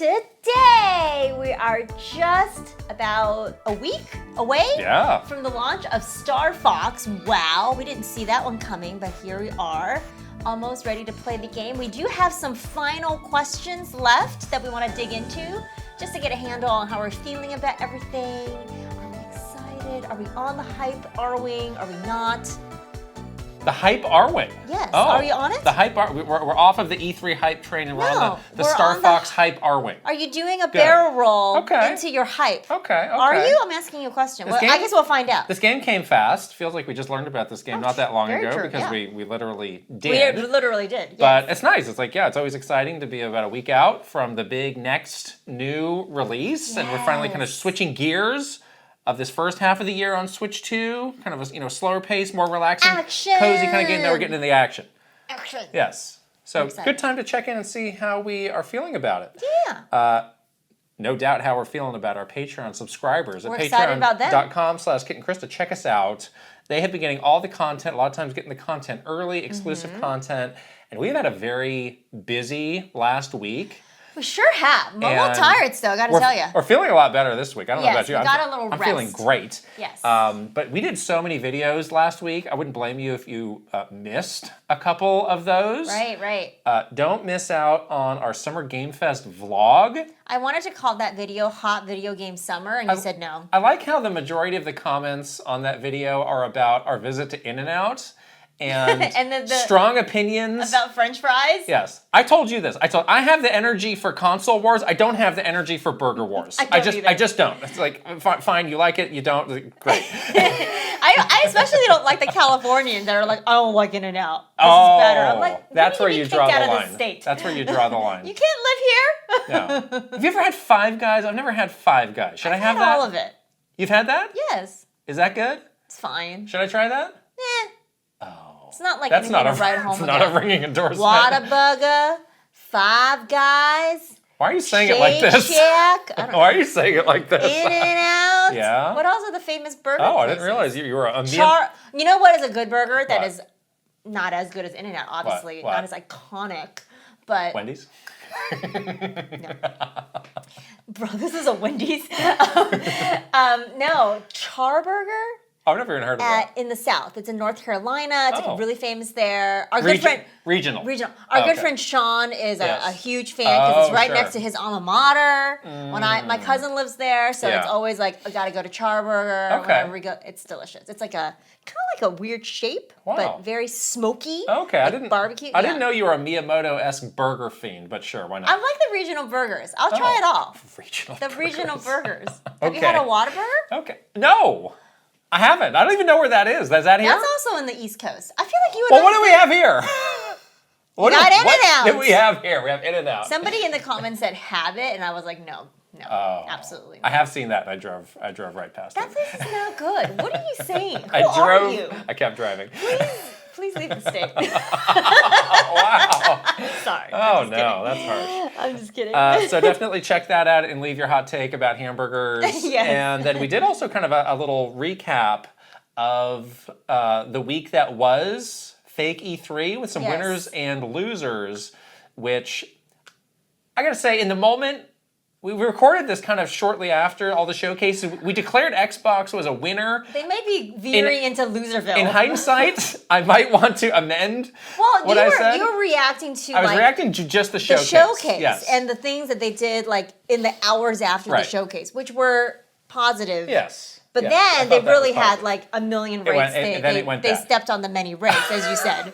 Today, we are just about a week away from the launch of Star Fox. Wow, we didn't see that one coming, but here we are, almost ready to play the game. We do have some final questions left that we want to dig into, just to get a handle on how we're feeling about everything. Are we excited? Are we on the hype Arwing? Are we not? The hype Arwing? Yes. Oh, are you on it? The hype we're off of the E3 hype train and we're on the Star Fox hype Arwing. Are you doing a barrel roll into your hype? Okay. Are you? I'm asking you a question. Well, I guess we'll find out. This game came fast. Feels like we just learned about this game not that long ago because we literally did. We literally did, yes. But it's nice. It's like, it's always exciting to be about a week out from the big next new release. And we're finally kind of switching gears of this first half of the year on Switch 2, kind of a slower pace, more relaxing, cozy kind of game. Now we're getting into the action. Yes. So good time to check in and see how we are feeling about it. Yeah. No doubt how we're feeling about our Patreon subscribers. We're excited about them. Patreon.com/KitandKrysta. Check us out. They have been getting all the content, a lot of times getting the content early, exclusive content. And we've had a very busy last week. We sure have. I'm a little tired still, gotta tell you. We're feeling a lot better this week. I don't know about you. We got a little rest. I'm feeling great. Yes. But we did so many videos last week. I wouldn't blame you if you missed a couple of those. Right. Don't miss out on our Summer Game Fest vlog. I wanted to call that video Hot Video Game Summer, and you said no. I like how the majority of the comments on that video are about our visit to In-N-Out. And the strong opinions about French fries. Yes, I told you this. I have the energy for console wars. I don't have the energy for burger wars. I just don't. It's like fine, you like it, you don't. Great. I especially don't like the Californians that are like, I don't like In-N-Out. This is better. I'm like, that's where you draw the line. State. That's where you draw the line. You can't live here. No. Have you ever had Five Guys? I've never had Five Guys. Should I have that? All of it. You've had that? Yes. Is that good? It's fine. Should I try that? Eh. Oh. It's not like anything to write home about. It's not a ringing endorsement. Whataburger, Five Guys. Why are you saying it like this? Shack. Why are you saying it like this? In-N-Out. Yeah. What else are the famous burger places? I didn't realize you were a You know what is a good burger that is not as good as In-N-Out, obviously. What? Not as iconic, but... Wendy's? No. Bro, this is a Wendy's. No, Charburger. I've never even heard of that. In the South. It's in North Carolina. It's like really famous there. Our Regional. Our good friend Sean is a huge fan because it's right next to his alma mater. My cousin lives there, so it's always like, I gotta go to Charburger. Whenever we go, it's delicious. It's like kind of like a weird shape, but very smoky. Okay, like barbecue. I didn't know you were a Miyamoto-esque burger fiend, but sure, why not? I like the regional burgers. I'll try it all. Regional burgers. Have you had a Whataburger? Okay. No. I haven't. I don't even know where that is. Is that here? That's also in the East Coast. I feel like you would. Well, what do we have here? We got In-N-Out. What do we have here? We have In-N-Out. Somebody in the comments said have it, and I was like, no, absolutely not. I have seen that, and I drove right past it. That place is not good. What are you saying? Who are you? I kept driving. Please leave the state. Wow. Sorry. Oh, no, that's harsh. I'm just kidding. So definitely check that out and leave your hot take about hamburgers. Yes. And then we did also kind of a little recap of the week that was fake E3 with some winners and losers, which I gotta say, in the moment, we recorded this kind of shortly after all the showcases. We declared Xbox was a winner. They may be veering into Loserville. In hindsight, I might want to amend what I said. You were reacting to I was reacting to just the showcase. The showcase, yes. And the things that they did like in the hours after the showcase, which were positive. Yes. But then they really had like a million rakes. They stepped on the many rakes, as you said.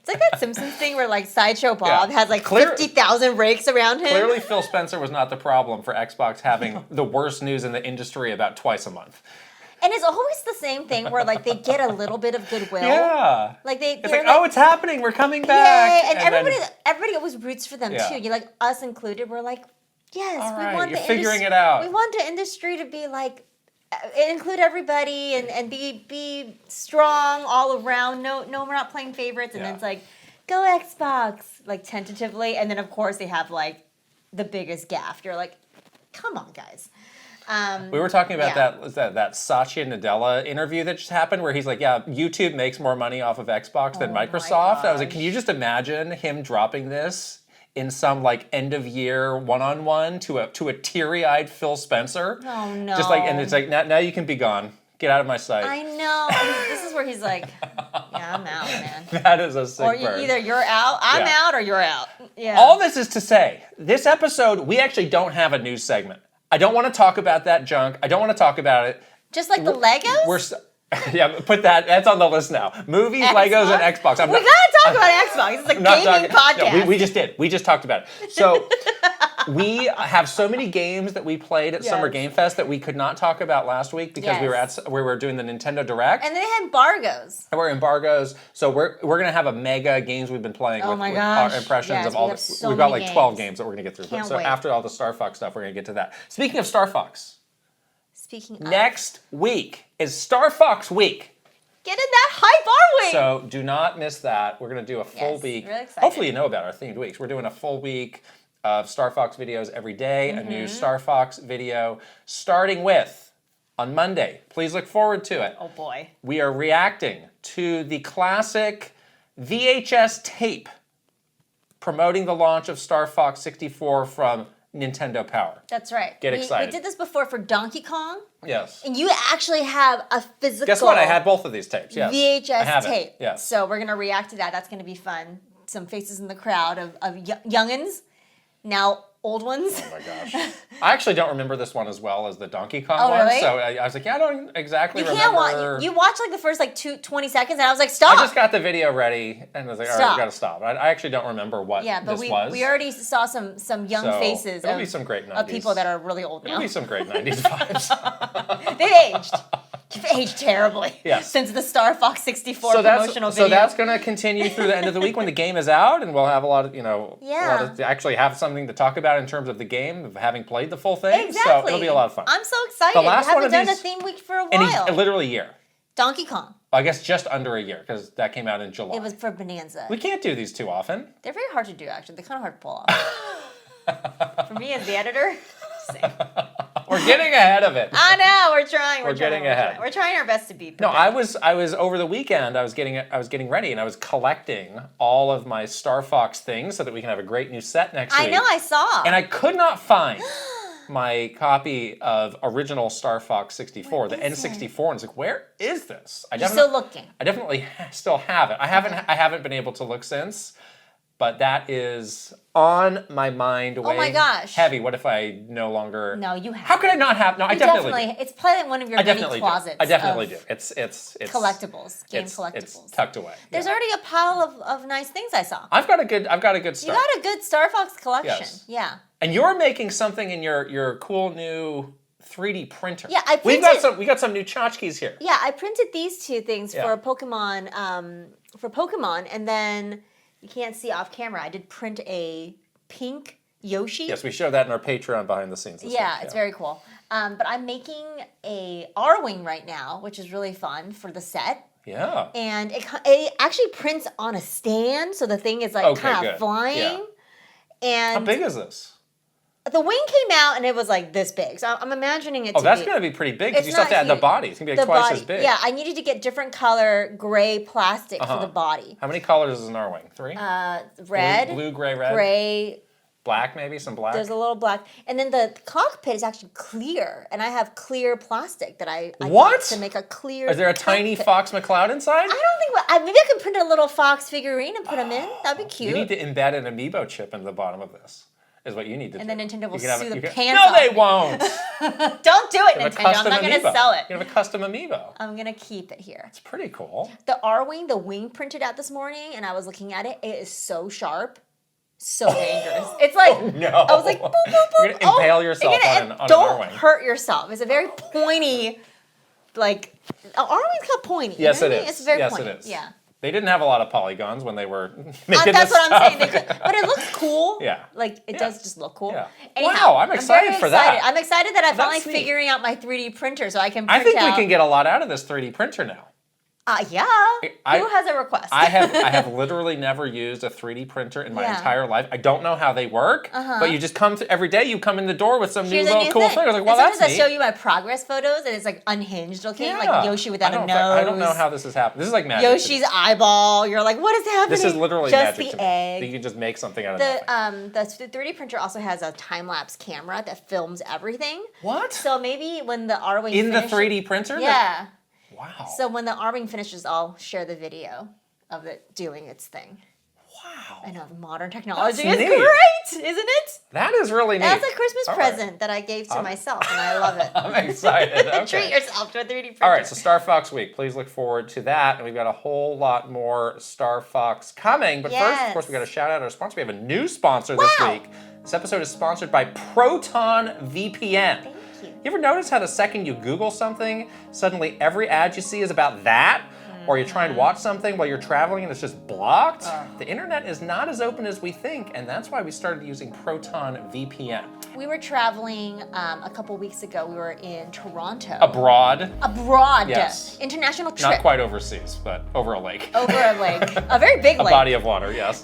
It's like that Simpsons thing where like Sideshow Bob has like 50,000 rakes around him. Clearly Phil Spencer was not the problem for Xbox having the worst news in the industry about twice a month. And it's always the same thing where like they get a little bit of goodwill. Yeah. Like it's like, oh, it's happening. We're coming back. Yay. And everybody always roots for them too. You like us included. We're like, yes, we want figuring it out. We want the industry to be like include everybody and be strong all around. No, we're not playing favorites. And then it's like, go Xbox, like tentatively. And then of course they have like the biggest gaffe. You're like, come on, guys. We were talking about that Satya Nadella interview that just happened where he's like, YouTube makes more money off of Xbox than Microsoft. I was like, can you just imagine him dropping this in some like end of year one-on-one to a teary-eyed Phil Spencer. Oh no. Just like, and it's like, now you can be gone. Get out of my sight. I know. This is where he's like, yeah, I'm out, man. That is a sick Or burn. either you're out, I'm out, or you're out. Yeah. All this is to say, this episode, we actually don't have a news segment. I don't want to talk about that junk. I don't want to talk about it. Just like the Legos? Yeah, that's on the list now. Movies, Xbox? Legos, and Xbox. We gotta talk about Xbox. It's a gaming podcast. No, we just did. We just talked about it. So we have so many games that we played at Summer Game Fest that we could not talk about last week because we were doing the Nintendo Direct. And they had embargoes. And we're embargoes. So we're gonna have a mega games we've been playing with our impressions of all the. We've got like 12 games that we're gonna get through. So after all the Star Fox stuff, we're gonna get to that. Speaking of Star Fox. Next week is Star Fox Week. Get in that hype, Arwing! So do not miss that. We're going to do a full week. Really excited. Hopefully you know about our themed weeks. We're doing a full week of Star Fox videos every day, a new Star Fox video, starting with, on Monday. Please look forward to it. Oh boy. We are reacting to the classic VHS tape promoting the launch of Star Fox 64 from Nintendo Power. That's right. Get excited. We did this before for Donkey Kong. Yes. And you actually have a physical... Guess what? I had both of these tapes, yes. VHS tape. Yes. So we're going to react to that. That's going to be fun. Some faces in the crowd of youngins, now old ones. Oh my gosh. I actually don't remember this one as well as the Donkey Kong one. Really? So I was like, I don't exactly remember. You watch like the first like 20 seconds and I was like, stop. I just got the video ready and I was like, all right, we got to stop. I actually don't remember what this was. We already saw some young faces it'll be some great 90s. Of people that are really old now. It'll be some great 90s vibes. They've aged. You've aged terribly. Yes. Since the Star Fox 64 promotional video. So that's going to continue through the end of the week when the game is out, and we'll have a lot of, actually have something to talk about in terms of the game, of having played the full thing. Exactly. So it'll be a lot of fun. I'm so excited. The last I haven't one of done these, a theme week for a while. Literally a year. Donkey Kong. I guess just under a year, because that came out in July. It was for Bonanza. We can't do these too often. They're very hard to do, actually. They're kind of hard to pull off. For me as the editor, same. We're getting ahead of it. I know, we're trying. We're getting ahead. We're trying our best to be prepared. No, I was over the weekend. I was getting ready, and I was collecting all of my Star Fox things so that we can have a great new set next week. I know, I saw. And I could not find my copy of original Star Fox 64, the N64, and it's like, where is this? You're still looking. I definitely still have it. I haven't been able to look since, but that is on my mind way heavy. What if I no longer... No, you have. How could I not have... No, I definitely do. It's probably like one of your many closets. I definitely do. It's collectibles, collectibles. It's tucked away. There's already a pile of nice things I saw. I've got a good start. You got a good Star Fox collection. Yes. Yeah. And you're making something in your cool new 3D printer. Yeah, I printed. We got some new tchotchkes here. Yeah, I printed these two things for Pokemon. And then you can't see off camera. I did print a pink Yoshi. Yes, we showed that in our Patreon behind the scenes. Yeah, it's very cool. But I'm making a Arwing right now, which is really fun for the set. Yeah. And it actually prints on a stand, so the thing is like kind of flying. Yeah. And how big is this? The wing came out and it was like this big. So I'm imagining it to be... Oh, that's going to be pretty big because you still have to add the body. It's going to be like twice as big. Yeah, I needed to get different color gray plastic for the body. How many colors is an Arwing? 3? Red. Blue, gray, red. Gray. Black, maybe? Some black? There's a little black. And then the cockpit is actually clear. And I have clear plastic that I got to make a clear Is there a tiny Fox McCloud inside? I don't think... Maybe I can print a little Fox figurine and put them in. That'd be cute. You need to embed an amiibo chip into the bottom of this. Is what you need to do. And then Nintendo will sue the pants No, off they won't. Don't do it, Nintendo. I'm not going to sell it. You have a custom amiibo. I'm going to keep it here. It's pretty cool. The Arwing, the wing printed out this morning, and I was looking at it. It is so sharp. So dangerous. It's like, I was like, boop, boop, boop. You're going to impale yourself on an Arwing. Don't hurt yourself. It's a very pointy, like, Arwing's kind of pointy. Yes, it is. It's very pointy. Yes, it is. Yeah. They didn't have a lot of polygons when they were making That's this what I'm saying. But it looks cool. Yeah. Like, it does just look cool. Yeah. Anyhow, wow, I'm excited for that. I'm excited that I'm finally figuring out my 3D printer so I can print I think we can get a lot out of this 3D printer now. Yeah. Who has a request? I have literally never used a 3D printer in my entire life. I don't know how they work, but you just come to every day. You come in the door with some new little cool thing. I was like, well, that's neat. I show you my progress photos, and it's like unhinged looking, like Yoshi without a nose. I don't know how this has happened. This is like magic. Yoshi's eyeball. You're like, what is happening? This is literally just magic the to egg. me. You can just make something out of nothing. The 3D printer also has a time lapse camera that films everything. What? So maybe when the Arwing in the 3D printer? Yeah. Wow. So when the Arwing finishes, I'll share the video of it doing its thing. Wow. I know, the modern technology is neat. great, isn't it? That is really neat. That's a Christmas present that I gave to myself, and I love it. I'm excited. Okay. Treat yourself to a 3D printer. All right, so Star Fox Week. Please look forward to that. And we've got a whole lot more Star Fox coming. But first, of course, we've got to shout out our sponsor. We have a new sponsor this week. This episode is sponsored by Proton VPN. You ever notice how the second you Google something, suddenly every ad you see is about that? Or you try and watch something while you're traveling and it's just blocked? The internet is not as open as we think, and that's why we started using Proton VPN. We were traveling a couple weeks ago. We were in Toronto. Abroad. Yes. International trip. Not quite overseas, but over a lake. Over a lake. A very big lake. A body of water, yes.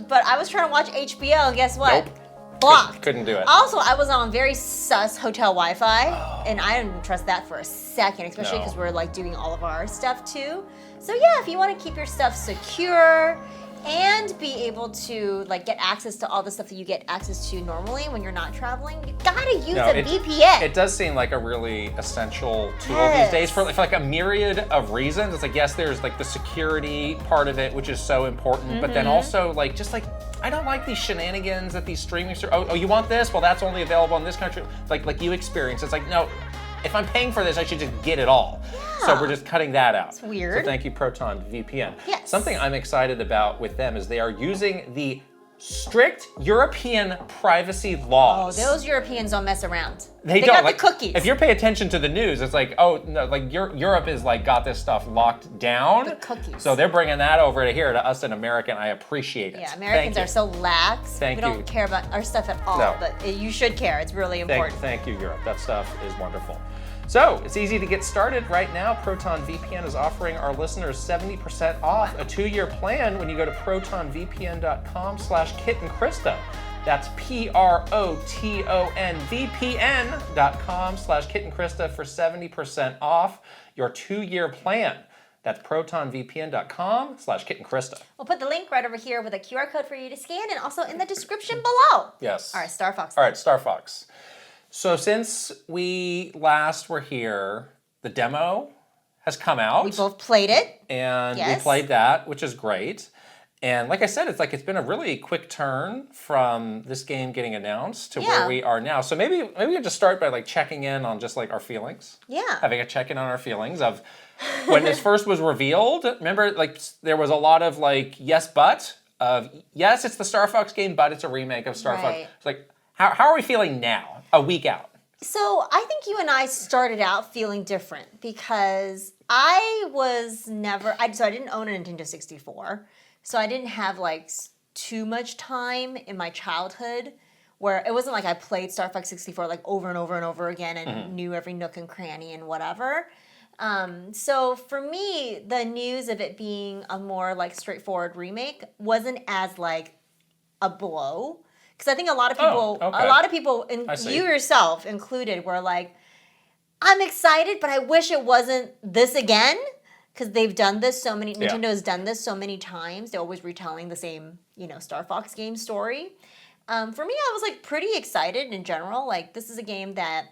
But I was trying to watch HBO, and guess what? Nope. Blocked. Couldn't do it. Also, I was on very sus hotel Wi-Fi, and I didn't trust that for a second, especially because we're like doing all of our stuff too. So yeah, if you want to keep your stuff secure and be able to like get access to all the stuff that you get access to normally when you're not traveling, you gotta use a VPN. It does seem like a really essential tool these days for like a myriad of reasons. It's like, yes, there's like the security part of it, which is so important, but then also like just like I don't like these shenanigans that these streaming oh, you want this? Well, that's only available in this country. Like you experience. It's like, no, if I'm paying for this, I should just get it all. Yeah. So we're just cutting that out. It's weird. So thank you, Proton VPN. Yes. Something I'm excited about with them is they are using the strict European privacy laws. Oh, those Europeans don't mess around. They don't. got like, the cookies. If you pay attention to the news, it's like, oh, no, like Europe is like got this stuff locked down. The cookies. So they're bringing that over to here to us in America, and I appreciate it. Yeah, Americans are so lax. We don't care about our stuff at all, but you should care. It's really important. Thank you, Europe. That stuff is wonderful. So, it's easy to get started right now. Proton VPN is offering our listeners 70% off a 2-year plan when you go to protonvpn.com/KitandKrysta. That's PROTONVPN.com/KitandKrysta for 70% off your 2-year plan. That's protonvpn.com/KitandKrysta. We'll put the link right over here with a QR code for you to scan and also in the description below. Yes. All right, Star Fox. All right, Star Fox. So since we last were here, the demo has come out. We both played it. And we played that, which is great. And like I said, it's been a really quick turn from this game getting announced to where we are now. So maybe we can just start by like checking in on just like our feelings. Yeah. Having a check-in on our feelings of when this first was revealed. Remember, like there was a lot of like yes, but of yes, it's the Star Fox game, but it's a remake of Star Fox. It's like how are we feeling now, a week out? So I think you and I started out feeling different because I didn't own a Nintendo 64. So I didn't have like too much time in my childhood where it wasn't like I played Star Fox 64 like over and over and over again and knew every nook and cranny and whatever. So for me, the news of it being a more like straightforward remake wasn't as like a blow. Because I think a lot of people, and you yourself included, were like, I'm excited, but I wish it wasn't this again. Because they've done this so many, Nintendo has done this so many times. They're always retelling the same, Star Fox game story. For me, I was like pretty excited in general. Like this is a game that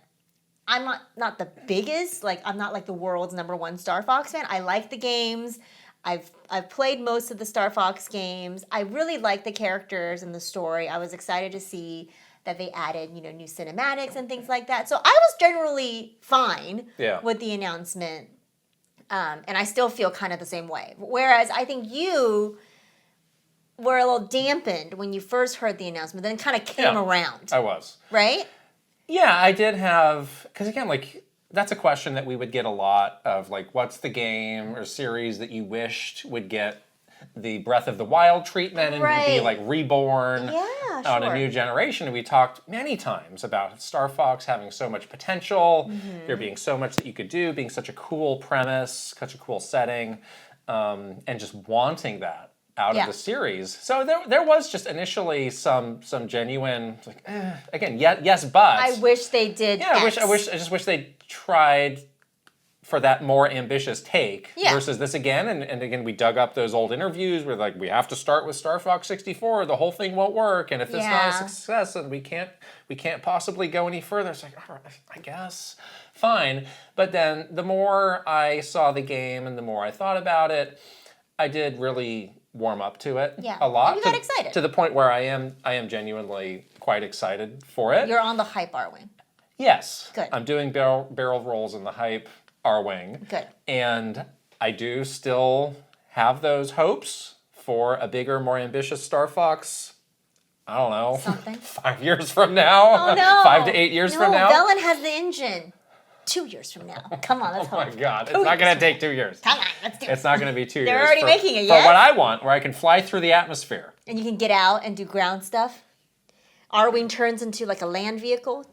I'm not the biggest, like I'm not like the world's #1 Star Fox fan. I like the games. I've played most of the Star Fox games. I really like the characters and the story. I was excited to see that they added, new cinematics and things like that. So I was generally fine with the announcement. And I still feel kind of the same way. Whereas I think you were a little dampened when you first heard the announcement, then kind of came around. I was. Right? Yeah, I did have, because again, like, that's a question that we would get a lot of, like, what's the game or series that you wished would get the Breath of the Wild treatment and be like reborn on a new generation. We talked many times about Star Fox having so much potential, there being so much that you could do, being such a cool premise, such a cool setting, and just wanting that out of the series. So there was just initially some genuine, like, again, yes, but. I wish they did. Yeah, I just wish they tried for that more ambitious take versus this again. And again, we dug up those old interviews where like, we have to start with Star Fox 64, the whole thing won't work. And if it's not a success, then we can't possibly go any further. It's like, all right, I guess, fine. But then the more I saw the game and the more I thought about it, I did really warm up to it a lot. And you got excited. To the point where I am genuinely quite excited for it. You're on the hype, Arwing. Yes. Good. I'm doing barrel rolls in the hype Arwing. Good. And I do still have those hopes for a bigger, more ambitious Star Fox. I don't know. Something. 5 years from now. Oh, no. 5 to 8 years from now. Velen has the engine. 2 years from now. Come on, let's hope. Oh my God. It's not going to take 2 years. Come on, let's do it. It's not going to be 2 years. They're already making it, For what I want, where I can fly through the atmosphere. And you can get out and do ground stuff. Arwing turns into like a land vehicle.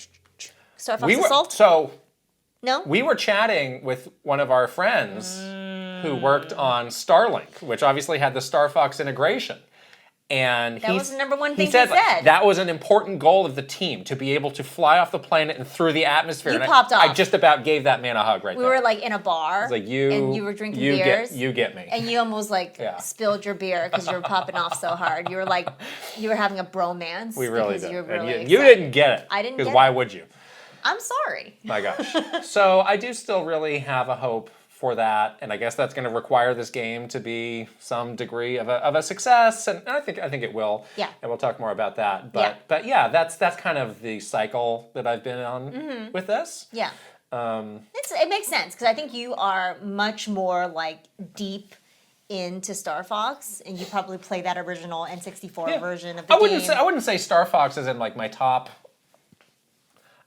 Star Fox Assault? So... No? We were chatting with one of our friends who worked on Starlink, which obviously had the Star Fox integration. And that was the number one thing he said. Like, that was an important goal of the team, to be able to fly off the planet and through the atmosphere. You and popped off. I just about gave that man a hug right there. We were like in a bar. Like and you were drinking beers. You get me. And you almost like spilled your beer because you were popping off so hard. You were like, you were having a bromance. We really did. You, were really you didn't get it. I didn't get it. Because why would you? I'm sorry. My gosh. So I do still really have a hope for that, and I guess that's going to require this game to be some degree of a success, and I think it will. Yeah. And we'll talk more about that. But yeah, that's kind of the cycle that I've been on with this. Yeah. It makes sense because I think you are much more like deep into Star Fox, and you probably play that original N64 version of the game. I wouldn't say Star Fox is in like my top.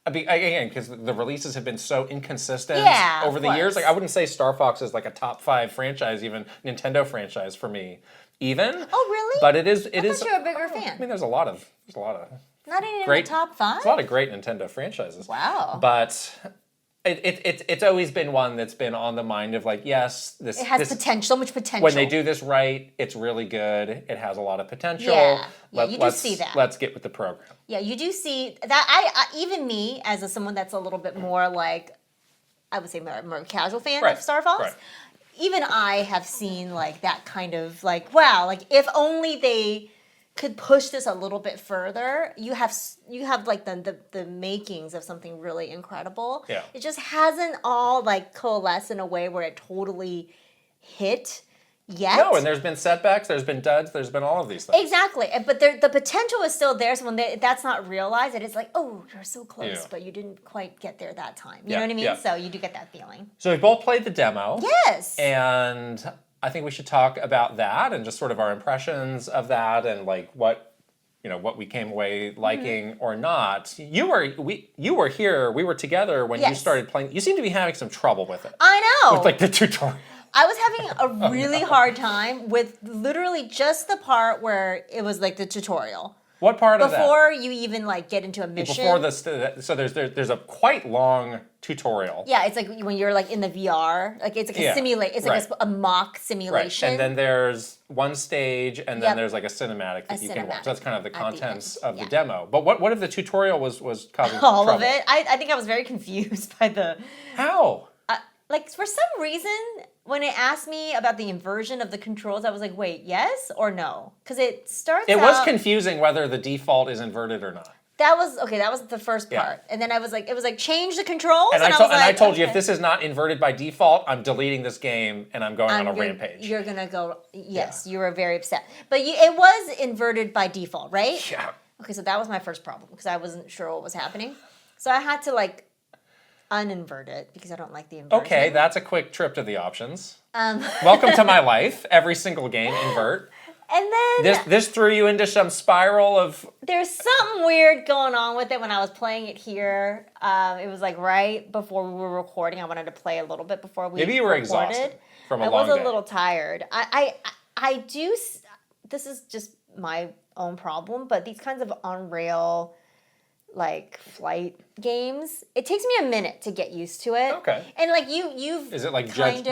Again, because the releases have been so inconsistent over the years. Like I wouldn't say Star Fox is like a top 5 franchise, even Nintendo franchise for me. Even. Oh really? But it is. I thought you're a bigger fan. I mean, there's a lot of. Not even in the top 5. There's a lot of great Nintendo franchises. Wow. But it's always been one that's been on the mind of like, yes, this it has potential, so much potential. When they do this right, it's really good. It has a lot of potential. Yeah, you do see that. Let's get with the program. Yeah, you do see that. I even me as someone that's a little bit more like, I would say more casual fan of Star Fox. Right. Even I have seen like that kind of like, wow, like if only they could push this a little bit further, you have like the makings of something really incredible. Yeah. It just hasn't all like coalesced in a way where it totally hit yet. No, and there's been setbacks, there's been duds, there's been all of these things. Exactly, but the potential is still there. So when that's not realized, it's like, oh, you're so close, but you didn't quite get there that time. You know what I mean? Yeah. So you do get that feeling. So we both played the demo. Yes. And I think we should talk about that and just sort of our impressions of that and like what we came away liking or not. You were here. We were together when you started playing. You seem to be having some trouble with it. I know. With like the tutorial. I was having a really hard time with literally just the part where it was like the tutorial. What part of that? Before you even like get into a mission. Before so there's a quite long tutorial. Yeah, it's like when you're like in the VR, like it's like a simulate. It's like a mock simulation. Right. And then there's one stage, and then there's like a cinematic that you can watch. That's kind of the contents of the demo. But what if the tutorial was causing all trouble? of it? I think I was very confused by the. How? Like for some reason, when it asked me about the inversion of the controls, I was like, wait, yes or no? Because it starts It was confusing whether the default is inverted or not. That was the first part. And then it was like, change the controls. And I told you, if this is not inverted by default, I'm deleting this game and I'm going on a rampage. You're going to go, yes, you were very upset. But it was inverted by default, right? Yeah. Okay, so that was my first problem because I wasn't sure what was happening. So I had to like uninvert it because I don't like the inversion. Okay, that's a quick trip to the options. Welcome to my life. Every single game, invert. And then this threw you into some spiral of. There's something weird going on with it when I was playing it here. It was like right before we were recording. I wanted to play a little bit before we. Maybe you were exhausted from a long day. I was a little tired. I I do. This is just my own problem, but these kinds of on-rail like flight games, it takes me a minute to get used to it. Okay. And like you've is it like judging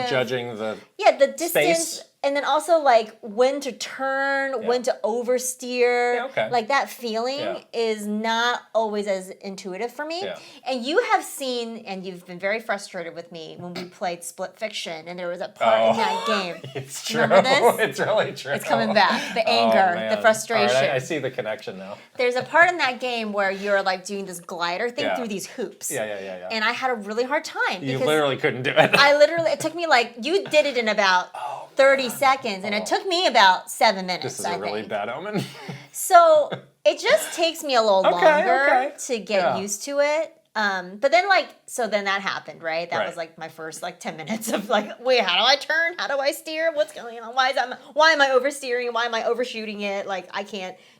the the distance space? And then also like when to turn, when to oversteer. Yeah, okay. Like that feeling is not always as intuitive for me. Yeah. And you have seen, and you've been very frustrated with me when we played Split Fiction, and there was a part in that game. It's true. Remember this? It's really true. It's coming back. The anger, the frustration. All right, I see the connection now. There's a part in that game where you're like doing this glider thing through these hoops. Yeah. And I had a really hard time. You literally couldn't do it. It took me like, you did it in about 30 seconds, and it took me about 7 minutes. This is a really bad omen. So it just takes me a little longer to get used to it. But then then that happened, right? That was like my first 10 minutes of like, wait, how do I turn? How do I steer? What's going on? Why am I oversteering? Why am I overshooting it? Like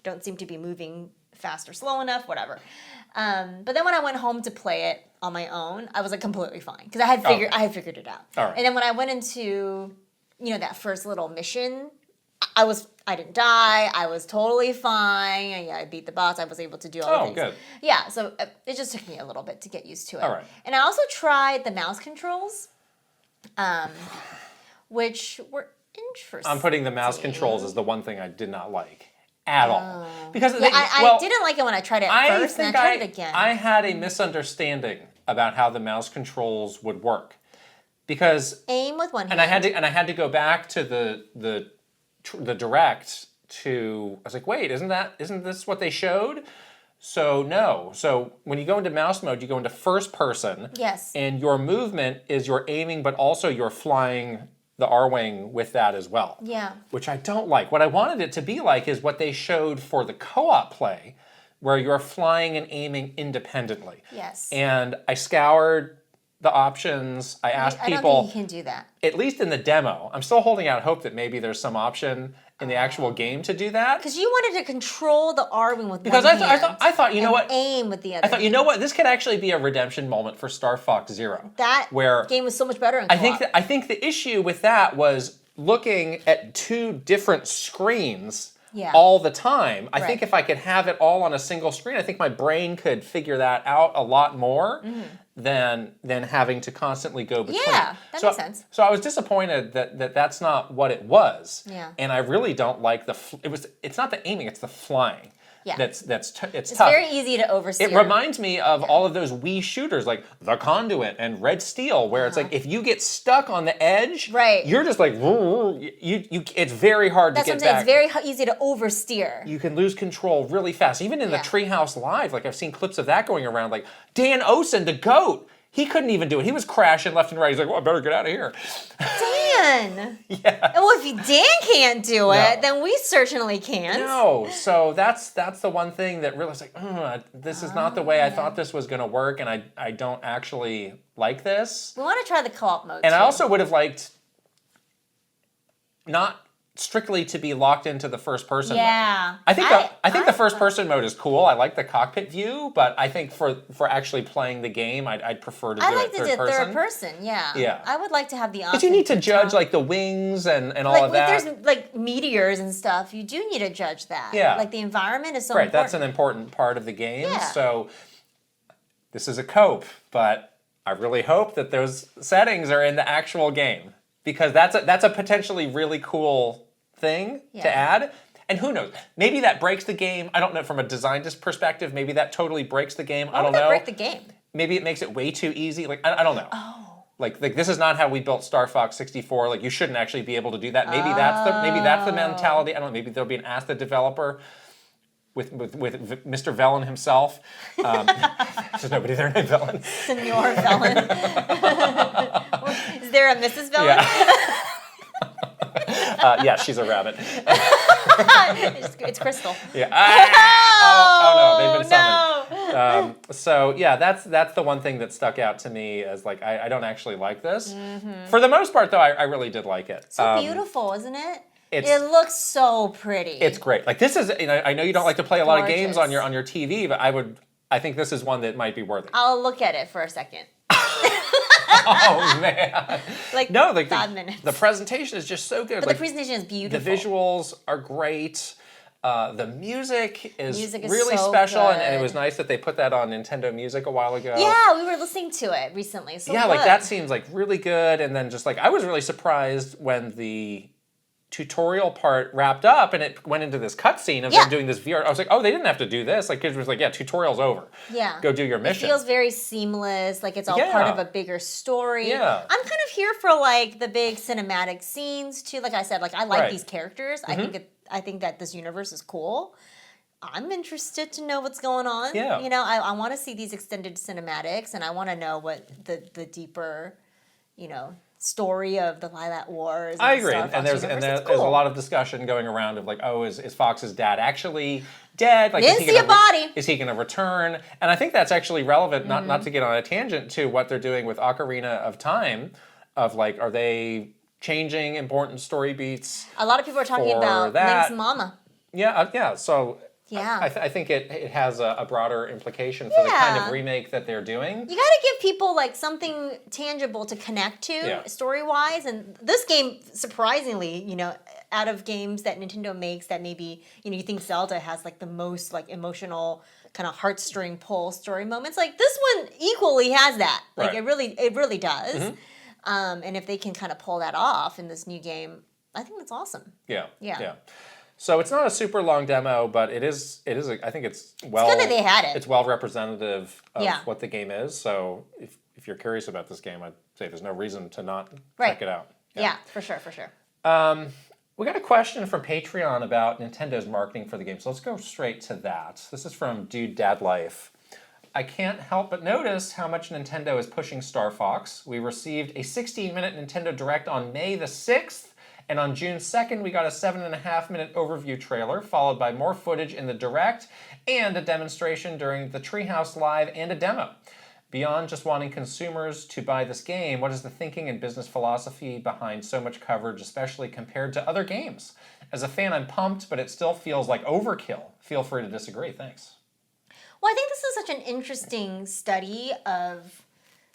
don't seem to be moving fast or slow enough, whatever. But then when I went home to play it on my own, I was like completely fine because I had figured it out. All right. And then when I went into that first little mission, I didn't die. I was totally fine. I beat the boss. I was able to do all the things. Good. Yeah, so it just took me a little bit to get used to it. All right. And I also tried the mouse controls, which were interesting. I'm putting the mouse controls as the one thing I did not like at all. Because I didn't like it when I tried it first, and I tried it again. I had a misunderstanding about how the mouse controls would work. Because aim with one hand. And I had to go back to the direct to, I was like, wait, isn't this what they showed? So no. So when you go into mouse mode, you go into first person. Yes. And your movement is you're aiming, but also you're flying the Arwing with that as well. Yeah. Which I don't like. What I wanted it to be like is what they showed for the co-op play, where you're flying and aiming independently. Yes. And I scoured the options. I asked people. I don't think you can do that. At least in the demo. I'm still holding out hope that maybe there's some option in the actual game to do that. Because you wanted to control the Arwing with one hand. Because I thought, you know what? Aim with the other. I thought, you know what? This could actually be a redemption moment for Star Fox Zero. That game was so much better in co-op. I think the issue with that was looking at two different screens all the time. I think if I could have it all on a single screen, I think my brain could figure that out a lot more than having to constantly go between. Yeah, that makes sense. So I was disappointed that that's not what it was. Yeah. And I really don't like it's not the aiming, it's the flying. Yeah. It's It's tough. very easy to oversteer. It reminds me of all of those Wii shooters like The Conduit and Red Steel, where it's like if you get stuck on the edge, you're just like it's very hard to get back. It's very easy to oversteer. You can lose control really fast. Even in the Treehouse Live, like I've seen clips of that going around. Like Dan Osen, the GOAT, he couldn't even do it. He was crashing left and right. He's like, well, I better get out of here. Dan! Yeah. Well, if Dan can't do it, then we certainly can't. No. So that's the one thing that really is like, this is not the way I thought this was going to work, and I don't actually like this. We want to try the co-op mode, And I also would have liked not strictly to be locked into the first person mode. I think the first person mode is cool. I like the cockpit view, but I think for actually playing the game, I'd prefer to do it third person. Yeah. I would like to have the option. But you need to judge like the wings and all of that. There's like meteors and stuff. You do need to judge that. Yeah. Like the environment is so important. Right, that's an important part of the game. Yeah. So this is a cope, but I really hope that those settings are in the actual game. Because that's a potentially really cool thing to add. And who knows? Maybe that breaks the game. I don't know, from a design perspective, maybe that totally breaks the game. I don't know. Why would that break the game? Maybe it makes it way too easy. Like, I don't know. Oh. Like this is not how we built Star Fox 64. Like you shouldn't actually be able to do that. Maybe that's the mentality. I don't know. Maybe there'll be an Ask the Developer with Mr. Velen himself. There's nobody there named Velen. Senor Velen. Is there a Mrs. Velen? Yeah. Yeah, she's a rabbit. It's Crystal. Yeah. Oh no, they've been summoned. So yeah, that's the one thing that stuck out to me as like I don't actually like this. For the most part, though, I really did like it. So beautiful, isn't it? It looks so pretty. It's great. Like this is, I know you don't like to play a lot of games on your TV, but I think this is one that might be worth it. I'll look at it for a second. Oh man! Like no, like 5 minutes. The presentation is just so good. But the presentation is beautiful. The visuals are great. The music is really so special, good. and it was nice that they put that on Nintendo Music a while ago. Yeah, we were listening to it recently. So yeah, good. like that seems like really good. And then just like I was really surprised when the tutorial part wrapped up and it went into this cutscene of them doing this VR. I was like, oh, they didn't have to do this. Like kids was like, yeah, tutorial's over. Yeah, go do your mission. It feels very seamless. Like it's all part of a bigger story. Yeah, I'm kind of here for like the big cinematic scenes too. Like I said, like I like these characters. I think that this universe is cool. I'm interested to know what's going on. Yeah. You know, I want to see these extended cinematics, and I want to know what the deeper, you know, story of the Lilac Wars. I agree, and there's a lot of discussion going around of like, oh, is Fox's dad actually dead? Like, didn't see a body. Is he going to return? And I think that's actually relevant. Not to get on a tangent to what they're doing with Ocarina of Time, of like, are they changing important story beats? A lot of people are talking about Link's mama. Yeah. So. Yeah. I think it has a broader implication for the kind of remake that they're doing. You got to give people like something tangible to connect to story-wise. And this game, surprisingly, you know, out of games that Nintendo makes that maybe, you know, you think Zelda has like the most like emotional kind of heartstring pull story moments. Like this one equally has that. Like it really does. And if they can kind of pull that off in this new game, I think that's awesome. Yeah. So it's not a super long demo, but it is. I think it's well. It's good that they had it. It's well representative of what the game is. So if you're curious about this game, I'd say there's no reason to not check it out. Yeah, for sure. We got a question from Patreon about Nintendo's marketing for the game, so let's go straight to that. This is from Dude Dad Life. I can't help but notice how much Nintendo is pushing Star Fox. We received a 16-minute Nintendo Direct on May the 6th. And on June 2nd, we got a 7.5-minute overview trailer, followed by more footage in the Direct and a demonstration during the Treehouse Live and a demo. Beyond just wanting consumers to buy this game, what is the thinking and business philosophy behind so much coverage, especially compared to other games? As a fan, I'm pumped, but it still feels like overkill. Feel free to disagree. Thanks. Well, I think this is such an interesting study of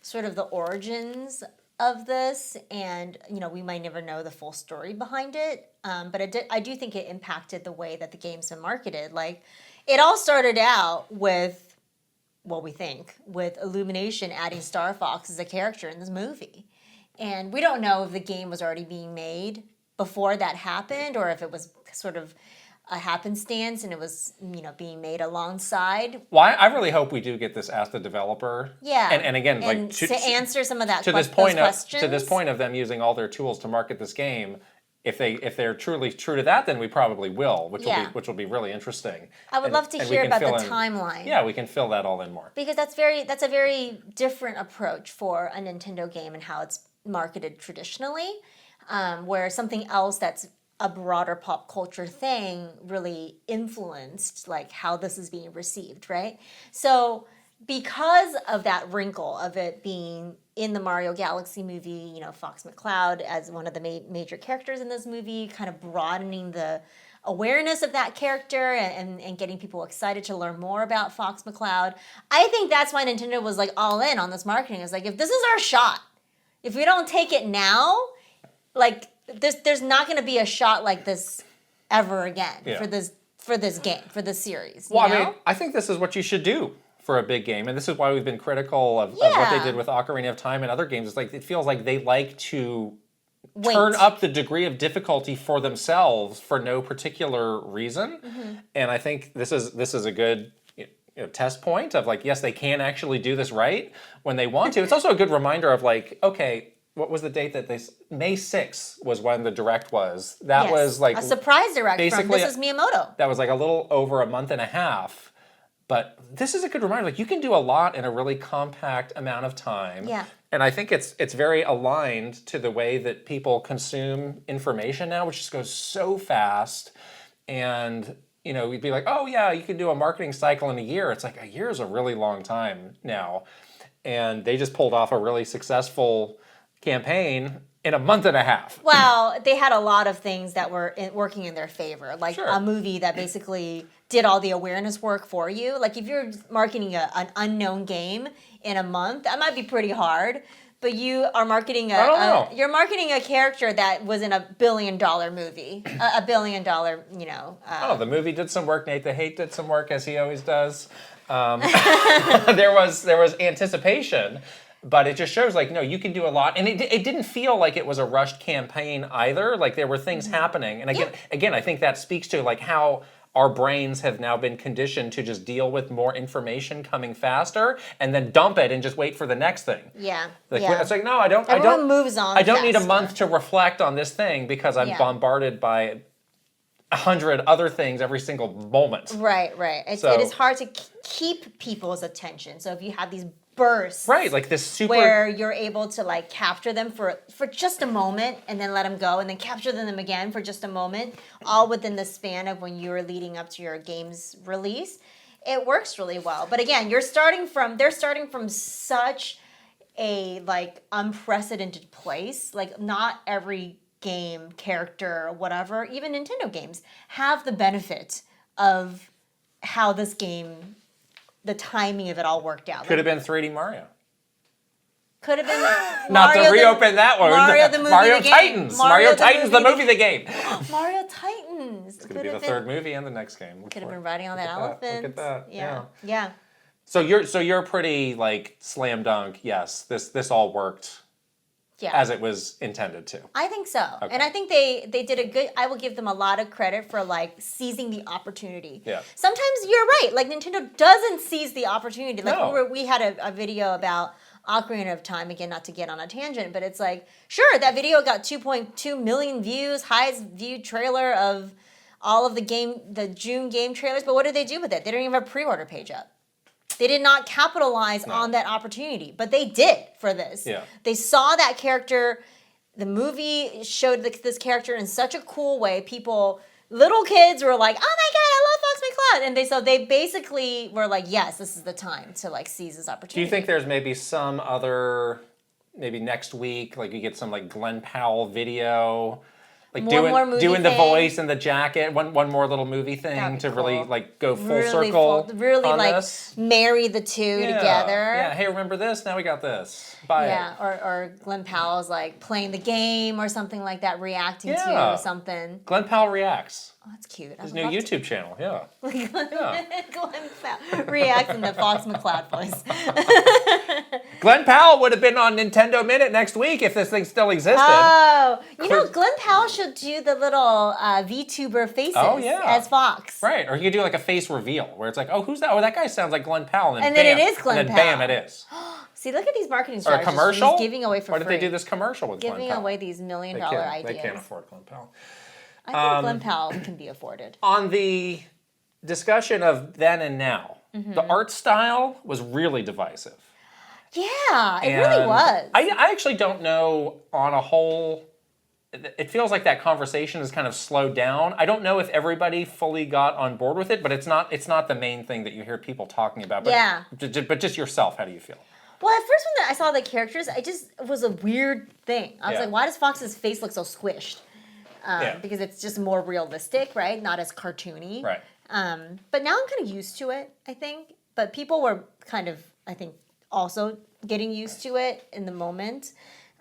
sort of the origins of this, and you know, we might never know the full story behind it, but I do think it impacted the way that the game's been marketed. Like, it all started out with, well, we think, with Illumination adding Star Fox as a character in this movie, and we don't know if the game was already being made before that happened, or if it was sort of a happenstance and it was, you know, being made alongside. Well, I really hope we do get this Ask the Developer. Yeah. And again, and like to answer some of that to this point of them using all their tools to market this game. If they're truly true to that, then we probably will, which will be really interesting. I would love to hear about the timeline. Yeah, we can fill that all in more. Because that's a very different approach for a Nintendo game and how it's marketed traditionally, where something else that's a broader pop culture thing really influenced like how this is being received, right? So because of that wrinkle of it being in the Mario Galaxy movie, you know, Fox McCloud as one of the major characters in this movie, kind of broadening the awareness of that character and getting people excited to learn more about Fox McCloud. I think that's why Nintendo was like all in on this marketing. It's like, if this is our shot, if we don't take it now, like there's not going to be a shot like this ever again for this game, for this series. Well, I mean, I think this is what you should do for a big game, and this is why we've been critical of what they did with Ocarina of Time and other games. It's like it feels like they like to turn up the degree of difficulty for themselves for no particular reason, and I think this is a good test point of like, yes, they can actually do this right when they want to. It's also a good reminder of like, okay, what was the date that May 6th was when the Direct was. That was like a surprise Direct from This is Miyamoto. That was like a little over a month and a half. But this is a good reminder. Like, you can do a lot in a really compact amount of time. Yeah. And I think it's very aligned to the way that people consume information now, which just goes so fast. And, you know, we'd be like, oh yeah, you can do a marketing cycle in a year. It's like a year is a really long time now. And they just pulled off a really successful campaign in a month and a half. Well, they had a lot of things that were working in their favor, like a movie that basically did all the awareness work for you. Like if you're marketing an unknown game in a month, that might be pretty hard. but you are marketing you're marketing a character that was in $1 billion movie, $1 billion, the movie did some work. Nate the Hate did some work, as he always does. There was anticipation, but it just shows like, no, you can do a lot. And it didn't feel like it was a rushed campaign either. Like there were things happening. And again, I think that speaks to like how our brains have now been conditioned to just deal with more information coming faster and then dump it and just wait for the next thing. Yeah. It's like, no, Everyone moves on I don't need a faster. month to reflect on this thing because I'm bombarded by 100 other things every single moment. Right. It is hard to keep people's attention. So if you have these bursts, right, like this super where you're able to like capture them for just a moment and then let them go and then capture them again for just a moment, all within the span of when you were leading up to your game's release, it works really well. But again, they're starting from such a like unprecedented place. Like not every game, character, whatever, even Nintendo games have the benefit of how this game, the timing of it all worked out. Could have been 3D Mario. Could have been not to reopen that one. Mario the movie, Mario the Titans. Game. Mario Titans, the movie, the game. Mario Titans. It's going to be the third movie and the next game. Could have been riding on that elephant. Look at that. Yeah. So you're pretty like slam dunk. Yes, this all worked. Yeah. As it was intended to. I think so. Okay. And I think they did a good, I will give them a lot of credit for like seizing the opportunity. Yeah. Sometimes you're right, like Nintendo doesn't seize the opportunity. Like no. we had a video about Ocarina of Time, again, not to get on a tangent, but it's like, sure, that video got 2.2 million views, highest viewed trailer of all of the June game trailers, but what did they do with it? They didn't even have a pre-order page up. They did not capitalize on that opportunity, but they did for this. Yeah. They saw that character. The movie showed this character in such a cool way. Little kids were like, "Oh my god, I love Fox McCloud," and they basically were like, "Yes, this is the time to like seize this opportunity." Do you think there's maybe some other, maybe next week, like you get some like Glenn Powell video? Like doing the voice and the jacket, one more little movie thing to really like go full circle. Really on like this. Marry the two together. Yeah, hey, remember this? Now we got this. Buy it. Or Glenn Powell's like playing the game or something like that, reacting to something. Glenn Powell reacts. Oh, that's cute. His new YouTube channel, Glenn Powell reacts in the Fox McCloud voice. Glenn Powell would have been on Nintendo Minute next week if this thing still existed. Oh, Glenn Powell should do the little VTuber faces as Fox. Right, or you could do like a face reveal where it's like, oh, who's that? Oh, that guy sounds like Glenn Powell. And then it is Glenn Powell. And then bam, it is. See, look at these marketing strategies. Or a commercial? He's giving away for free. Why did they do this commercial with Glenn Powell? Giving away these $1 million ideas. They can't afford Glenn Powell. I think Glenn Powell can be afforded. On the discussion of then and now, the art style was really divisive. Yeah, it really was. I actually don't know on a whole. It feels like that conversation has kind of slowed down. I don't know if everybody fully got on board with it, but it's not the main thing that you hear people talking about. But, but just yourself, how do you feel? Well, at first when I saw the characters, it was a weird thing. I was like, why does Fox's face look so squished? Because it's just more realistic, right? Not as cartoony. Right. But now I'm kind of used to it, I think. But people were kind of, I think, also getting used to it in the moment.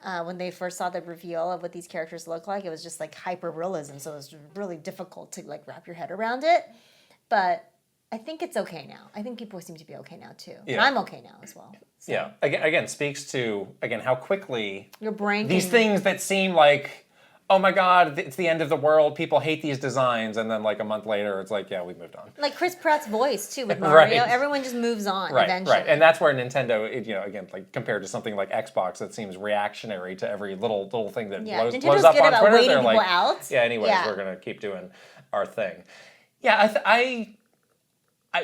When they first saw the reveal of what these characters look like, it was just like hyper realism. So it was really difficult to like wrap your head around it. But I think it's okay now. I think people seem to be okay now too. Yeah. And I'm okay now as well. So. Yeah. Again, speaks to how quickly your brain these things that seem like, oh my God, it's the end of the world. People hate these designs, and then like a month later, it's like, yeah, we've moved on. Like Chris Pratt's voice too with Mario. Right. Everyone just moves on eventually. Right, and that's where Nintendo, again, like compared to something like Xbox, that seems reactionary to every little thing that blows up on Twitter. They're like, anyways, we're gonna keep doing our thing. Yeah,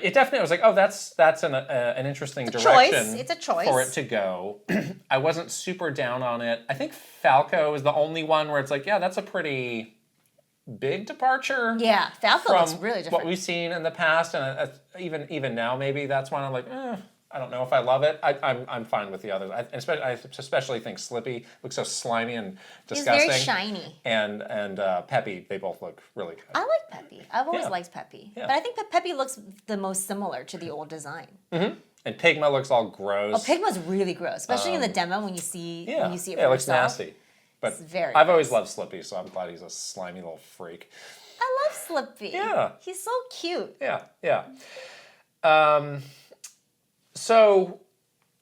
it definitely was like, oh, that's an interesting direction. It's a choice for it to go. I wasn't super down on it. I think Falco is the only one where it's like, yeah, that's a pretty big departure. Yeah, Falco looks really different. What we've seen in the past, and even now, maybe that's when I'm like, I don't know if I love it. I'm fine with the others. I especially think Slippy looks so slimy and disgusting. He's very shiny. And Peppy, they both look really good. I like Peppy. I've always liked Peppy. Yeah. But I think that Peppy looks the most similar to the old design. Mm-hmm. And Pigma looks all gross. Oh, Pigma's really gross, especially in the demo when you see it for yourself. Yeah, it looks nasty. But it's very I've gross. always loved Slippy, so I'm glad he's a slimy little freak. I love Slippy. Yeah. He's so cute. Yeah, yeah. So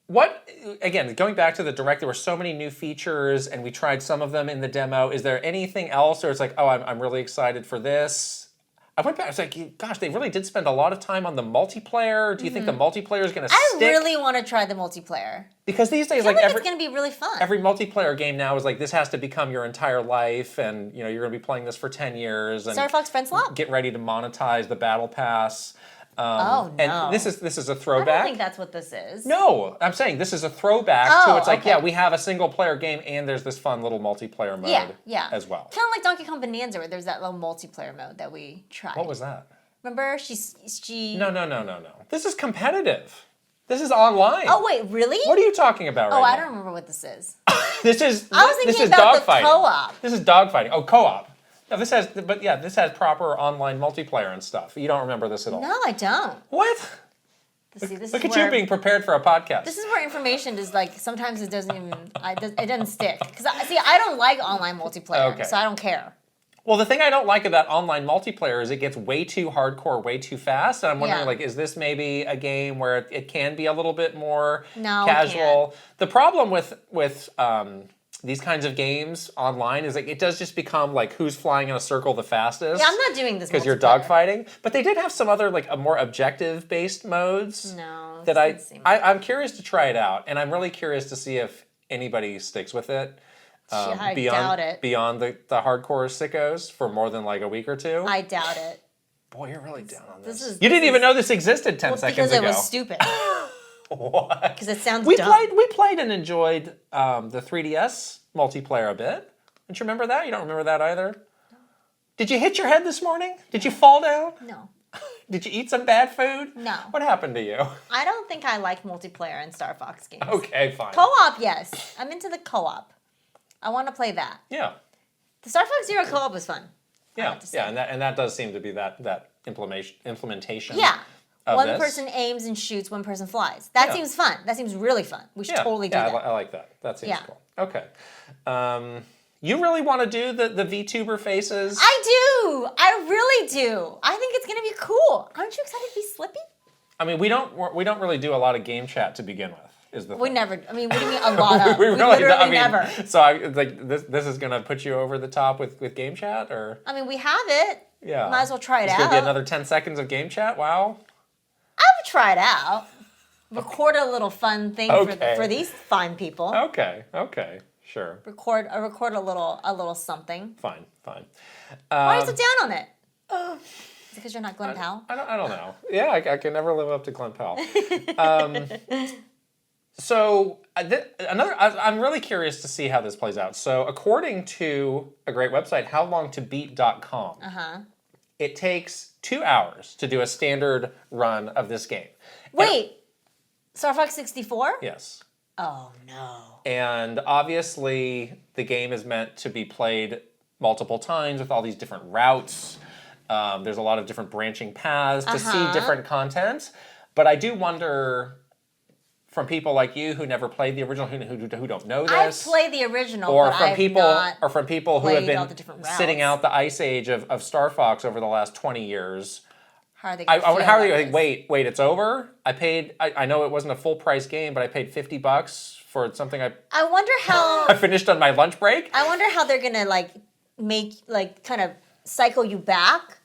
what, again, going back to the Direct, there were so many new features, and we tried some of them in the demo. Is there anything else, or it's like, oh, I'm really excited for this? I went back, I was like, gosh, they really did spend a lot of time on the multiplayer. Do you think the multiplayer is going to stick? I really want to try the multiplayer. Because these days, I feel like it's going to be really fun. Every multiplayer game now is like, this has to become your entire life, and you're going to be playing this for 10 years. And Star Fox Friend Swap. Get ready to monetize the battle pass. Oh, no. And this is a throwback. I don't think that's what this is. No, I'm saying this is a throwback to, it's like, yeah, we have a single player game and there's this fun little multiplayer mode as well. Kind of like Donkey Kong Bonanza where there's that little multiplayer mode that we tried. What was that? Remember? She... No. This is competitive. This is online. Oh, wait, really? What are you talking about right now? Oh, I don't remember what this is. This is I was thinking about the co-op. This is dogfighting. Oh, co-op. No, this has proper online multiplayer and stuff. You don't remember this at all. No, I don't. What? This Look at you being prepared for a podcast. This is where information is like, sometimes it doesn't even, it doesn't stick. Because, I don't like online multiplayer, so I don't care. Well, the thing I don't like about online multiplayer is it gets way too hardcore, way too fast. And I'm wondering, like, is this maybe a game where it can be a little bit more casual? The problem with these kinds of games online is like it does just become like who's flying in a circle the fastest. Yeah, I'm not doing this because you're dogfighting. But they did have some other like a more objective based modes. No, that I'm curious to try it out, and I'm really curious to see if anybody sticks with it. I doubt it. Beyond the hardcore sickos for more than like a week or two. I doubt it. Boy, you're really down on this. You didn't even know this existed 10 seconds ago. Because it was stupid. What? Because it sounds dumb. We played and enjoyed the 3DS multiplayer a bit. Don't you remember that? You don't remember that either? No. Did you hit your head this morning? Did you fall down? No. Did you eat some bad food? No. What happened to you? I don't think I like multiplayer in Star Fox games. Okay, fine. Co-op, yes. I'm into the co-op. I want to play that. Yeah. The Star Fox Zero co-op was fun. Yeah, and that does seem to be that implementation. Yeah. One person aims and shoots, one person flies. That seems fun. That seems really fun. We should totally do that. I like that. That seems cool. Okay. You really want to do the VTuber faces? I do. I really do. I think it's going to be cool. Aren't you excited to be Slippy? I mean, we don't really do a lot of game chat to begin with. Is the we thing. never. I mean, what do you mean a lot of? we really literally never. So this is gonna put you over the top with game chat, or? I mean, we have it. Yeah. Might as well try it out. It's gonna be another 10 seconds of game chat. Wow. I would try it out. Record a little fun thing for these fine people. Okay. Sure. Record a little something. Fine. Why are you so down on it? Is it because you're not Glenn Powell? I don't know. Yeah, I can never live up to Glenn Powell. So I'm really curious to see how this plays out. So according to a great website, howlongtobeat.com, it takes 2 hours to do a standard run of this game. Wait, Star Fox 64? Yes. Oh no. And obviously the game is meant to be played multiple times with all these different routes. There's a lot of different branching paths to see different content. But I do wonder, from people like you who never played the original, who don't know this. I've played the original, or but from I've people, not or from people who have been sitting out the ice age of Star Fox over the last 20 years. How are they? How are you? Like, wait, it's over. I paid. I know it wasn't a full price game, but I paid $50 for something. I wonder how. I finished on my lunch break. I wonder how they're gonna kind of cycle you back.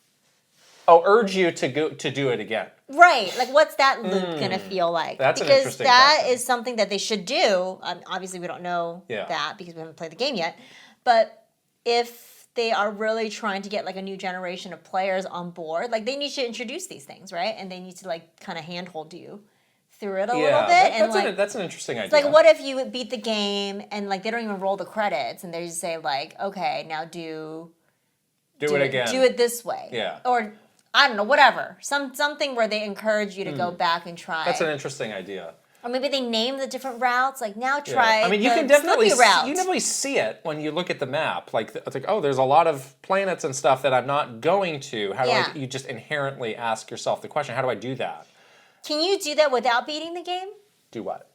Oh, urge you to do it again. Right. Like, what's that loop going to feel like? That's an interesting question. Is something that they should do. Obviously, we don't know that because we haven't played the game yet. But if they are really trying to get, like, a new generation of players on board, like, they need to introduce these things, right? And they need to, like, kind of handhold you through it a little bit. That's an interesting idea. Like, what if you beat the game and, like, they don't even roll the credits and they just say, like, okay, now do it again. Do it this way. Yeah. Or I don't know, whatever. Something where they encourage you to go back and try. That's an interesting idea. Or maybe they name the different routes. Like, now try I mean, you can definitely see it when you look at the map. Like, it's like, oh, there's a lot of planets and stuff that I'm not going to. How do you just inherently ask yourself the question, how do I do that? Can you do that without beating the game? Do what?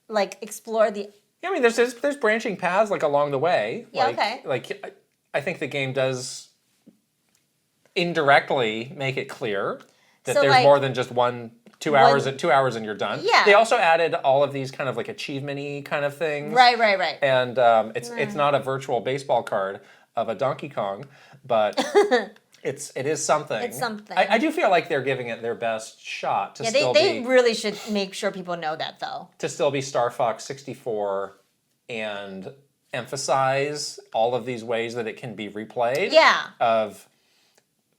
Like explore the. Yeah, I mean, there's branching paths like along the way. Yeah. Like, Okay. Like, I think the game does indirectly make it clear that So, there's like, more than just 2 hours and you're done. Yeah. They also added all of these kind of like achievement-y kind of things. Right. And it's not a virtual baseball card of a Donkey Kong, but it is something. It's something. I do feel like they're giving it their best shot to they really should make sure people know that, though. To still be Star Fox 64 and emphasize all of these ways that it can be replayed. Yeah.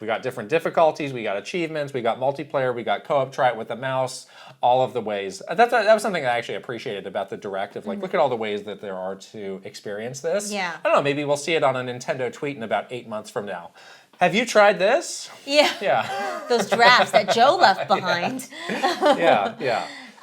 We got different difficulties, we got achievements, we got multiplayer, we got co-op, try it with the mouse, all of the ways. That was something I actually appreciated about the Direct, of like, look at all the ways that there are to experience this. Yeah. I don't know, maybe we'll see it on a Nintendo tweet in about 8 months from now. Have you tried this? Yeah. Yeah. Those drafts that Joe left behind. Yeah.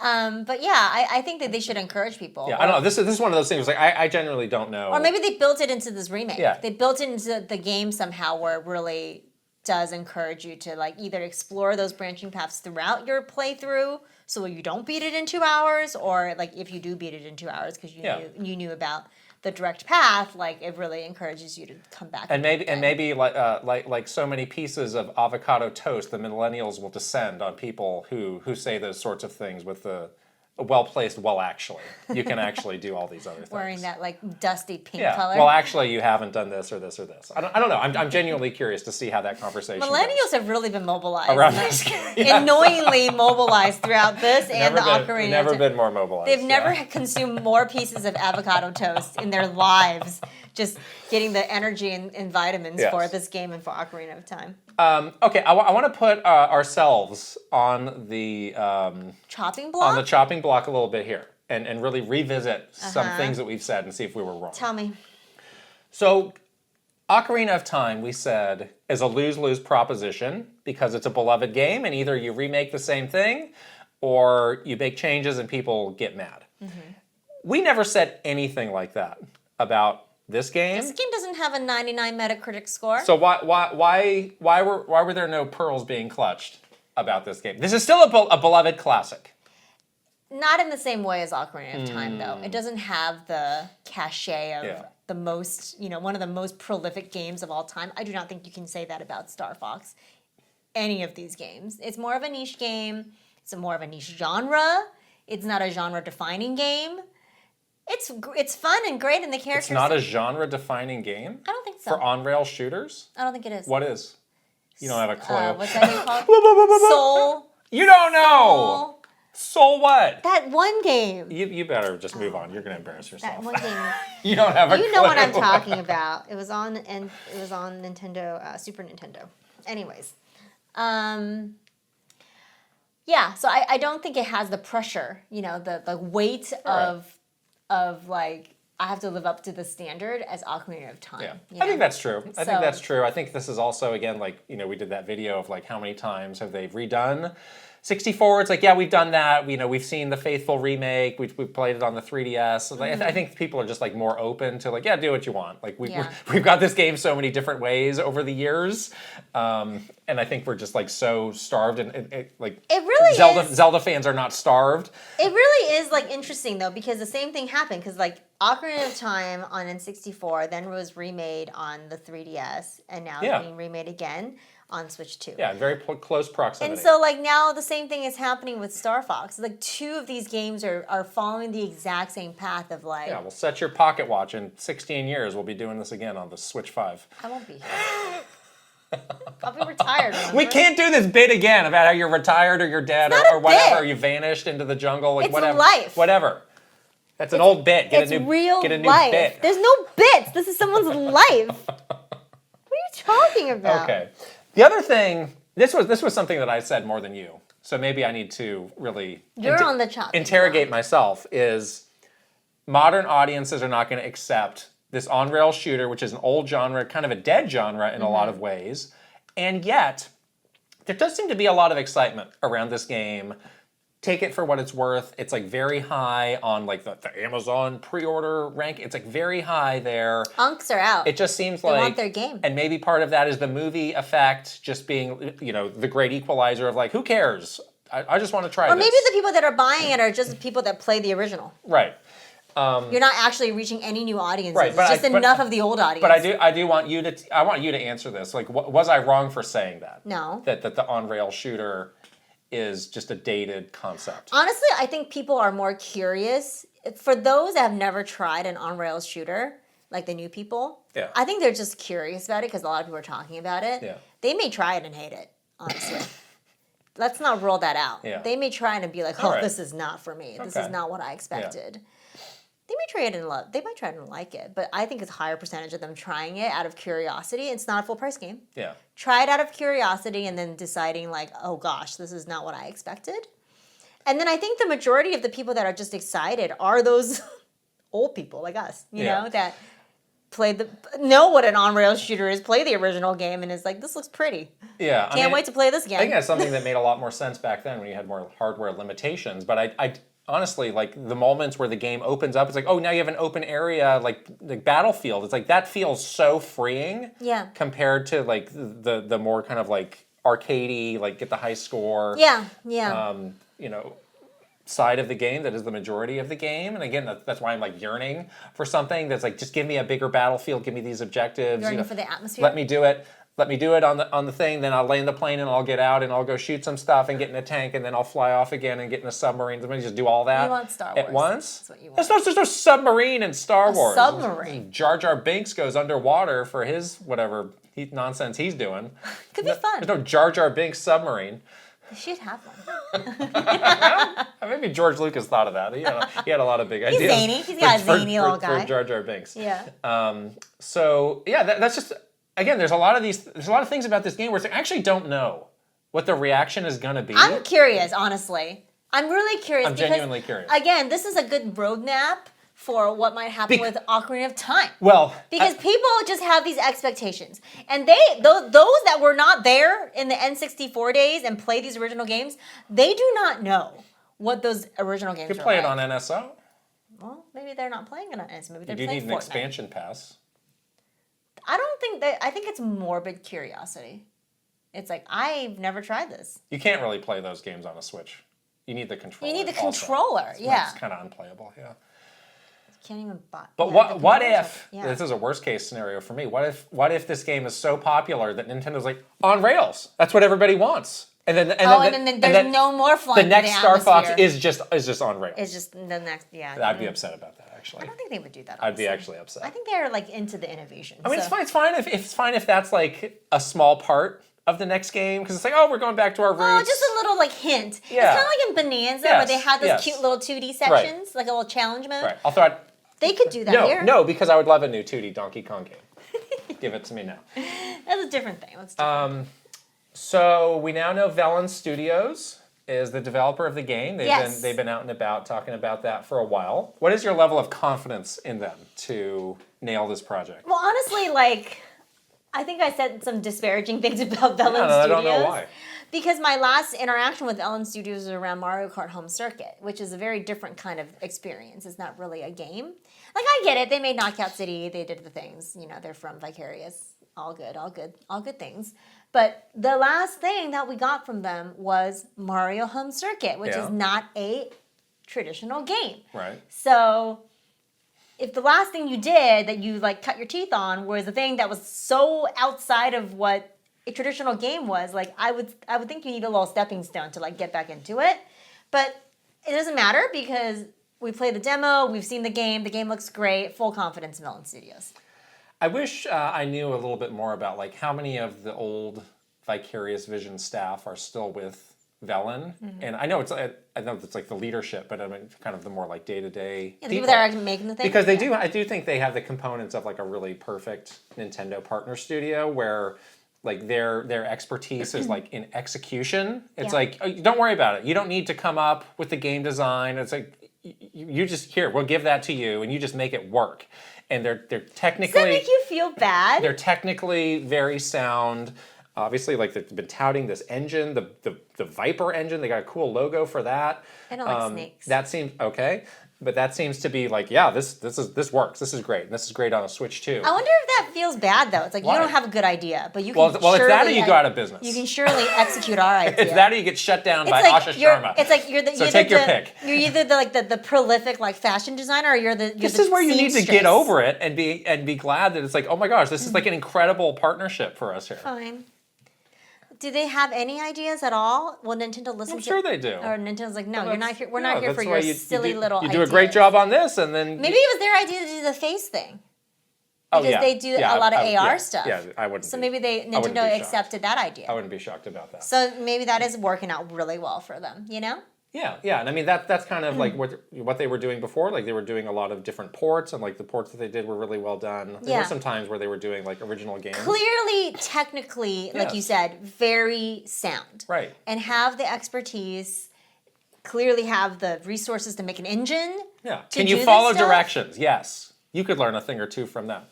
But yeah, I think that they should encourage people. Yeah, I don't know. This is one of those things. Like I genuinely don't know. Or maybe they built it into this remake. Yeah. They built it into the game somehow where it really does encourage you to like either explore those branching paths throughout your playthrough, so you don't beat it in 2 hours, or like if you do beat it in 2 hours because you knew about the direct path, like it really encourages you to come back. And maybe like so many pieces of avocado toast, the millennials will descend on people who say those sorts of things with the well-placed, actually. You can actually do all these other things. Wearing that like dusty pink color. Well, actually, you haven't done this or this or this. I don't know. I'm genuinely curious to see how that conversation Millennials goes. have really been mobilized. Around this game. Annoyingly mobilized throughout this and the Ocarina. Never been more mobilized. They've never consumed more pieces of avocado toast in their lives, just getting the energy and vitamins for this game and for Ocarina of Time. Okay, I want to put ourselves on the chopping block? On the chopping block a little bit here, and really revisit some things that we've said and see if we were wrong. Tell me. So, Ocarina of Time, we said, is a lose-lose proposition because it's a beloved game, and either you remake the same thing, or you make changes and people get mad. Mm-hmm. We never said anything like that about this game. This game doesn't have a 99 Metacritic score. So why were there no pearls being clutched about this game? This is still a beloved classic. Not in the same way as Ocarina of Time, though. It doesn't have the cachet of the most, one of the most prolific games of all time. I do not think you can say that about Star Fox. Any of these games. It's more of a niche game. It's more of a niche genre. It's not a genre-defining game. It's fun and great, and the characters... It's not a genre-defining game? I don't think so. For on-rail shooters? I don't think it is. What is? You don't have a clue. What's that game called? Soul. You don't know! Soul what? That one game. You better just move on. You're going to embarrass yourself. That one game. You don't have a clue. You know what I'm talking about. It was on Nintendo, Super Nintendo. Anyways. Yeah, so I don't think it has the pressure, the weight of like, I have to live up to the standard as Ocarina of Time. Yeah, I think that's true. I think that's true. I think this is also, again, like, we did that video of like how many times have they redone 64. It's like, yeah, we've done that. We've seen the faithful remake. We've played it on the 3DS. Like, I think people are just like more open to like, yeah, do what you want. Like we've got this game so many different ways over the years, and I think we're just like so starved and like it really Zelda fans are not starved. It really is like interesting though, because the same thing happened because like Ocarina of Time on N64 then was remade on the 3DS and now it's being remade again on Switch 2. Yeah, very close proximity. And so, like, now the same thing is happening with Star Fox. Like, two of these games are following the exact same path of, like... Yeah, well, set your pocket watch. In 16 years, we'll be doing this again on the Switch 5. I won't be here. I'll be retired. Remember? We can't do this bit again about how you're retired or you're dead or whatever. Or you vanished into the jungle. Like, it's whatever. Life. Whatever. That's an old bit. Get a new life. Bit. There's no bits. This is someone's life. What are you talking about? Okay. The other thing, this was something that I said more than you, so maybe I need to really on the chopping interrogate myself, is modern audiences are not going to accept this on-rail shooter, which is an old genre, kind of a dead genre in a lot of ways, and yet there does seem to be a lot of excitement around this game. Take it for what it's worth. It's like very high on like the Amazon pre-order rank. It's like very high there. Unks are out. It just seems they want their game. And maybe part of that is the movie effect just being, the great equalizer of like, who cares I just want to try Or this. maybe the people that are buying it are just people that play the original. Right. You're not actually reaching any new audiences. Right, but it's just enough of the old audience. But I do want you to answer this. Like, was I wrong for saying that? No. That the on-rail shooter is just a dated concept. Honestly, I think people are more curious. For those that have never tried an on-rails shooter, like the new people, I think they're just curious about it because a lot of people are talking about it. Yeah. They may try it and hate it, honestly. Let's not roll that out. Yeah. They may try it and be like, this is not for me. This is not what I expected. Yeah. They may try it and love. They might try it and like it, but I think it's a higher percentage of them trying it out of curiosity. It's not a full price game. Yeah. Try it out of curiosity and then deciding like, oh gosh, this is not what I expected. And then I think the majority of the people that are just excited are those old people like us, you know, that know what an on-rails shooter is, play the original game, and is like, this looks pretty. Yeah. Can't wait to play this game. I think that's something that made a lot more sense back then when you had more hardware limitations. But I honestly, like the moments where the game opens up, it's like, oh, now you have an open area, like the battlefield. It's like that feels so freeing. Yeah. Compared to like the more kind of like arcadey, like get the high score. Yeah. Yeah. Side of the game that is the majority of the game. And again, that's why I'm like yearning for something that's like, just give me a bigger battlefield, give me these objectives. Yearning for the atmosphere. Let me do it. Let me do it on the thing, then I'll land the plane and I'll get out and I'll go shoot some stuff and get in a tank and then I'll fly off again and get in a submarine. Let me just do all that you want Star Wars. at once. That's what you want. There's no submarine in Star Wars. Submarine. Jar Jar Binks goes underwater for his whatever nonsense he's doing. Could be fun. There's no Jar Jar Binks submarine. You should have one. Maybe George Lucas thought of that. He had a lot of big ideas. He's zany. He's got a zany little guy. For Jar Jar Binks. Yeah. So yeah, that's just. Again, there's a lot of things about this game where I actually don't know what the reaction is going to be. I'm curious, honestly. I'm really curious. I'm genuinely curious. Again, this is a good roadmap for what might happen with Ocarina of Time. Well, because people just have these expectations, and those that were not there in the N64 days and play these original games, they do not know what those original games are. You could play like. it on NSO. Well, maybe they're not playing it on NSO. Maybe they're you playing need an expansion pass. I don't think that. I think it's morbid curiosity. It's like, I've never tried this. You can't really play those games on a Switch. You need the controller. You need the controller, yeah. It's kind of unplayable, yeah. You can't even buy. But what if, this is a worst case scenario for me, what if this game is so popular that Nintendo's like, on rails, that's what everybody wants. And then there's no more flying. The next Star Fox is just on rails. It's just the next, I'd be upset about that, actually. I don't think they would do that. Honestly. I'd be actually upset. I think they're like into the innovation. I mean, it's fine if that's like a small part of the next game, because it's like, oh, we're going back to our roots. Oh, just a little like hint. Yeah. It's kind of like in Bonanza where they had those cute little 2D sections, like a little challenge mode. Right. I'll throw it. They could do that here. No, because I would love a new 2D Donkey Kong game. Give it to me now. That's a different thing. Let's do So we now know Velan Studios is the developer of the game. They've been out and about talking about that for a while. What is your level of confidence in them to nail this project? Well, honestly, I think I said some disparaging things about Velan Studios. I don't know why. Because my last interaction with Velan Studios was around Mario Kart Home Circuit, which is a very different kind of experience. It's not really a game. Like, I get it. They made Knockout City. They did the things. They're from Vicarious. All good things. But the last thing that we got from them was Mario Home Circuit, which is not a traditional game. Right. So if the last thing you did that you cut your teeth on was a thing that was so outside of what a traditional game was, I would think you need a little stepping stone to get back into it. But it doesn't matter because we played the demo, we've seen the game looks great, full confidence in Velan Studios. I wish I knew a little bit more about how many of the old Vicarious Vision staff are still with Velan, and I know it's the leadership, but I mean kind of the more day-to-day the people that are making the thing. Because I do think they have the components of a really perfect Nintendo partner studio where their expertise is in execution. It's don't worry about it. You don't need to come up with the game design. It's you just we'll give that to you, and you just make it work. And they're technically. Does that make you feel bad? They're technically very sound. Obviously, they've been touting this engine, the Viper engine. They got a cool logo for that. I don't like snakes. That seems okay. But that seems to be like, yeah, this works. This is great. And this is great on a Switch too. I wonder if that feels bad though. It's like you don't have a good idea, but you can well, it's that or you go out of business. You can surely execute our idea. It's that or you get shut down by Asha Sharma. It's like you're the so take your pick. You're either the prolific like fashion designer, or you're the This is where you need to get over it and be glad that it's like, oh my gosh, this is like an incredible partnership for us here. Fine. Do they have any ideas at all? Will Nintendo listen I'm sure they do. Or Nintendo's like, no, you're not here. We're not here for your silly little ideas. You do a great job on this, and then... Maybe it was their idea to do the face thing. Because they do a lot of AR stuff. Yeah, I wouldn't. So maybe Nintendo accepted that idea. I wouldn't be shocked about that. So maybe that is working out really well for them, you know? Yeah, and I mean that's kind of like what they were doing before. Like they were doing a lot of different ports, and like the ports that they did were really well done. There were some times where they were doing like original games. Clearly, technically, like you said, very sound. Right. And have the expertise. Clearly, have the resources to make an engine. Yeah. Can you follow directions? Yes. You could learn a thing or two from them.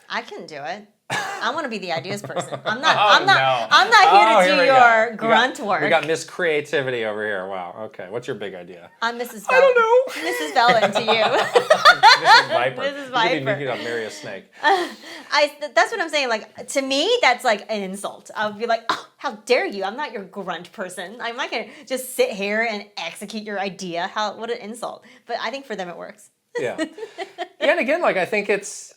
I can do it. I want to be the ideas person. I'm not. I'm not here to do your grunt work. We got Miss Creativity over here. Wow. Okay. What's your big idea? I'm Mrs. Velvet. I don't know. Mrs. Velvet to you. Mrs. Viper. Mrs. Viper. You could marry a snake. That's what I'm saying. Like to me, that's like an insult. I'll be like, oh, how dare you? I'm not your grunt person. I'm not gonna just sit here and execute your idea. What an insult. But I think for them it works. Yeah. And again, like I think it's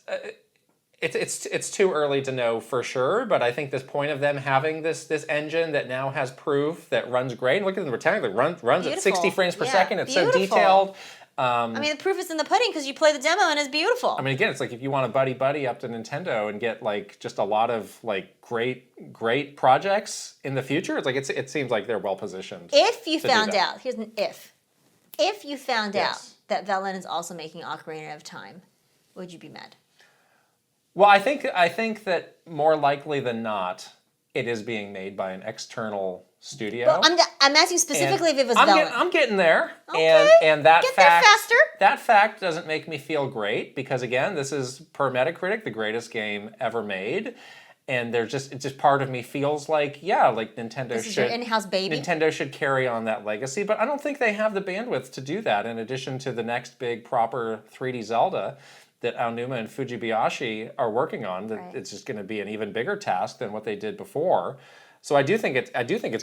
too early to know for sure, but I think this point of them having this engine that now has proof that runs great. Look at them, technically runs at 60 frames per second. It's so detailed. I mean, the proof is in the pudding because you play the demo and it's beautiful. I mean, again, it's like if you want to buddy up to Nintendo and get like just a lot of like great projects in the future, it's like it seems like they're well positioned. If you found out, here's an if. If you found out that Velen is also making Ocarina of Time, would you be mad? Well, I think that more likely than not, it is being made by an external studio. Well, I'm asking specifically if it was Velen. I'm getting there, okay. and that Get fact there faster. That fact doesn't make me feel great because again, this is per Metacritic the greatest game ever made, and it's just part of me feels like Nintendo this is your in-house baby. Nintendo should carry on that legacy, but I don't think they have the bandwidth to do that. In addition to the next big proper 3D Zelda that Aonuma and Fujibayashi are working on, it's just going to be an even bigger task than what they did before. So I do think it's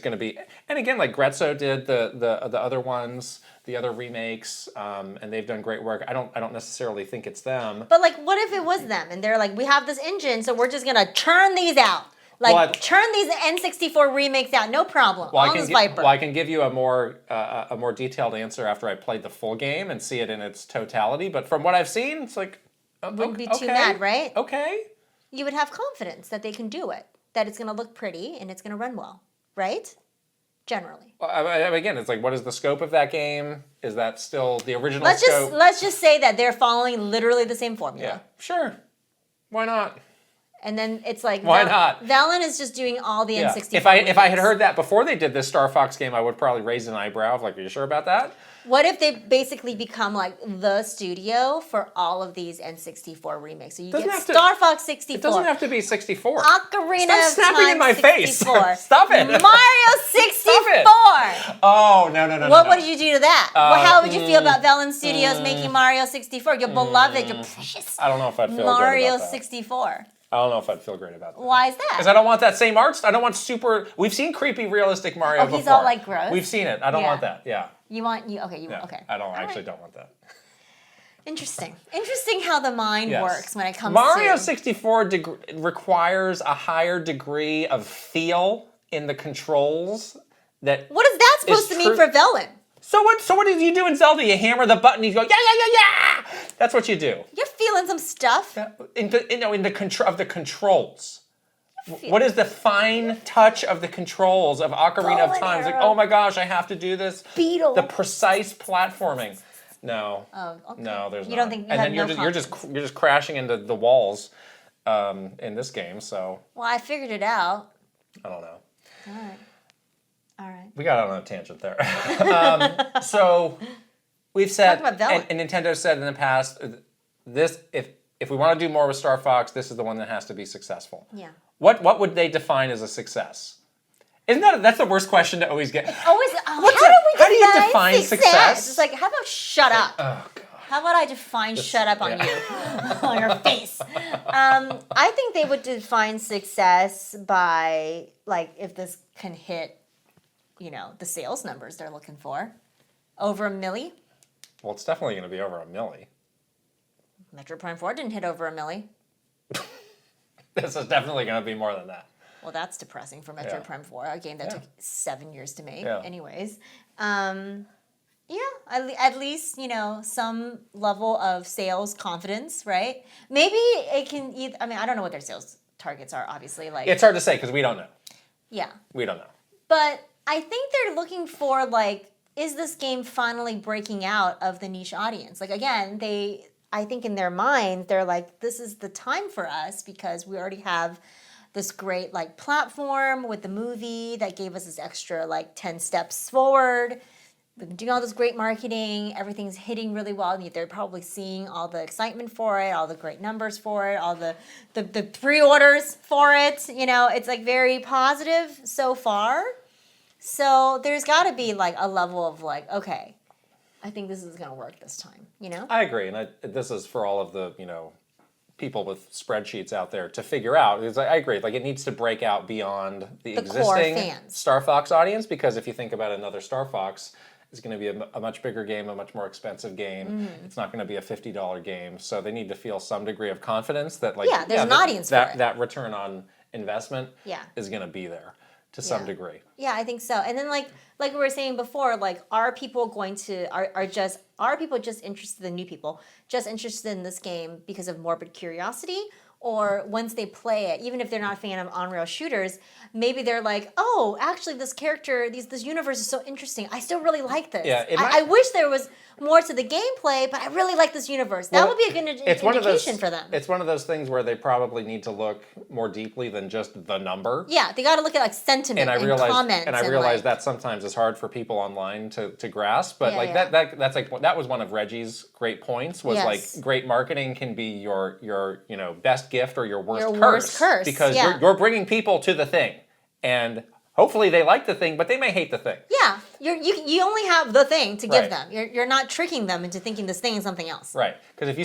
going to be, and again, like Grezzo did the other ones, the other remakes, and they've done great work. I don't necessarily think it's them. But like, what if it was them and they're like, we have this engine, so we're just gonna churn these out, churn these N64 remakes out, no problem. Well, I can give you a more detailed answer after I played the full game and see it in its totality. But from what I've seen, it's like. Wouldn't be too mad, right? Okay. You would have confidence that they can do it, that it's going to look pretty and it's going to run well, right? Generally. Well, again, it's like, what is the scope of that game? Is that still the original scope? Let's just say that they're following literally the same formula. Yeah, sure. Why not? And then it's like, why not? Velen is just doing all the N64. If I had heard that before they did this Star Fox game, I would probably raise an eyebrow of like, are you sure about that? What if they basically become like the studio for all of these N64 remakes? So you get Star Fox 64. It doesn't have to be 64. Ocarina Stop snapping in my 64. face. Stop it. Mario 64. Oh, no. What would you do to that? How would you feel about Velen Studios making Mario 64? Your beloved, your precious I don't know if I'd feel Mario great about that. 64. I don't know if I'd feel great about that. Why is that? Because I don't want that same art. I don't want super. We've seen creepy, realistic Mario before. He's all like gross. We've seen it. I don't want that. Yeah. Okay. I don't want that. Interesting how the mind works when it comes Mario to 64 requires a higher degree of feel in the controls. What is that supposed to mean for Velen? So what did you do in Zelda? You hammer the button, you go yeah. That's what you do. You're feeling some stuff. In the controls. What is the fine touch of the controls of Ocarina of Time? It's like, oh my gosh, I have to do this. Beetle. The precise platforming. No. Oh, okay. No, there's not. You don't think and then you're just crashing into the walls in this game. So. Well, I figured it out. I don't know. All right. We got on a tangent there. So we've said, and Nintendo said in the past, this if we want to do more with Star Fox, this is the one that has to be successful. Yeah. What would they define as a success? That's the worst question to always get. How do you define success? It's like, how about shut up? Oh God. How about I define shut up on you, on your face? I think they would define success by, like, if this can hit, you know, the sales numbers they're looking for. Over 1 milli. Well, it's definitely going to be over 1 milli. Metroid Prime 4 didn't hit over 1 milli. This is definitely going to be more than that. Well, that's depressing for Metroid Prime 4, a game that took 7 years to make. Yeah. Anyways. At least, you know, some level of sales confidence, right? Maybe it can, I mean, I don't know what their sales targets are, obviously. Like, it's hard to say because we don't know. Yeah. We don't know. But I think they're looking for, like, is this game finally breaking out of the niche audience? Like, again, I think in their mind, they're like, this is the time for us because we already have this great, like, platform with the movie that gave us this extra, like, 10 steps forward. We've been doing all this great marketing. Everything's hitting really well. They're probably seeing all the excitement for it, all the great numbers for it, all the pre-orders for it. You know, it's, like, very positive so far. So there's got to be, like, a level of, like, okay, I think this is going to work this time, you know? I agree. And this is for all of the, you know, people with spreadsheets out there to figure out. Because I agree. Like, it needs to break out beyond the existing Star Fox audience. Because if you think about another Star Fox, it's going to be a much bigger game, a much more expensive game. Mm-hmm. It's not going to be a $50 game. So they need to feel some degree of confidence that, like, there's an audience for it. That return on investment is going to be there to some degree. Yeah, I think so. And then, like we were saying before, like, are people just interested in new people, just interested in this game because of morbid curiosity? Or once they play it, even if they're not a fan of on-rail shooters, maybe they're like, oh, actually this character, this universe is so interesting. I still really like this. Yeah, I wish there was more to the gameplay, but I really like this universe. That would be a good indication for them. It's one of those things where they probably need to look more deeply than just the number. Yeah, they got to look at, like, sentiment and comments. And I realize that sometimes is hard for people online to grasp, but that's like, that was one of Reggie's great points, was like, great marketing can be your you know, best gift or your worst curse. Because you're bringing people to the thing, and hopefully they like the thing, but they may hate the thing. Yeah, you only have the thing to give them. You're not tricking them into thinking this thing is something else. Right, because if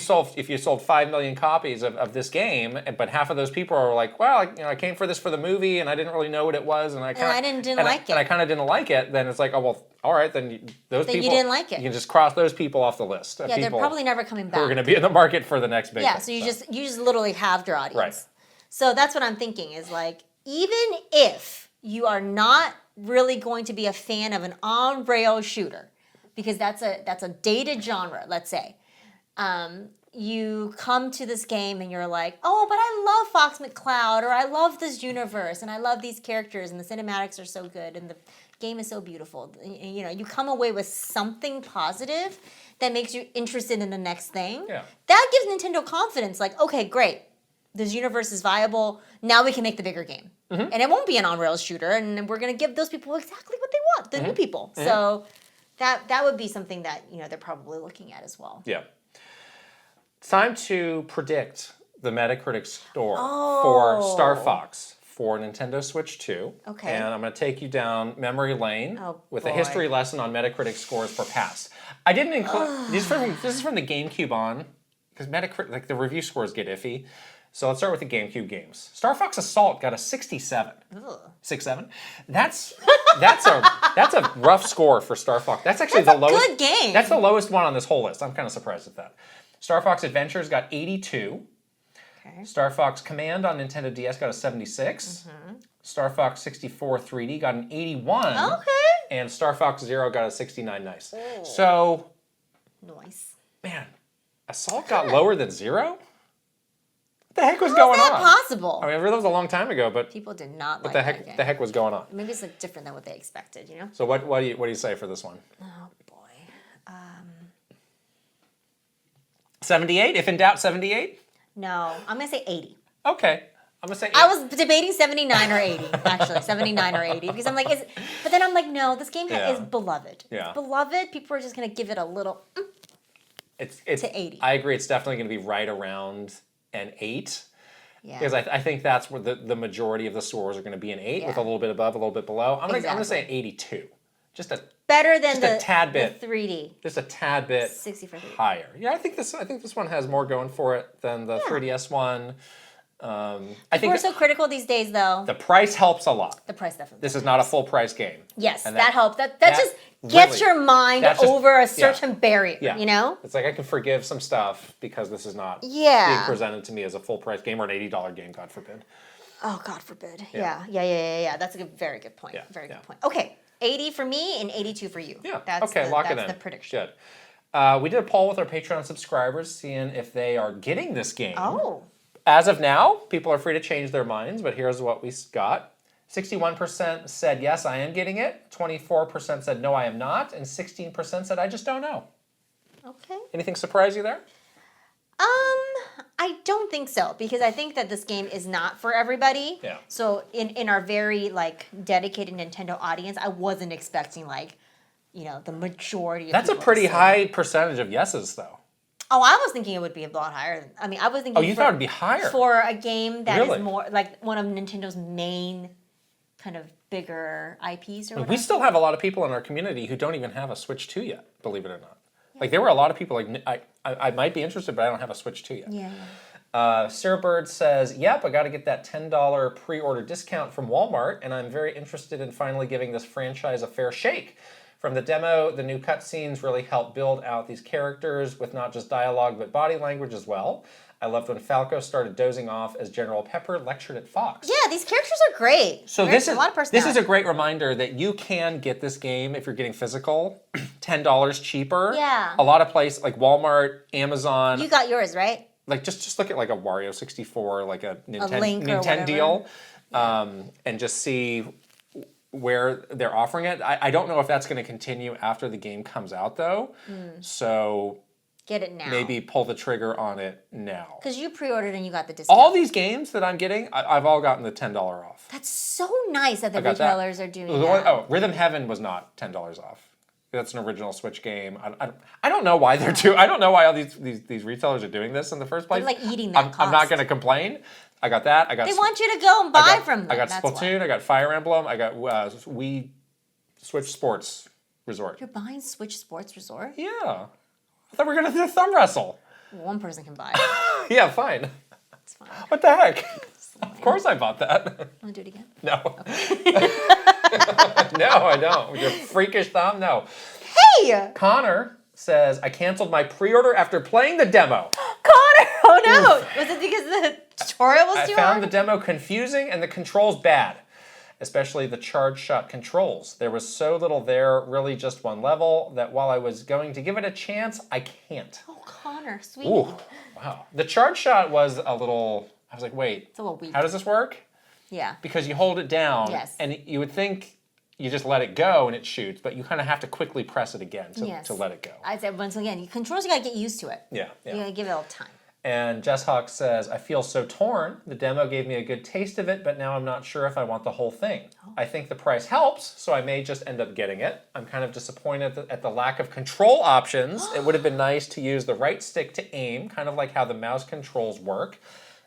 you sold 5 million copies of this game, but half of those people are like, well, I came for this for the movie, and I didn't really know what it was, and I kind of didn't like it. Then it's like, oh well, all right, then those people you didn't like it. You can just cross those people off the list. Yeah, they're probably never coming back. Who are going to be in the market for the next big thing. So you just literally have your audience. Right. So that's what I'm thinking is, like, even if you are not really going to be a fan of an on-rail shooter, because that's a dated genre, let's say. You come to this game and you're like, oh, but I love Fox McCloud, or I love this universe, and I love these characters, and the cinematics are so good, and the game is so beautiful. You know, you come away with something positive that makes you interested in the next thing. Yeah. That gives Nintendo confidence, like, okay, great. This universe is viable. Now we can make the bigger game. Mm-hmm. And it won't be an on-rails shooter, and we're going to give those people exactly what they want, the new people. Mm-hmm. So that would be something that, you know, they're probably looking at as well. Yeah. It's time to predict the Metacritic score for Star Fox for Nintendo Switch 2. Okay. And I'm going to take you down memory lane with a history lesson on Metacritic scores for past. I didn't include... This is from the GameCube on, because Metacritic, like, the review scores get iffy. So let's start with the GameCube games. Star Fox Assault got a 67. Ugh. 6-7. That's a rough score for Star Fox. That's actually the lowest. Good game. That's the lowest one on this whole list. I'm kind of surprised at that. Star Fox Adventures got 82. Okay. Star Fox Command on Nintendo DS got a 76. Mm-hmm. Star Fox 64 3D got an 81. Okay. And Star Fox Zero got a 69. Nice. Oh. So. Nice. Man, Assault got lower than Zero? What the heck was going on? How is that possible? I mean, that was a long time ago, but people did not like that game. The heck was going on? Maybe it's, like, different than what they expected, you know? So what do you say for this one? Oh boy, 78. If in doubt, 78. No, I'm gonna say 80. Okay, I'm gonna say 80. I was debating 79 or 80, actually, 79 or 80, because I'm like, but then I'm like, no, this game is beloved. Yeah. It's beloved. People are just gonna give it a little. It's to 80. I agree. It's definitely gonna be right around an 8. Yeah. Because I think that's where the majority of the scores are going to be an 8 with a little bit above, a little bit below. I'm going to say an 82. just a better than a tad bit, the 3D. Just a tad bit 64 3D. higher. Yeah, I think this one has more going for it than the 3DS one. I think we're so critical these days, though. The price helps a lot. The price definitely. This is not a full price game. Yes, that helps. That just gets your mind over a certain barrier. Yeah. You know, it's like I can forgive some stuff because this is not being presented to me as a full price game or an $80 game, God forbid. Oh, God forbid. Yeah. That's a very good point. Very good point. Okay, 80 for me and 82 for you. Yeah. That's lock it in. That's the prediction. Good. We did a poll with our Patreon subscribers, seeing if they are getting this game. Oh. As of now, people are free to change their minds, but here's what we got. 61% said, yes, I am getting it. 24% said, no, I am not. And 16% said, I just don't know. Okay. Anything surprise you there? I don't think so, because I think that this game is not for everybody. Yeah. So in our very, dedicated Nintendo audience, I wasn't expecting, the majority of That's a pretty high percentage of yeses, though. Oh, I was thinking it would be a lot higher. I was thinking. Oh, you thought it would be higher for a game that is more like one of Nintendo's main kind of bigger IPs or whatever. We still have a lot of people in our community who don't even have a Switch 2 yet, believe it or not. Yeah. There were a lot of people I might be interested, but I don't have a Switch 2 yet. Yeah. Sarah Bird says, yep, I got to get that $10 pre-order discount from Walmart, and I'm very interested in finally giving this franchise a fair shake. From the demo, the new cutscenes really help build out these characters with not just dialogue, but body language as well. I loved when Falco started dozing off as General Pepper lectured at Fox. Yeah, these characters are great. So this is a great reminder that you can get this game, if you're getting physical, $10 cheaper. Yeah. A lot of places like Walmart, Amazon. You got yours, right? Just look at like a Wario 64, like a Link or Nintendo deal, and just see where they're offering it. I don't know if that's going to continue after the game comes out, though. So get it now. Maybe pull the trigger on it now. Because you pre-ordered and you got the discount. All these games that I'm getting, I've all gotten the $10 off. That's so nice that the retailers are doing that. Rhythm Heaven was not $10 off. That's an original Switch game. I don't know why they're doing. I don't know why all these retailers are doing this in the first place. They're eating that cost. I'm not going to complain. I got that. They want you to go and buy from them. I got Splatoon. I got Fire Emblem. I got Wii Switch Sports Resort. You're buying Switch Sports Resort? Yeah. I thought we were going to do a thumb wrestle. One person can buy it. Yeah, fine. That's fine. What the heck? Of course I bought that. Want to do it again? No. Okay. No, I don't. With your freakish thumb, no. Hey! Connor says, I canceled my pre-order after playing the demo. Connor! Oh no! Was it because the tutorial was too hard? I found the demo confusing and the controls bad. Especially the charge shot controls. There was so little there, really just one level, that while I was going to give it a chance, I can't. Oh, Connor, sweetie. Ooh, wow. The charge shot was a little, I was like, wait. It's a little weak. How does this work? Yeah. Because you hold it down, yes. And you would think you just let it go and it shoots, but you kind of have to quickly press it again to let it go. I said once again, controls, you got to get used to it. Yeah. You got to give it a little time. And Jess Hawk says, I feel so torn. The demo gave me a good taste of it, but now I'm not sure if I want the whole thing. Oh. I think the price helps, so I may just end up getting it. I'm kind of disappointed at the lack of control options. It would have been nice to use the right stick to aim, kind of like how the mouse controls work.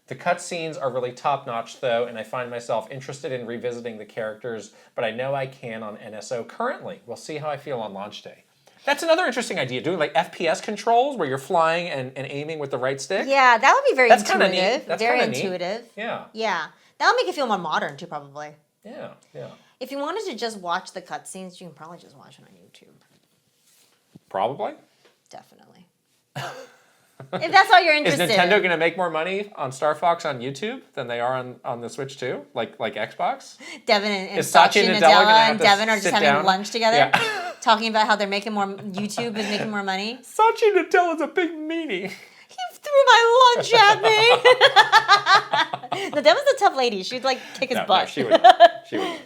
The cutscenes are really top-notch, though, and I find myself interested in revisiting the characters, but I know I can on NSO currently. We'll see how I feel on launch day. That's another interesting idea, doing like FPS controls where you're flying and aiming with the right stick. Yeah, that would be very intuitive. Neat. That's very intuitive. Neat. Yeah. Yeah. That would make it feel more modern too, probably. Yeah. If you wanted to just watch the cutscenes, you can probably just watch it on YouTube. Probably? Definitely. If that's all you're interested in. Is Nintendo going to make more money on Star Fox on YouTube than they are on the Switch 2? Like Xbox? Devin and Satya Nadella and Devin are just having lunch together? Yeah. Talking about how they're making more, YouTube is making more money. Satya Nadella's a big meanie. He threw my lunch at me. No, Devin's a tough lady. She'd kick his butt. No, she would. She would.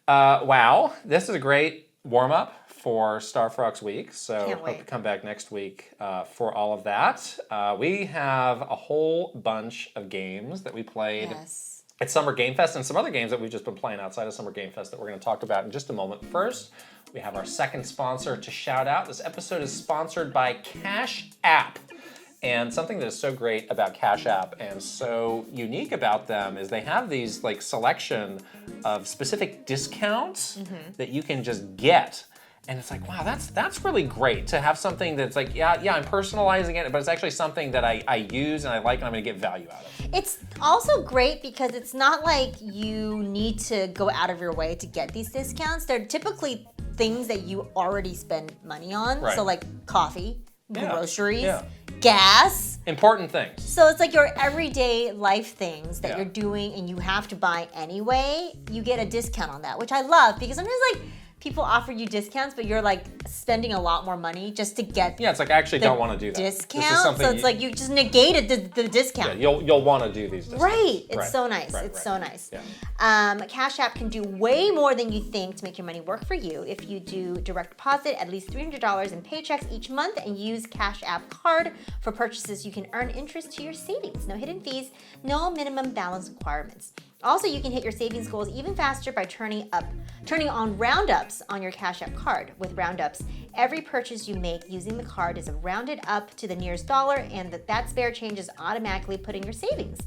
Wow, this is a great warm-up for Star Fox Week. So hope to come back next week for all of that. We have a whole bunch of games that we played at Summer Game Fest and some other games that we've just been playing outside of Summer Game Fest that we're going to talk about in just a moment. First, we have our second sponsor to shout out. This episode is sponsored by Cash App. And something that is so great about Cash App and so unique about them is they have these like selection of specific discounts that you can just get. And it's like, wow, that's really great to have something that's like, yeah, I'm personalizing it, but it's actually something that I use and I like and I'm gonna get value out of. It's also great because it's not like you need to go out of your way to get these discounts. They're typically things that you already spend money on. Right. So like coffee, groceries, Yeah. gas. Important things. So it's like your everyday life things that Yeah. you're doing and you have to buy anyway. You get a discount on that, which I love because sometimes like people offer you discounts, but you're like spending a lot more money just to get Yeah, it's like I actually don't want to do that. discount. This is something So it's like you just negated the discount. Yeah, you'll want to do these discounts. Right. It's Right. so nice. Right, It's right. so nice. Yeah. Cash App can do way more than you think to make your money work for you. If you do direct deposit at least $300 in paychecks each month and use Cash App card for purchases, you can earn interest to your savings. No hidden fees, no minimum balance requirements. Also, you can hit your savings goals even faster by turning on roundups on your Cash App card. With roundups, every purchase you make using the card is rounded up to the nearest dollar, and that spare change is automatically put in your savings.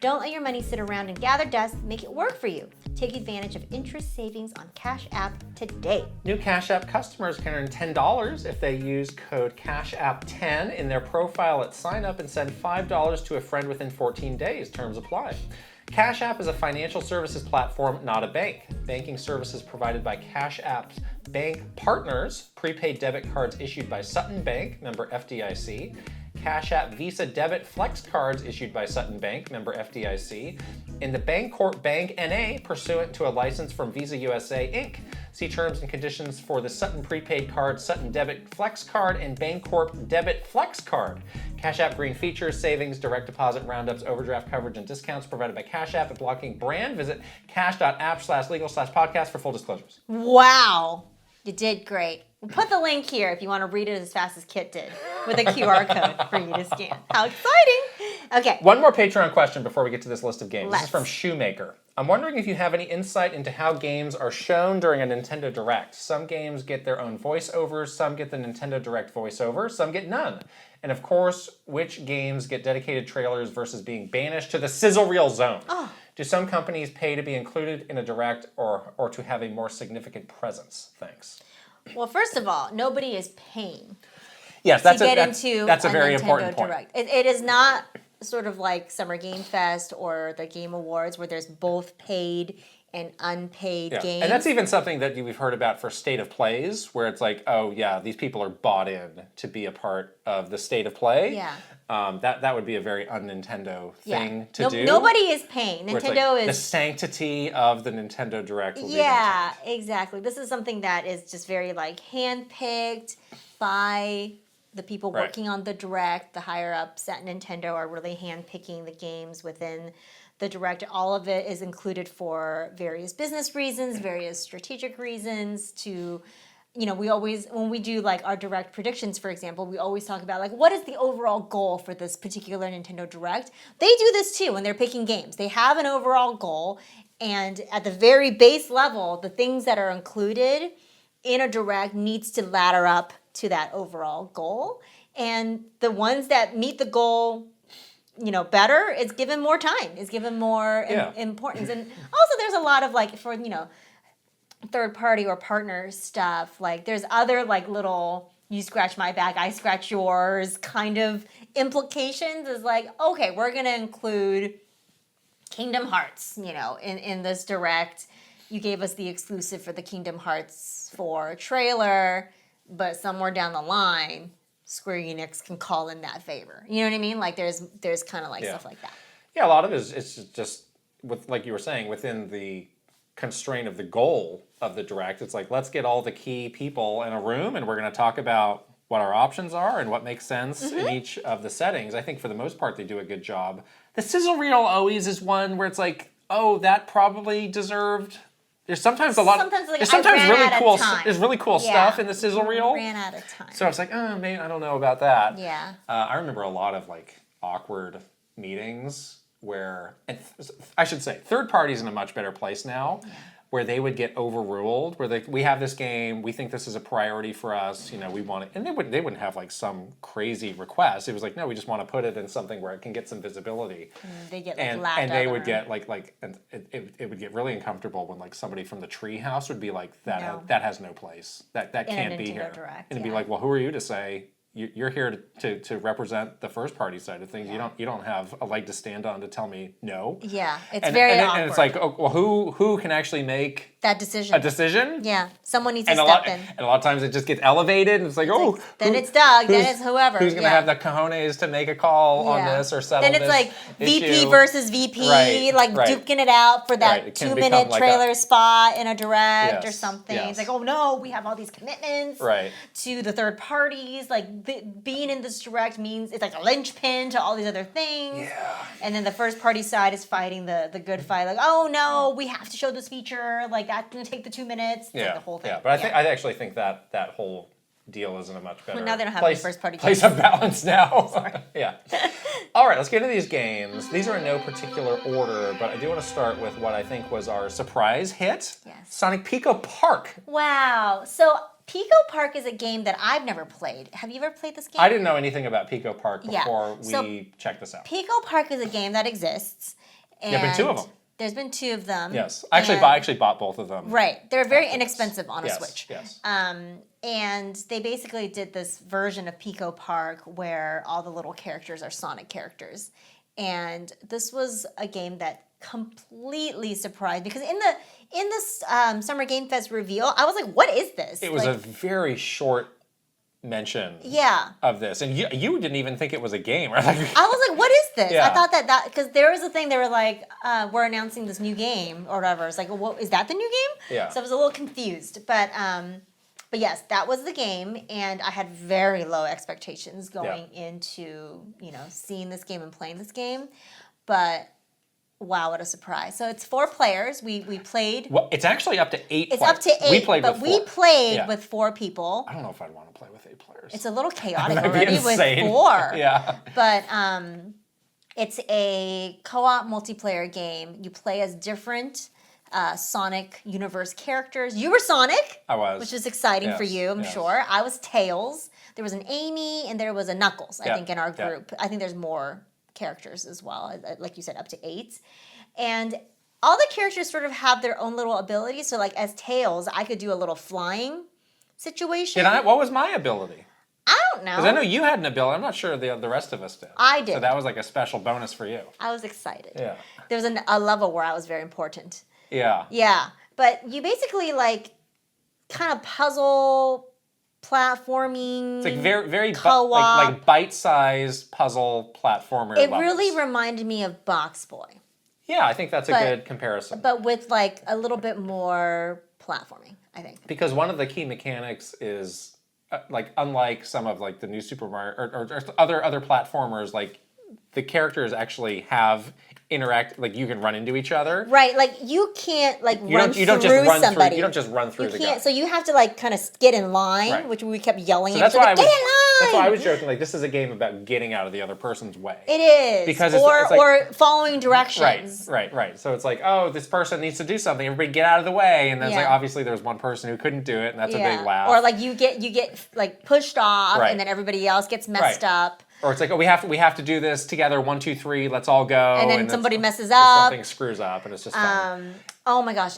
Don't let your money sit around and gather dust. Make it work for you. Take advantage of interest savings on Cash App today. New Cash App customers can earn $10 if they use code CashApp10 in their profile at sign up and send $5 to a friend within 14 days. Terms apply. Cash App is a financial services platform, not a bank. Banking services provided by Cash App's bank partners, prepaid debit cards issued by Sutton Bank, member FDIC, Cash App Visa Debit Flex cards issued by Sutton Bank, member FDIC, and the Bancorp Bank NA pursuant to a license from Visa USA Inc. See terms and conditions for the Sutton Prepaid Card, Sutton Debit Flex Card, and Bancorp Debit Flex Card. Cash App green features, savings, direct deposit, roundups, overdraft coverage, and discounts provided by Cash App at blocking brand. Visit cash.app/legal/podcast for full disclosures. Wow. You did great. We'll put the link here if you want to read it as fast as Kit did with a QR code for you to scan. How exciting. Okay. One more Patreon question before we get to this list of games. Let's. This is from Shoemaker. I'm wondering if you have any insight into how games are shown during a Nintendo Direct. Some games get their own voiceovers, some get the Nintendo Direct voiceover, some get none. And of course, which games get dedicated trailers versus being banished to the sizzle reel zone? Oh. Do some companies pay to be included in a Direct or to have a more significant presence? Thanks. Well, first of all, nobody is paying Yes, to get that's into a very Nintendo important point. Direct. It is not sort of like Summer Game Fest or the Game Awards where there's both paid and unpaid games. And that's even something that we've heard about for State of Plays, where it's like, oh yeah, these people are bought in to be a part of the State of Play. Yeah. That would be a very un-Nintendo thing to do. Nobody is paying. Where it's Nintendo like is the sanctity of the Nintendo Direct. Will yeah, be exactly. This is something that is just very like handpicked by the people Right. working on the Direct. The higher ups at Nintendo are really handpicking the games within the Direct. All of it is included for various business reasons, various strategic reasons to. You know, we always, when we do like our Direct predictions, for example, we always talk about like, what is the overall goal for this particular Nintendo Direct? They do this too when they're picking games. They have an overall goal, and at the very base level, the things that are included in a Direct needs to ladder up to that overall goal. And the ones that meet the goal, you know, better, is given more time, is given more importance. And also there's a lot of like, for, you know, third party or partner stuff, like there's other like little you scratch my back, I scratch yours kind of implications. Is like, okay, we're gonna include Kingdom Hearts, you know, in this Direct. You gave us the exclusive for the Kingdom Hearts 4 trailer, but somewhere down the line, Square Enix can call in that favor. You know what I mean? Like there's kind of like stuff like that. Yeah, a lot of it is it's just with, like you were saying, within the constraint of the goal of the Direct. It's like, let's get all the key people in a room and we're going to talk about what our options are and what makes sense in each of the settings. I think for the most part they do a good job. The sizzle reel always is one where it's like, oh, that probably deserved. There's sometimes a lot. Sometimes, like, there's sometimes I ran really out of cool. time. There's really cool stuff in the sizzle reel. Ran out of time. So I was like, oh, maybe I don't know about that. Yeah. I remember a lot of like awkward meetings where, and I should say, third party's in a much better place now. where they would get overruled, where we have this game, we think this is a priority for us, we want it, and they wouldn't have like some crazy request. It was like, no, we just want to put it in something where it can get some visibility. They get and they would get and it would get really uncomfortable when like somebody from the treehouse would be like, that has no place, that can't be here, Direct, and it'd be like, well, who are you to say? You're here to represent the first party side of things. You don't have a leg to stand on to tell me no. Yeah, it's very awkward. And it's like, oh, well, who can actually make that decision? A decision? Yeah, someone needs to step in. And a lot of times it just gets elevated, and it's like, then it's Doug, then it's whoever. Who's gonna have the cojones to make a call on this or settle this? Then it's like issue. VP versus VP, duking it out for that 2-minute trailer spot in a direct or something. Yes. It's like, oh no, we have all these commitments to the third parties. Like being in this direct means it's like a linchpin to all these other things. Yeah. And then the first party side is fighting the good fight. Like, oh no, we have to show this feature. Like that's gonna take the 2 minutes. It's like the whole thing. Yeah, but I actually think that whole deal is in a much better now they don't have any first party place of balance now. Sorry. Yeah. All right, let's get into these games. These are in no particular order, but I do want to start with what I think was our surprise hit. Yes. Sonic Pico Park. Wow. So Pico Park is a game that I've never played. Have you ever played this game? I didn't know anything about Pico Park before we checked this out. Pico Park is a game that exists. And there have been 2 of them. There's been 2 of them. Yes. I actually bought both of them. Right. They're very inexpensive on a Switch. Yes. And they basically did this version of Pico Park where all the little characters are Sonic characters. And this was a game that completely surprised because in the Summer Game Fest reveal, I was like, what is this? It was a very short mention of this, and you didn't even think it was a game, right? I was like, what is this? I thought that because there was a thing, they were like, we're announcing this new game or whatever. It's like, well, what, is that the new game? Yeah. So I was a little confused, but yes, that was the game, and I had very low expectations going into seeing this game and playing this game, but wow, what a surprise. So it's 4 players. We played. Well, it's actually up to 8 It's players. up to 8, we played with 4. We played with 4 people. I don't know if I'd want to play with 8 players. It's a little chaotic That'd be already insane. with 4. Yeah. But it's a co-op multiplayer game. You play as different Sonic universe characters. You were Sonic. I was. Which is exciting for you, I'm sure. I was Tails. There was an Amy and there was a Knuckles, I think, in our group. I think there's more characters as well, like you said, up to 8. And all the characters sort of have their own little abilities. So like as Tails, I could do a little flying situation. What was my ability? I don't know. Because I know you had an ability. I'm not sure the rest of us did. I did. So that was like a special bonus for you. I was excited. Yeah. There was a level where I was very important. Yeah. Yeah. But you basically like kind of puzzle platforming. It's like very co-op. like bite-sized puzzle platformer It levels. really reminded me of Box Boy. Yeah, I think that's a good comparison. But with like a little bit more platforming, I think. Because one of the key mechanics is like unlike some of like the new Super Mario or other platformers, like the characters actually have like you can run into each other. Right, like you can't like you don't just run somebody. You don't just run through the guy. So you have to like kind of get in line, which we kept yelling at. That's why get in line! That's why I was joking. Like, this is a game about getting out of the other person's way. It is. Because or following directions. Right. So it's like, oh, this person needs to do something. Everybody get out of the way. And then it's like, obviously there was one person who couldn't do it, and that's a big laugh. Or like you get like pushed off, and then everybody else gets messed up. Or it's like, oh, we have to do this together. 1, 2, 3. Let's all go. And then somebody messes up. Something screws up, and it's just fun. Oh my gosh,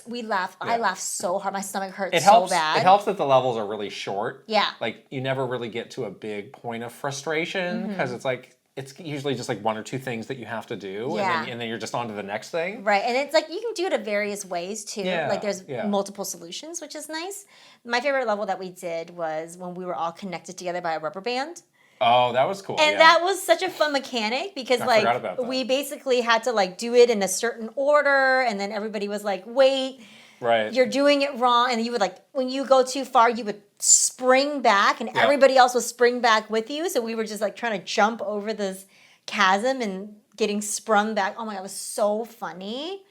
we laughed. I laughed so hard. My stomach hurt bad. It helps that the levels are really short. Yeah. Like you never really get to a big point of frustration because it's like it's usually just like 1 or 2 things that you have to do, and then you're just on to the next thing. Right, and it's like you can do it in various ways too. Yeah, like there's multiple solutions, which is nice. My favorite level that we did was when we were all connected together by a rubber band. Oh, that was cool. And that was such a fun mechanic because like we basically had to like do it in a certain order, and then everybody was like, wait, you're doing it wrong. And you would like, when you go too far, you would spring back and everybody else would spring back with you. So we were just like trying to jump over this chasm and getting sprung back. Oh my God, it was so funny.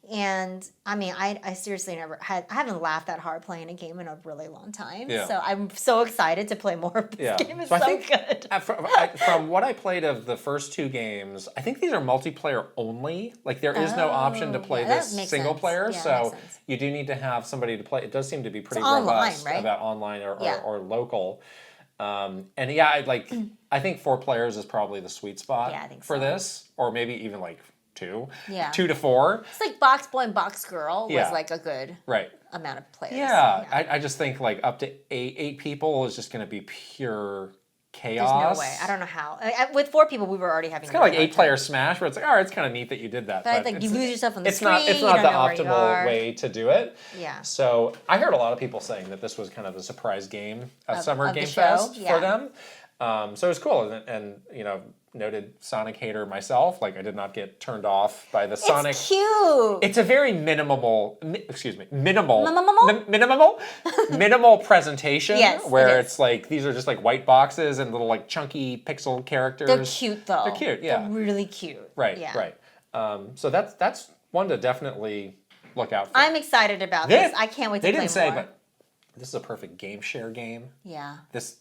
And I mean, I seriously I haven't laughed that hard playing a game in a really long time. Yeah. So I'm so excited to play more of this game. It's so good. From what I played of the first 2 games, I think these are multiplayer only. Like there is no option to play this single player. Yeah, so you do need to have somebody to play. It does seem to be pretty online, robust right? about online or local. And yeah, I think 4 players is probably the sweet spot for this, or maybe even like 2. Yeah. 2 to 4. It's like Box Boy and Box Girl was like a good amount of players. Yeah. I just think like up to 8 people is just going to be pure chaos. There's no way. I don't know how. With 4 people, we were already having. It's kind of like 8-player Smash, where it's like, all right, it's kind of neat that you did that. But like you lose yourself on the screen. It's not the optimal way to do it. Yeah. So I heard a lot of people saying that this was kind of a surprise game, a summer game fest for them. So it was cool, and you know, noted Sonic hater myself. Like I did not get turned off by the Sonic. It's cute. It's a very minimal presentation. Yes, where it's like these are just like white boxes and little like chunky pixel characters. They're cute though. They're cute, yeah. They're really cute. Right, right. So that's one to definitely look out for. I'm excited about this. I can't wait to play more. They didn't say, but this is a perfect game share game. Yeah.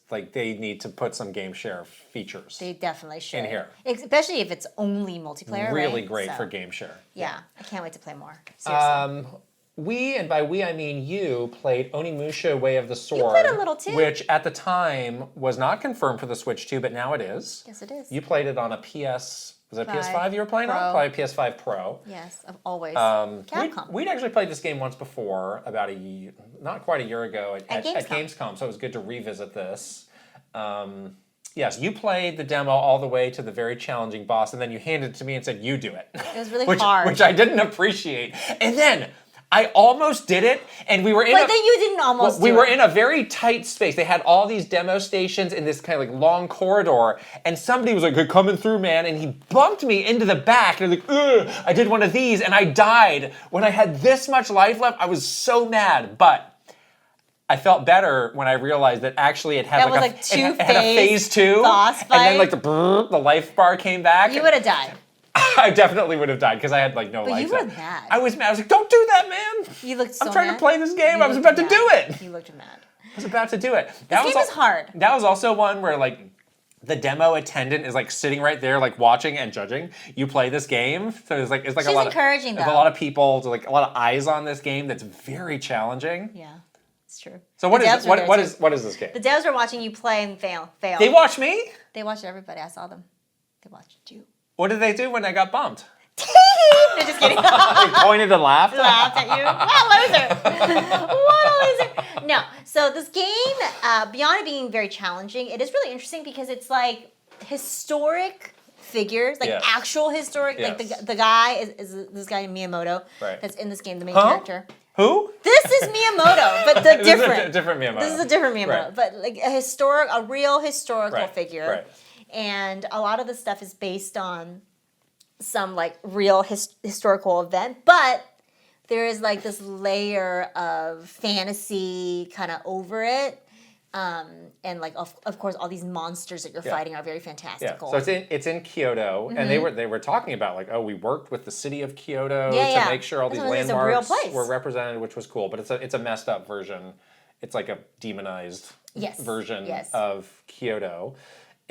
They need to put some game share features. They definitely should. In here. Especially if it's only multiplayer, really great for game share. Yeah. I can't wait to play more. Seriously. And by we I mean you, played Onimusha Way of the Sword. You played a little too. Which at the time was not confirmed for the Switch 2, but now it is. Yes, it is. You played it on a PS... Was it PS5 you were playing on? Probably PS5 Pro. Yes, always. Capcom. We'd actually played this game once before, about not quite a year ago at Gamescom, so it was good to revisit this. Yes, you played the demo all the way to the very challenging boss, and then you handed it to me and said, you do it. It was really hard. Which I didn't appreciate. And then... I almost did it, and we were in But then you didn't almost do it. We were in a very tight space. They had all these demo stations in this kind of like long corridor, and somebody was like, hey, coming through, man, and he bumped me into the back, and I was like, ugh, I did one of these, and I died. When I had this much life left, I was so mad, but I felt better when I realized that actually it had it had a phase 2, boss fight. And then like the life bar came back. You would have died. I definitely would have died because I had like no life. But you were mad. I was mad. I was like, don't do that, man. You looked so mad. I'm trying to play this game. I was about to do it. You looked mad. I was about to do it. This game is hard. That was also one where like the demo attendant is like sitting right there, like watching and judging you play this game. So it's like She's a lot encouraging, there's a lot of people, like a lot of eyes on this game that's very challenging. Yeah. It's true. So what is this game? The devs were watching you play and fail. They watched me? They watched everybody. I saw them. They watched you. What did they do when I got bumped? No, just kidding. They pointed and laughed. Laughed at you. What a loser. What a loser. No. So this game, beyond it being very challenging, it is really interesting because it's like historic figures, like actual historic. Yes. Like the guy is this guy Miyamoto that's in this game, the main character. Who? This is Miyamoto, but the different. This is a different Miyamoto. This is a different Miyamoto, but like a real historical figure. Right. And a lot of the stuff is based on some like real historical event, but there is like this layer of fantasy kind of over it. And like of course all these monsters that you're fighting are very fantastical. Yeah. So it's in Kyoto, and they were talking about like, oh, we worked with the city of Kyoto to make sure all these landmarks were represented, which was cool. But it's a messed up version. It's like a demonized version of Kyoto.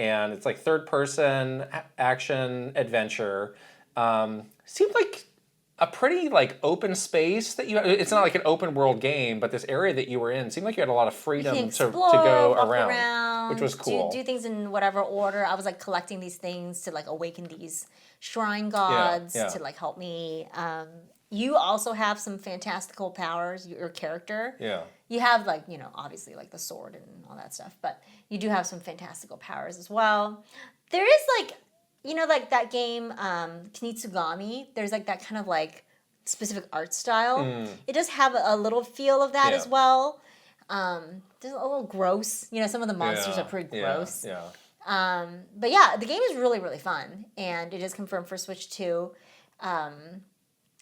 And it's like third-person action adventure. Seemed like a pretty like open space that you. It's not like an open world game, but this area that you were in seemed like you had a lot of freedom to go around, which was cool. Do things in whatever order. I was like collecting these things to like awaken these shrine gods to like help me. You also have some fantastical powers. Your character. Yeah. You have like, obviously like the sword and all that stuff, but you do have some fantastical powers as well. There is like, like that game, Kunitsugami, there's like that kind of like specific art style. It does have a little feel of that as well. There's a little gross. Some of the monsters are pretty gross. Yeah. But yeah, the game is really, really fun, and it is confirmed for Switch 2.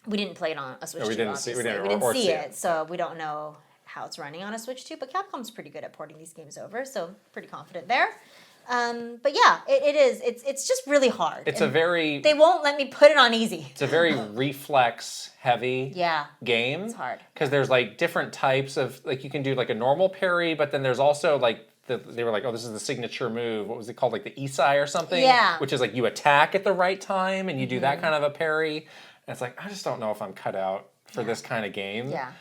We didn't play it on a Switch 2, obviously. We didn't see it, so we don't know how it's running on a Switch 2, but Capcom's pretty good at porting these games over, so pretty confident there. But yeah, it is. It's just really hard. It's a very... They won't let me put it on easy. It's a very reflex-heavy game. It's hard. Because there's like different types of... Like you can do like a normal parry, but then there's also like... They were like, oh, this is the signature move. What was it called? Like the Isai or something? Yeah. Which is like you attack at the right time and you do that kind of a parry. And it's like, I just don't know if I'm cut out for this kind of game. Yeah.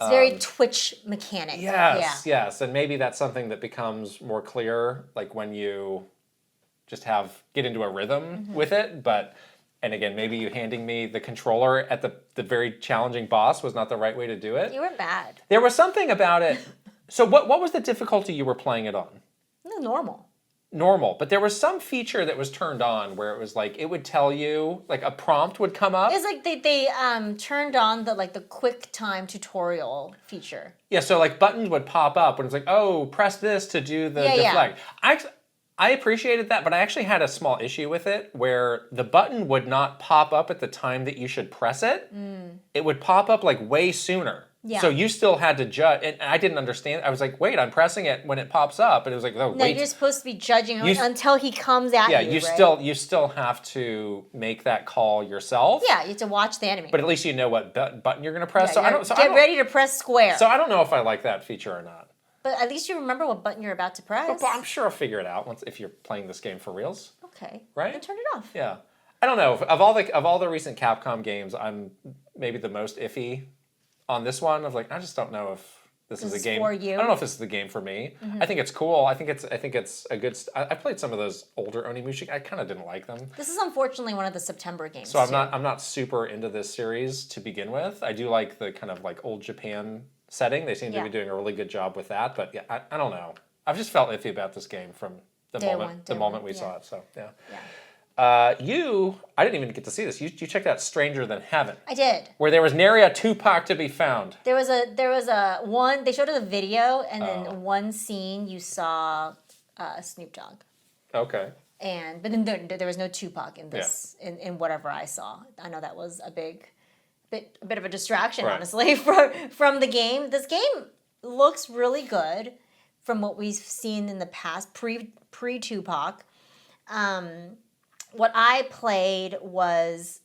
It's very Twitch mechanic. Yes. And maybe that's something that becomes more clear, like when you just get into a rhythm with it. But, and again, maybe you handing me the controller at the very challenging boss was not the right way to do it. You were bad. There was something about it. So what was the difficulty you were playing it on? Normal, but there was some feature that was turned on where it was like it would tell you, like a prompt would come up. It's like they turned on the quick time tutorial feature. Yeah, so like buttons would pop up when it's like, oh, press this to do the deflect. I appreciated that, but I actually had a small issue with it where the button would not pop up at the time that you should press it. It would pop up like way sooner. Yeah. So you still had to judge, and I didn't understand. I was like, wait, I'm pressing it when it pops up, and it was like, oh, wait. No, you're supposed to be judging until he comes at you. Yeah, you still have to make that call yourself. Yeah, you have to watch the enemy. But at least you know what button you're going to press. Yeah, get ready to press square. So I don't know if I like that feature or not. But at least you remember what button you're about to press. But I'm sure I'll figure it out if you're playing this game for reals. Okay. Right? Then turn it off. Yeah. I don't know. Of all the recent Capcom games, I'm maybe the most iffy on this one. Of like, I just don't know if this is a game for you. I don't know if this is the game for me. I think it's cool. I think it's a good. I played some of those older Onimusha. I kind of didn't like them. This is unfortunately one of the September games. So I'm not super into this series to begin with. I do like the kind of like old Japan setting. They seem to be doing a really good job with that. But yeah, I don't know. I've just felt iffy about this game from the moment we saw it. So yeah. I didn't even get to see this. You checked out Stranger Than Heaven. I did. Where there was nary a Tupac to be found. There was a one, they showed us a video, and then one scene you saw Snoop Dogg. Okay. But then there was no Tupac in this, in whatever I saw. I know that was a bit of a distraction, honestly, from the game. This game looks really good from what we've seen in the past, pre-Tupac. What I played was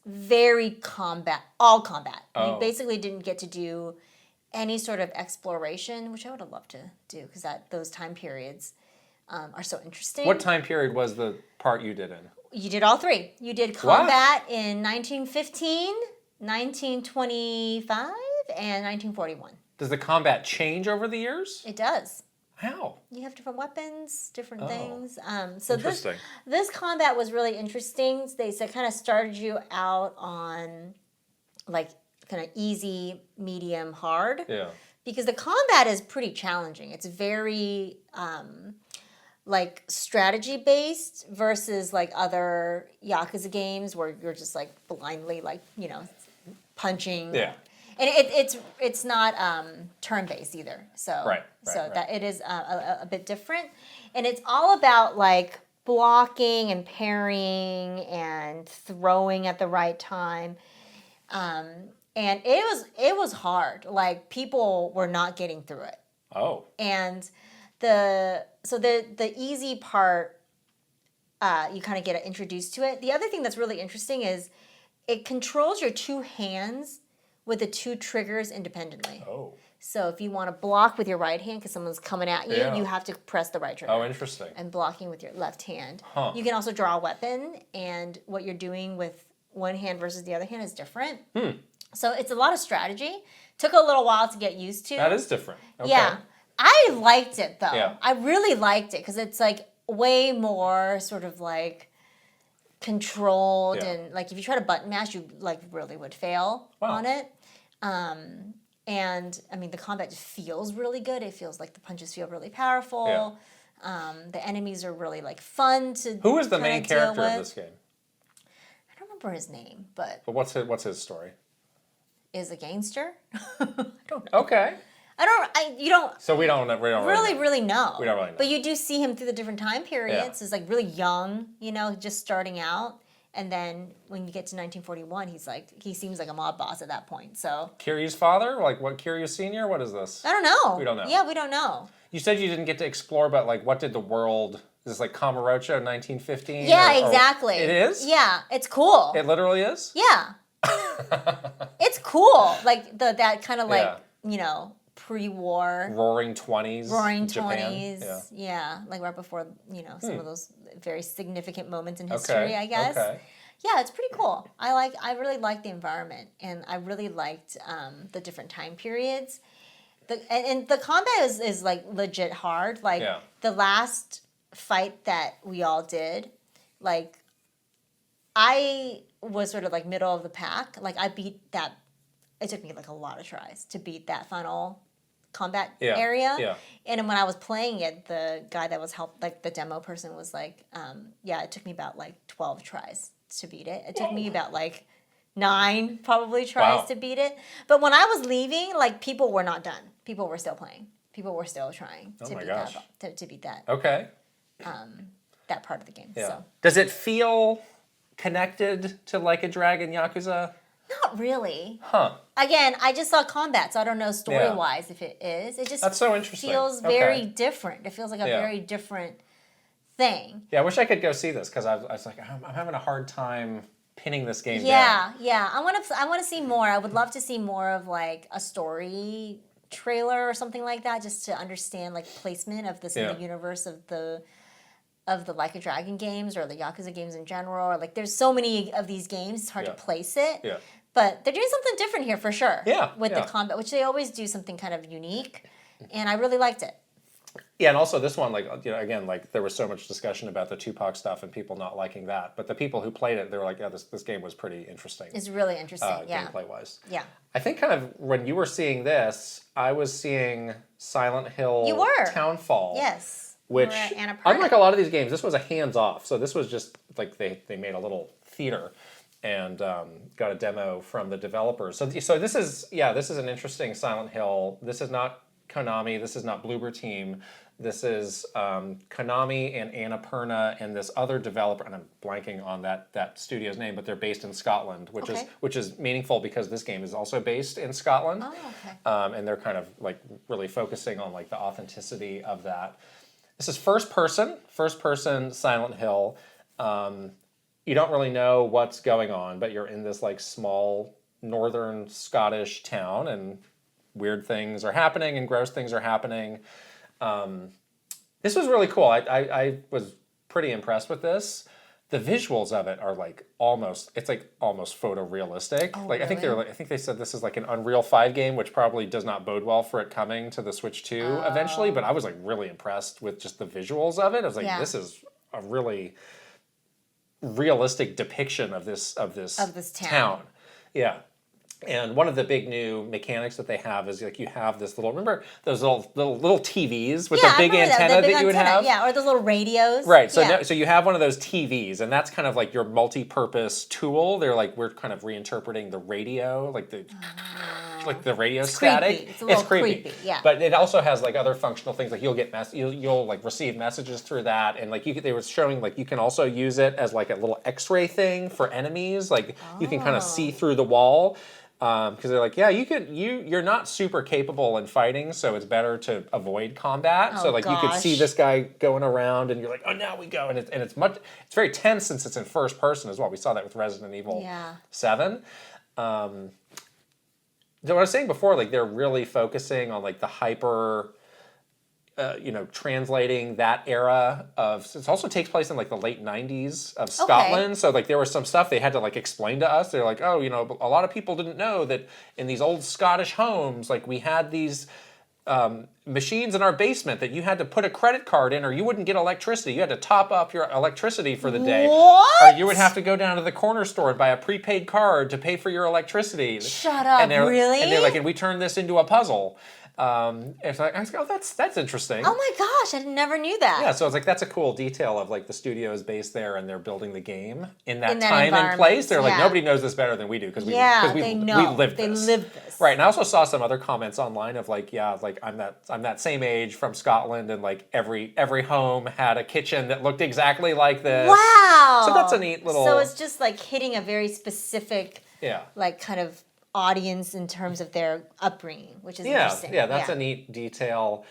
all combat. You basically didn't get to do any sort of exploration, which I would have loved to do because those time periods are so interesting. What time period was the part you did in? You did all three. You did combat in 1915, 1925, and 1941. Does the combat change over the years? It does. How? You have different weapons, different things. So this combat was really interesting. They kind of started you out on like kind of easy, medium, hard. Yeah. Because the combat is pretty challenging. It's very like strategy based versus like other Yakuza games where you're just like blindly like, punching. Yeah. And it's not turn based either, so that it is a bit different, and it's all about like blocking and parrying and throwing at the right time, and it was hard. Like people were not getting through it. Oh. And the easy part, you kind of get introduced to it. The other thing that's really interesting is it controls your two hands with the two triggers independently. Oh. So if you want to block with your right hand because someone's coming at you, you have to press the right trigger. Oh, interesting. And blocking with your left hand. Huh. You can also draw a weapon, and what you're doing with one hand versus the other hand is different. So it's a lot of strategy. Took a little while to get used to. That is different. Okay. Yeah. I liked it, though. Yeah. I really liked it because it's like way more sort of like controlled, and like if you try to button mash, you like really would fail on it. And I mean, the combat just feels really good. It feels like the punches feel really powerful. Yeah. The enemies are really like fun to. Who is the main character of this game? I don't remember his name, but what's his story? Is a gangster? I don't know. Okay. You don't. So we don't really know. Really know. We don't really know. But you do see him through the different time periods. It's like really young, just starting out. And then when you get to 1941, he seems like a mob boss at that point. So Kiryu's father? Like what, Kiryu Senior? What is this? I don't know. We don't know. Yeah, we don't know. You said you didn't get to explore, but like what did the world Is this like Kamurocho 1915? Yeah, exactly. It is? Yeah, it's cool. It literally is? Yeah. It's cool. Like that kind of like, you know, pre-war. Roaring 20s. Roaring Japan. 20s. Yeah, like right before, you know, some of those very significant moments in history, I guess. Okay. Yeah, it's pretty cool. I really liked the environment, and I really liked the different time periods. And the combat is like legit hard. Like the last fight that we all did, like I was sort of like middle of the pack. Like I beat that. It took me like a lot of tries to beat that final combat area. Yeah. And when I was playing it, the guy that was like the demo person was like, it took me about like 12 tries to beat it. It took me about like 9 probably tries to beat it. But when I was leaving, like people were not done. People were still playing. People were still trying to beat that. Okay. That part of the game. Yeah. So. Does it feel connected to Like a Dragon Yakuza? Not really. Huh. Again, I just saw combat, so I don't know story-wise if it is. It just That's so interesting. Feels very different. It feels like a very different thing. Yeah, I wish I could go see this because I was like, I'm having a hard time pinning this game down. Yeah. I want to see more. I would love to see more of like a story trailer or something like that, just to understand like placement of this in the universe of the Like a Dragon games or the Yakuza games in general. Or like there's so many of these games, it's hard to place it. Yeah. But they're doing something different here for sure. Yeah. With the combat, which they always do something kind of unique, and I really liked it. Yeah, and also this one, like, you know, again, like there was so much discussion about the Tupac stuff and people not liking that, but the people who played it, they were like, yeah, this game was pretty interesting. It's really interesting, gameplay wise. Yeah. I think kind of when you were seeing this, I was seeing Silent Hill Townfall. Yes. Which, unlike a lot of these games, this was a hands-off. So this was just like they made a little theater and got a demo from the developers. So this is an interesting Silent Hill. This is not Konami. This is not Bloober Team. This is Konami and Annapurna and this other developer, and I'm blanking on that studio's name, but they're based in Scotland, which is meaningful because this game is also based in Scotland. Oh, okay. And they're kind of like really focusing on like the authenticity of that. This is first person Silent Hill. You don't really know what's going on, but you're in this like small northern Scottish town, and weird things are happening and gross things are happening. This was really cool. I was pretty impressed with this. The visuals of it are like almost photorealistic. Oh, like really? I think they said this is like an Unreal 5 game, which probably does not bode well for it coming to the Switch 2 eventually, but I was like really impressed with just the visuals of it. I was like, this is a really realistic depiction of this town. Yeah. And one of the big new mechanics that they have is like you have this remember those little TVs with the big antenna that you would have? Yeah, or those little radios. Right. So so you have one of those TVs, and that's kind of like your multi-purpose tool. They're like, we're kind of reinterpreting the radio, like the radio static. Creepy. It's a little creepy. Yeah. But it also has like other functional things, like you'll like receive messages through that, and like they were showing like you can also use it as like a little X-ray thing for enemies. Like you can kind of see through the wall. Because they're like, you're not super capable in fighting, so it's better to avoid combat. So like you could see this guy going around, and you're like, oh, now we go, and it's very tense since it's in first person as well. We saw that with Resident Evil 7. So what I was saying before, like they're really focusing on like the hyper. Translating that era of, it also takes place in like the late 90s of Scotland. Okay. So like there was some stuff they had to like explain to us. They're like, a lot of people didn't know that in these old Scottish homes, like we had these machines in our basement that you had to put a credit card in or you wouldn't get electricity. You had to top up your electricity for the day. What? Or you would have to go down to the corner store and buy a prepaid card to pay for your electricity. Shut up, really? And they're like, and we turned this into a puzzle. It's like, I was like, oh, that's interesting. Oh my gosh, I never knew that. Yeah, so I was like, that's a cool detail of like the studio is based there and they're building the game in that time and place. They're like, nobody knows this better than we do because we live this. They live this. Right, and I also saw some other comments online of like, I'm that same age from Scotland, and like every home had a kitchen that looked exactly like this. Wow. So that's a neat little. So it's just like hitting a very specific, like kind of audience in terms of their upbringing, which is interesting. Yeah, that's a neat detail.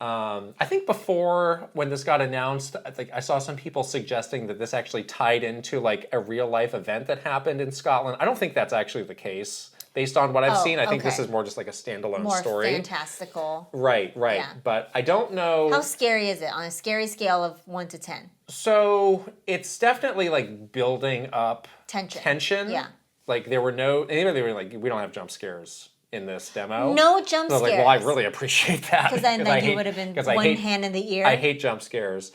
I think before, when this got announced, I think I saw some people suggesting that this actually tied into like a real life event that happened in Scotland. I don't think that's actually the case. Based on what I've seen, I think this is more just like a standalone story. More fantastical. Right. Yeah. But I don't know. How scary is it on a scary scale of 1 to 10? So it's definitely like building up tension. Yeah. Like they were like, we don't have jump scares in this demo. No jump scares. Like, well, I really appreciate that. Because then you would have been one hand in the ear. I hate jump scares.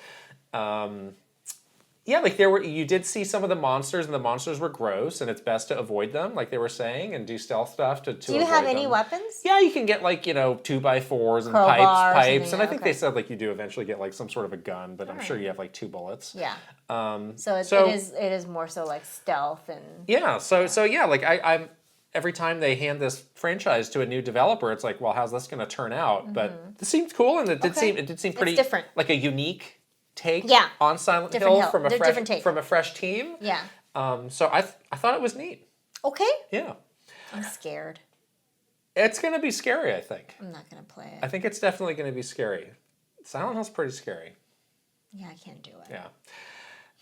Yeah, like you did see some of the monsters, and the monsters were gross, and it's best to avoid them, like they were saying, and do stealth stuff to avoid them. Do you have any weapons? Yeah, you can get like 2x4s and pipes, and I think they said like you do eventually get like some sort of a gun, but I'm sure you have like 2 bullets. Yeah. It is more so like stealth and. Yeah. So yeah, like I'm. Every time they hand this franchise to a new developer, it's like, well, how's this going to turn out? But this seemed cool, and it did seem pretty different, like a unique take on Silent Hill from a fresh team. Yeah. So I thought it was neat. Okay. Yeah. I'm scared. It's going to be scary, I think. I'm not going to play it. I think it's definitely going to be scary. Silent Hill's pretty scary. Yeah, I can't do it. Yeah.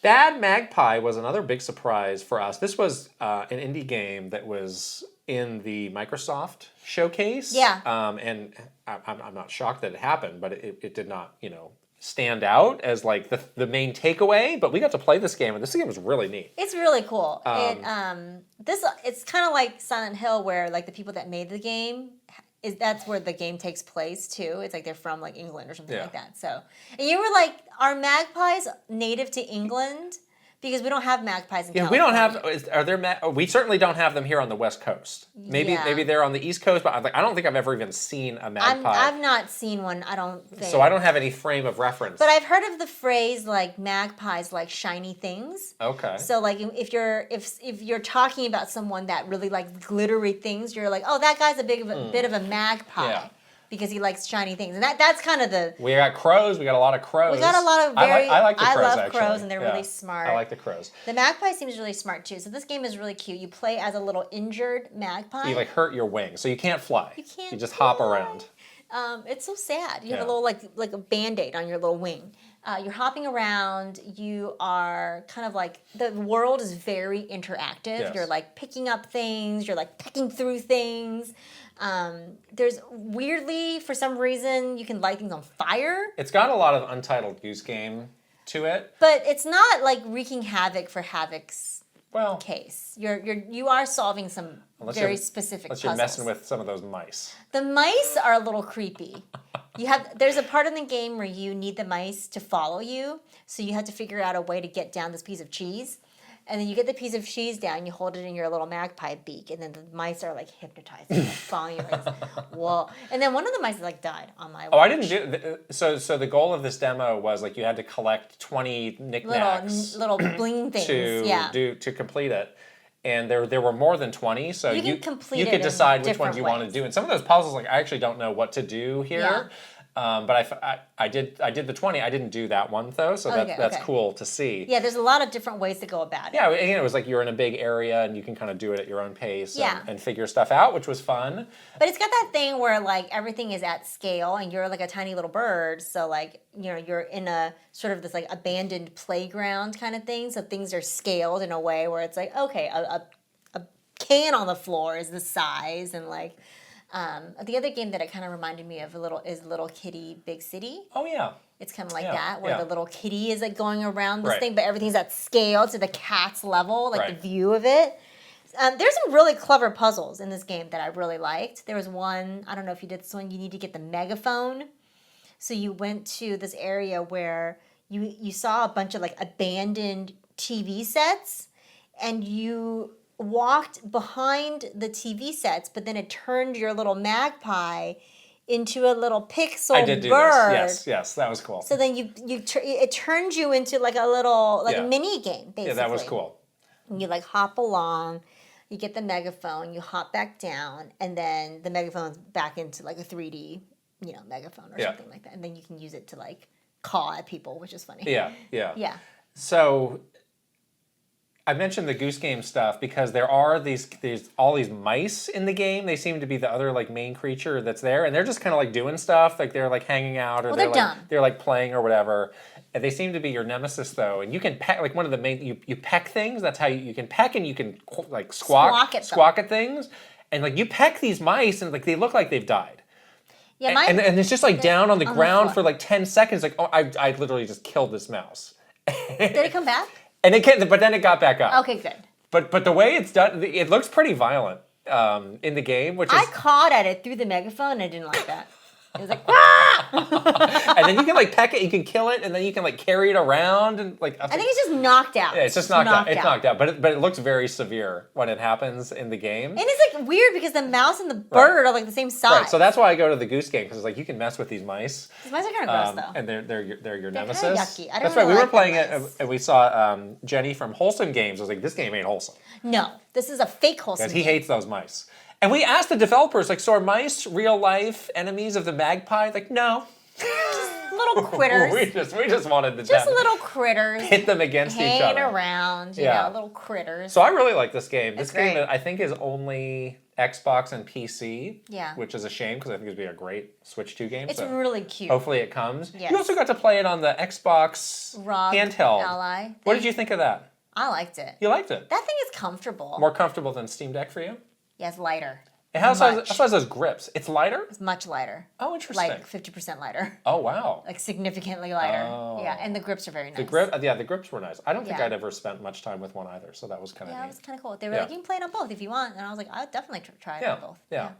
Bad Magpie was another big surprise for us. This was an indie game that was in the Microsoft showcase. Yeah. And I'm not shocked that it happened, but it did not, stand out as like the main takeaway. But we got to play this game, and this game was really neat. It's really cool. It's kind of like Silent Hill, where like the people that made the game. That's where the game takes place too. It's like they're from like England or something like that. So, and you were like, are magpies native to England? Because we don't have magpies in California. We don't have. Are there? We certainly don't have them here on the West Coast. Maybe they're on the East Coast, but I don't think I've ever even seen a magpie. I've not seen one. I don't think. So I don't have any frame of reference. But I've heard of the phrase like magpies like shiny things. Okay. So like if you're talking about someone that really likes glittery things, you're like, oh, that guy's a bit of a magpie. Yeah. Because he likes shiny things, and that's kind of the. We got crows. We got a lot of crows. We got a lot of very. I like the crows. I love crows, and they're really smart. I like the crows. The magpie seems really smart too. So this game is really cute. You play as a little injured magpie. You like hurt your wing, so you can't fly. You can't. You just hop around. It's so sad. You have a little like a Band-Aid on your little wing. You're hopping around. You are kind of like the world is very interactive. Yes. You're like picking up things. You're like pecking through things. There's weirdly, for some reason, you can light things on fire. It's got a lot of Untitled Goose Game to it, but it's not like wreaking havoc for havoc's case. You are solving some very specific puzzles. Unless you're messing with some of those mice. The mice are a little creepy. There's a part in the game where you need the mice to follow you, so you have to figure out a way to get down this piece of cheese. And then you get the piece of cheese down, you hold it in your little magpie beak, and then the mice are like hypnotized, like following you. Whoa! And then one of the mice like died on my watch. Oh, I didn't do. So the goal of this demo was like you had to collect 20 knickknacks, little bling things, to complete it. And there were more than 20, so you could decide which ones you want to do. And some of those puzzles, like I actually don't know what to do here. Yeah. But I did the 20. I didn't do that one though, so that's cool to see. Yeah, there's a lot of different ways to go about it. Yeah, again, it was like you're in a big area and you can kind of do it at your own pace and figure stuff out, which was fun. But it's got that thing where like everything is at scale and you're like a tiny little bird, so like you're in a sort of this like abandoned playground kind of thing. So things are scaled in a way where it's like okay, a can on the floor is the size and like. The other game that it kind of reminded me of is Little Kitty Big City. Oh yeah. It's kind of like that, where the little kitty is like going around this thing, but everything's at scale to the cat's level, like the view of it. There's some really clever puzzles in this game that I really liked. There was one, I don't know if you did this one, you need to get the megaphone. So you went to this area where you saw a bunch of like abandoned TV sets, and you walked behind the TV sets, but then it turned your little magpie into a little pixel bird. I did do this. Yes, that was cool. So then it turned you into like a little a mini game, basically. Yeah, that was cool. And you like hop along, you get the megaphone, you hop back down, and then the megaphone's back into like a 3D, megaphone or something like that, and then you can use it to like call at people, which is funny. Yeah. So I mentioned the Goose Game stuff because there are all these mice in the game. They seem to be the other like main creature that's there, and they're just kind of like doing stuff, like they're like hanging out, or they're like playing or whatever. And they seem to be your nemesis though, and you can peck like one of the main you peck things. That's how you can peck, and you can like squawk at things, and like you peck these mice, and like they look like they've died. Yeah, and it's just like down on the ground for like 10 seconds. Like, oh, I literally just killed this mouse. Did it come back? And but then it got back up. Okay, good. But the way it's done, it looks pretty violent in the game, which is... I cawed at it through the megaphone, and I didn't like that. It was like, ah! And then you can like peck it, you can kill it, and then you can like carry it around, and like... I think it's just knocked out. Yeah, it's just knocked out. It's knocked out, but it looks very severe when it happens in the game. And it's like weird because the mouse and the bird are like the same size. Right, so that's why I go to the Goose Game, because it's like you can mess with these mice. These mice are kind of gross, though. And they're your nemesis. Kind of yucky. I don't That's really right. We were like playing it, and we saw Jenny from Wholesome Games. I was like, this game ain't wholesome. No, this is a fake wholesome. Because he hates those mice. And we asked the developers, like, so are mice real life enemies of the magpie? Like, no. Just little critters. we just wanted to just little critters. Hit them against each other. Hanging around, you know, little critters. So I really like this game. This great. game, I think, is only Xbox and PC. Yeah. Which is a shame, because I think it'd be a great Switch 2 game. It's so really cute. Hopefully it comes. Yes. You also got to play it on the Xbox handheld. Ally. What did you think of that? I liked it. You liked it? That thing is comfortable. More comfortable than Steam Deck for you? Yeah, it's lighter. And how size those grips? It's lighter? It's much lighter. Oh, interesting. Like 50% lighter. Oh, wow. Like significantly lighter. Oh. Yeah, and the grips are very nice. The grips were nice. I don't think I'd ever spent much time with one either, so that was kind of neat. Yeah, it was kind of cool. They were like, you can play it on both if you want. And I was like, I'd definitely try it on both. Yeah.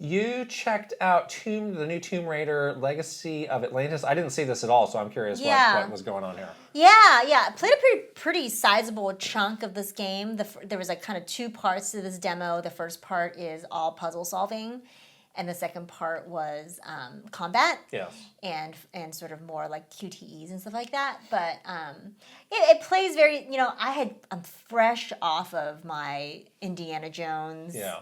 You checked out the new Tomb Raider Legacy of Atlantis. I didn't see this at all, so I'm curious what was going on here. Yeah. I played a pretty sizable chunk of this game. There was like kind of two parts to this demo. The first part is all puzzle solving, and the second part was combat. Yes. And sort of more like QTEs and stuff like that. But it plays very, I'm fresh off of my Indiana Jones. Yeah.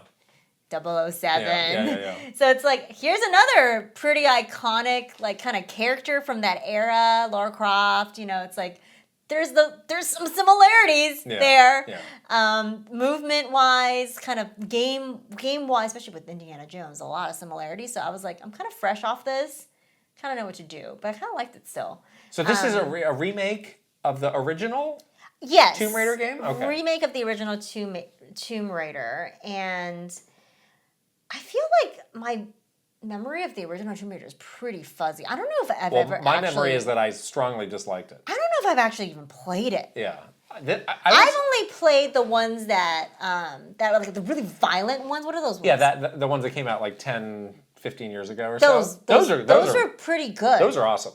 007. Yeah. So it's like, here's another pretty iconic, like, kind of character from that era, Lara Croft. It's like there's some similarities there. Yeah. Movement-wise, kind of game-wise, especially with Indiana Jones, a lot of similarities. So I was like, I'm kind of fresh off this. Kind of know what to do, but I kind of liked it still. So this is a remake of the original Tomb Raider game? Okay. Remake of the original Tomb Raider, and I feel like my memory of the original Tomb Raider is pretty fuzzy. I don't know if I've ever my memory is that I strongly disliked it. I don't know if I've actually even played it. Yeah. I've only played the ones that were like the really violent ones. What are those ones? Yeah, the ones that came out like 10, 15 years ago or so. Those are pretty good. Those are awesome.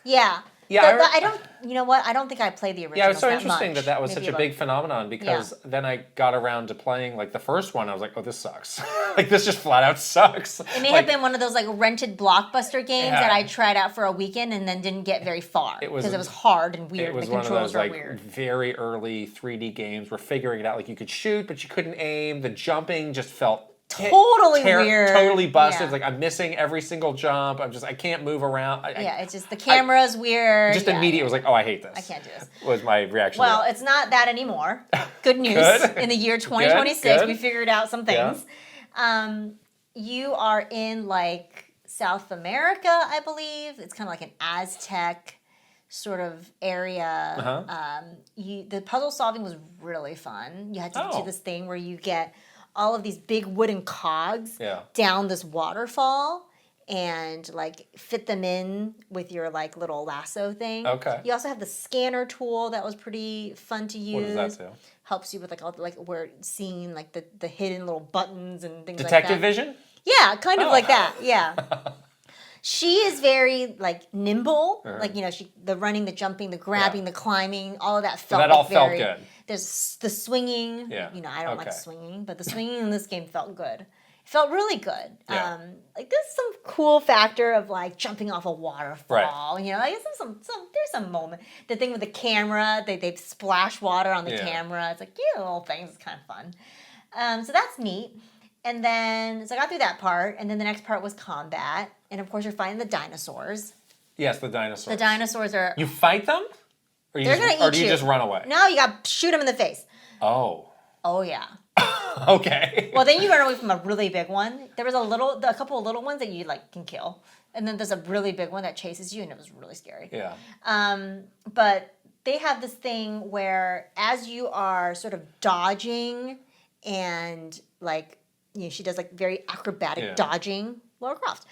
Yeah. Yeah, I don't. You know what? I don't think I played the original. Yeah, it was so interesting that was such a big phenomenon because then I got around to playing like the first one. I was like, oh, this sucks. Like this just flat out sucks. It may have been one of those like rented Blockbuster games that I tried out for a weekend and then didn't get very far because it was hard and weird. It was one of those like very early 3D games where figuring it out, like you could shoot but you couldn't aim. The jumping just felt totally weird. Totally busted. Yeah. Like I'm missing every single jump. I can't move around. It's just the camera's weird. Just immediately was like, oh, I hate this. I can't do this. Was my reaction. Well, it's not that anymore. Good news. In the year 2026, we figured out some things. Yeah. You are in like South America, I believe. It's kind of like an Aztec sort of area. Uh-huh. The puzzle solving was really fun. You had to do this thing where you get all of these big wooden cogs down this waterfall and like fit them in with your like little lasso thing. Okay. You also have the scanner tool that was pretty fun to use. What does that do? Helps you with like all we're seeing like the hidden little buttons and things Detective like that. vision? Yeah, kind of like that. Yeah. She is very like nimble, like the running, the jumping, the grabbing, the climbing, all of that felt. So that all felt good. There's the swinging. Yeah. I don't like swinging, but the swinging in this game felt good. It felt really good. Yeah. Like there's some cool factor of like jumping off a waterfall. Right. Like there's some moment. The thing with the camera, they splash water on the camera. It's like little things. It's kind of fun. So that's neat. And then, so I got through that part, and then the next part was combat. And of course, you're fighting the dinosaurs. Yes, the dinosaurs. The dinosaurs are... You fight them? They're going to eat you. Or do you just run away? No, you got to shoot them in the face. Oh. Oh, yeah. Okay. Well, then you run away from a really big one. There was a couple of little ones that you like can kill. And then there's a really big one that chases you, and it was really scary. Yeah. But they have this thing where as you are sort of dodging and like, she does like very acrobatic dodging, Lara Croft.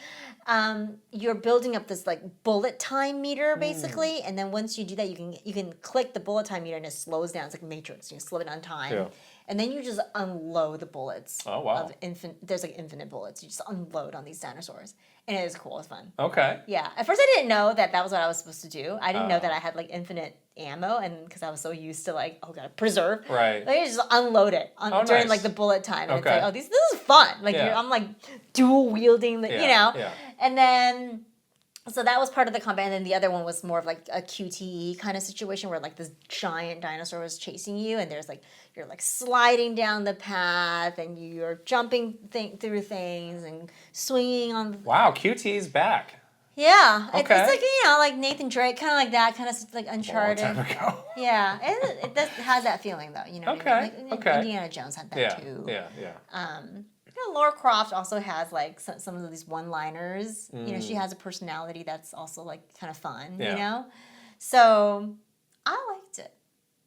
You're building up this like bullet time meter basically, and then once you do that, you can click the bullet time meter and it slows down. It's like Matrix. You slow it on time. Yeah. And then you just unload the bullets. Oh, wow. There's like infinite bullets. You just unload on these dinosaurs. And it is cool. It's fun. Okay. Yeah. At first, I didn't know that was what I was supposed to do. I didn't know that I had like infinite ammo, and because I was so used to like, oh, gotta preserve. Right. Like, you just unload it during like the bullet time. And it's like, oh, this is fun. Like, I'm like dual wielding, you know? Yeah. And then... So that was part of the combat, and then the other one was more of like a QTE kind of situation where like this giant dinosaur was chasing you, and there's like you're like sliding down the path, and you're jumping through things and swinging on. Wow, QTE's back. Yeah, okay. It's like like Nathan Drake, kind of like that, kind of like Uncharted. A long time ago. Yeah, it has that feeling though, you know. Okay. Like, Indiana Jones had that too. Yeah. Lara Croft also has like some of these one-liners. She has a personality that's also like kind of fun, you know? So I liked it.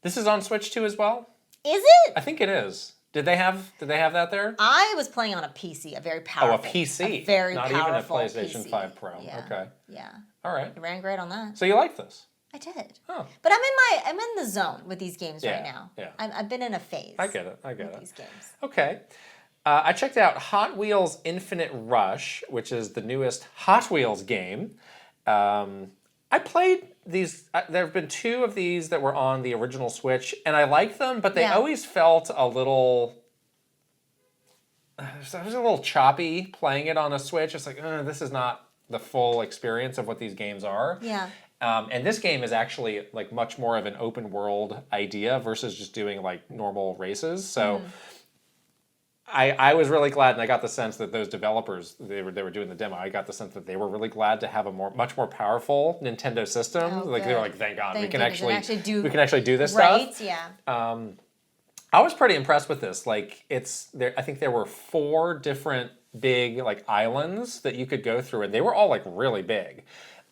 This is on Switch 2 as well? Is it? I think it is. Did they have that there? I was playing on a PC, a very powerful. Oh, a PC. A very Not powerful even a PlayStation PC. 5 Pro. Yeah. Okay. Yeah. All right. It ran great on that. So you like this? I did. Oh. But I'm in the zone with these games right now. Yeah. I've been in a phase. I get it. With these games. Okay. I checked out Hot Wheels Infinite Rush, which is the newest Hot Wheels game. I played these. There have been two of these that were on the original Switch, and I liked them, but they always felt a little... I was a little choppy playing it on a Switch. It's like, this is not the full experience of what these games are. Yeah. And this game is actually like much more of an open world idea versus just doing like normal races. So... I was really glad, and I got the sense that those developers, they were doing the demo, I got the sense that they were really glad to have a much more powerful Nintendo system. Oh, like, they were like, thank God, we can actually do this stuff. Right, yeah. I was pretty impressed with this. Like, I think there were 4 different big like islands that you could go through, and they were all like really big.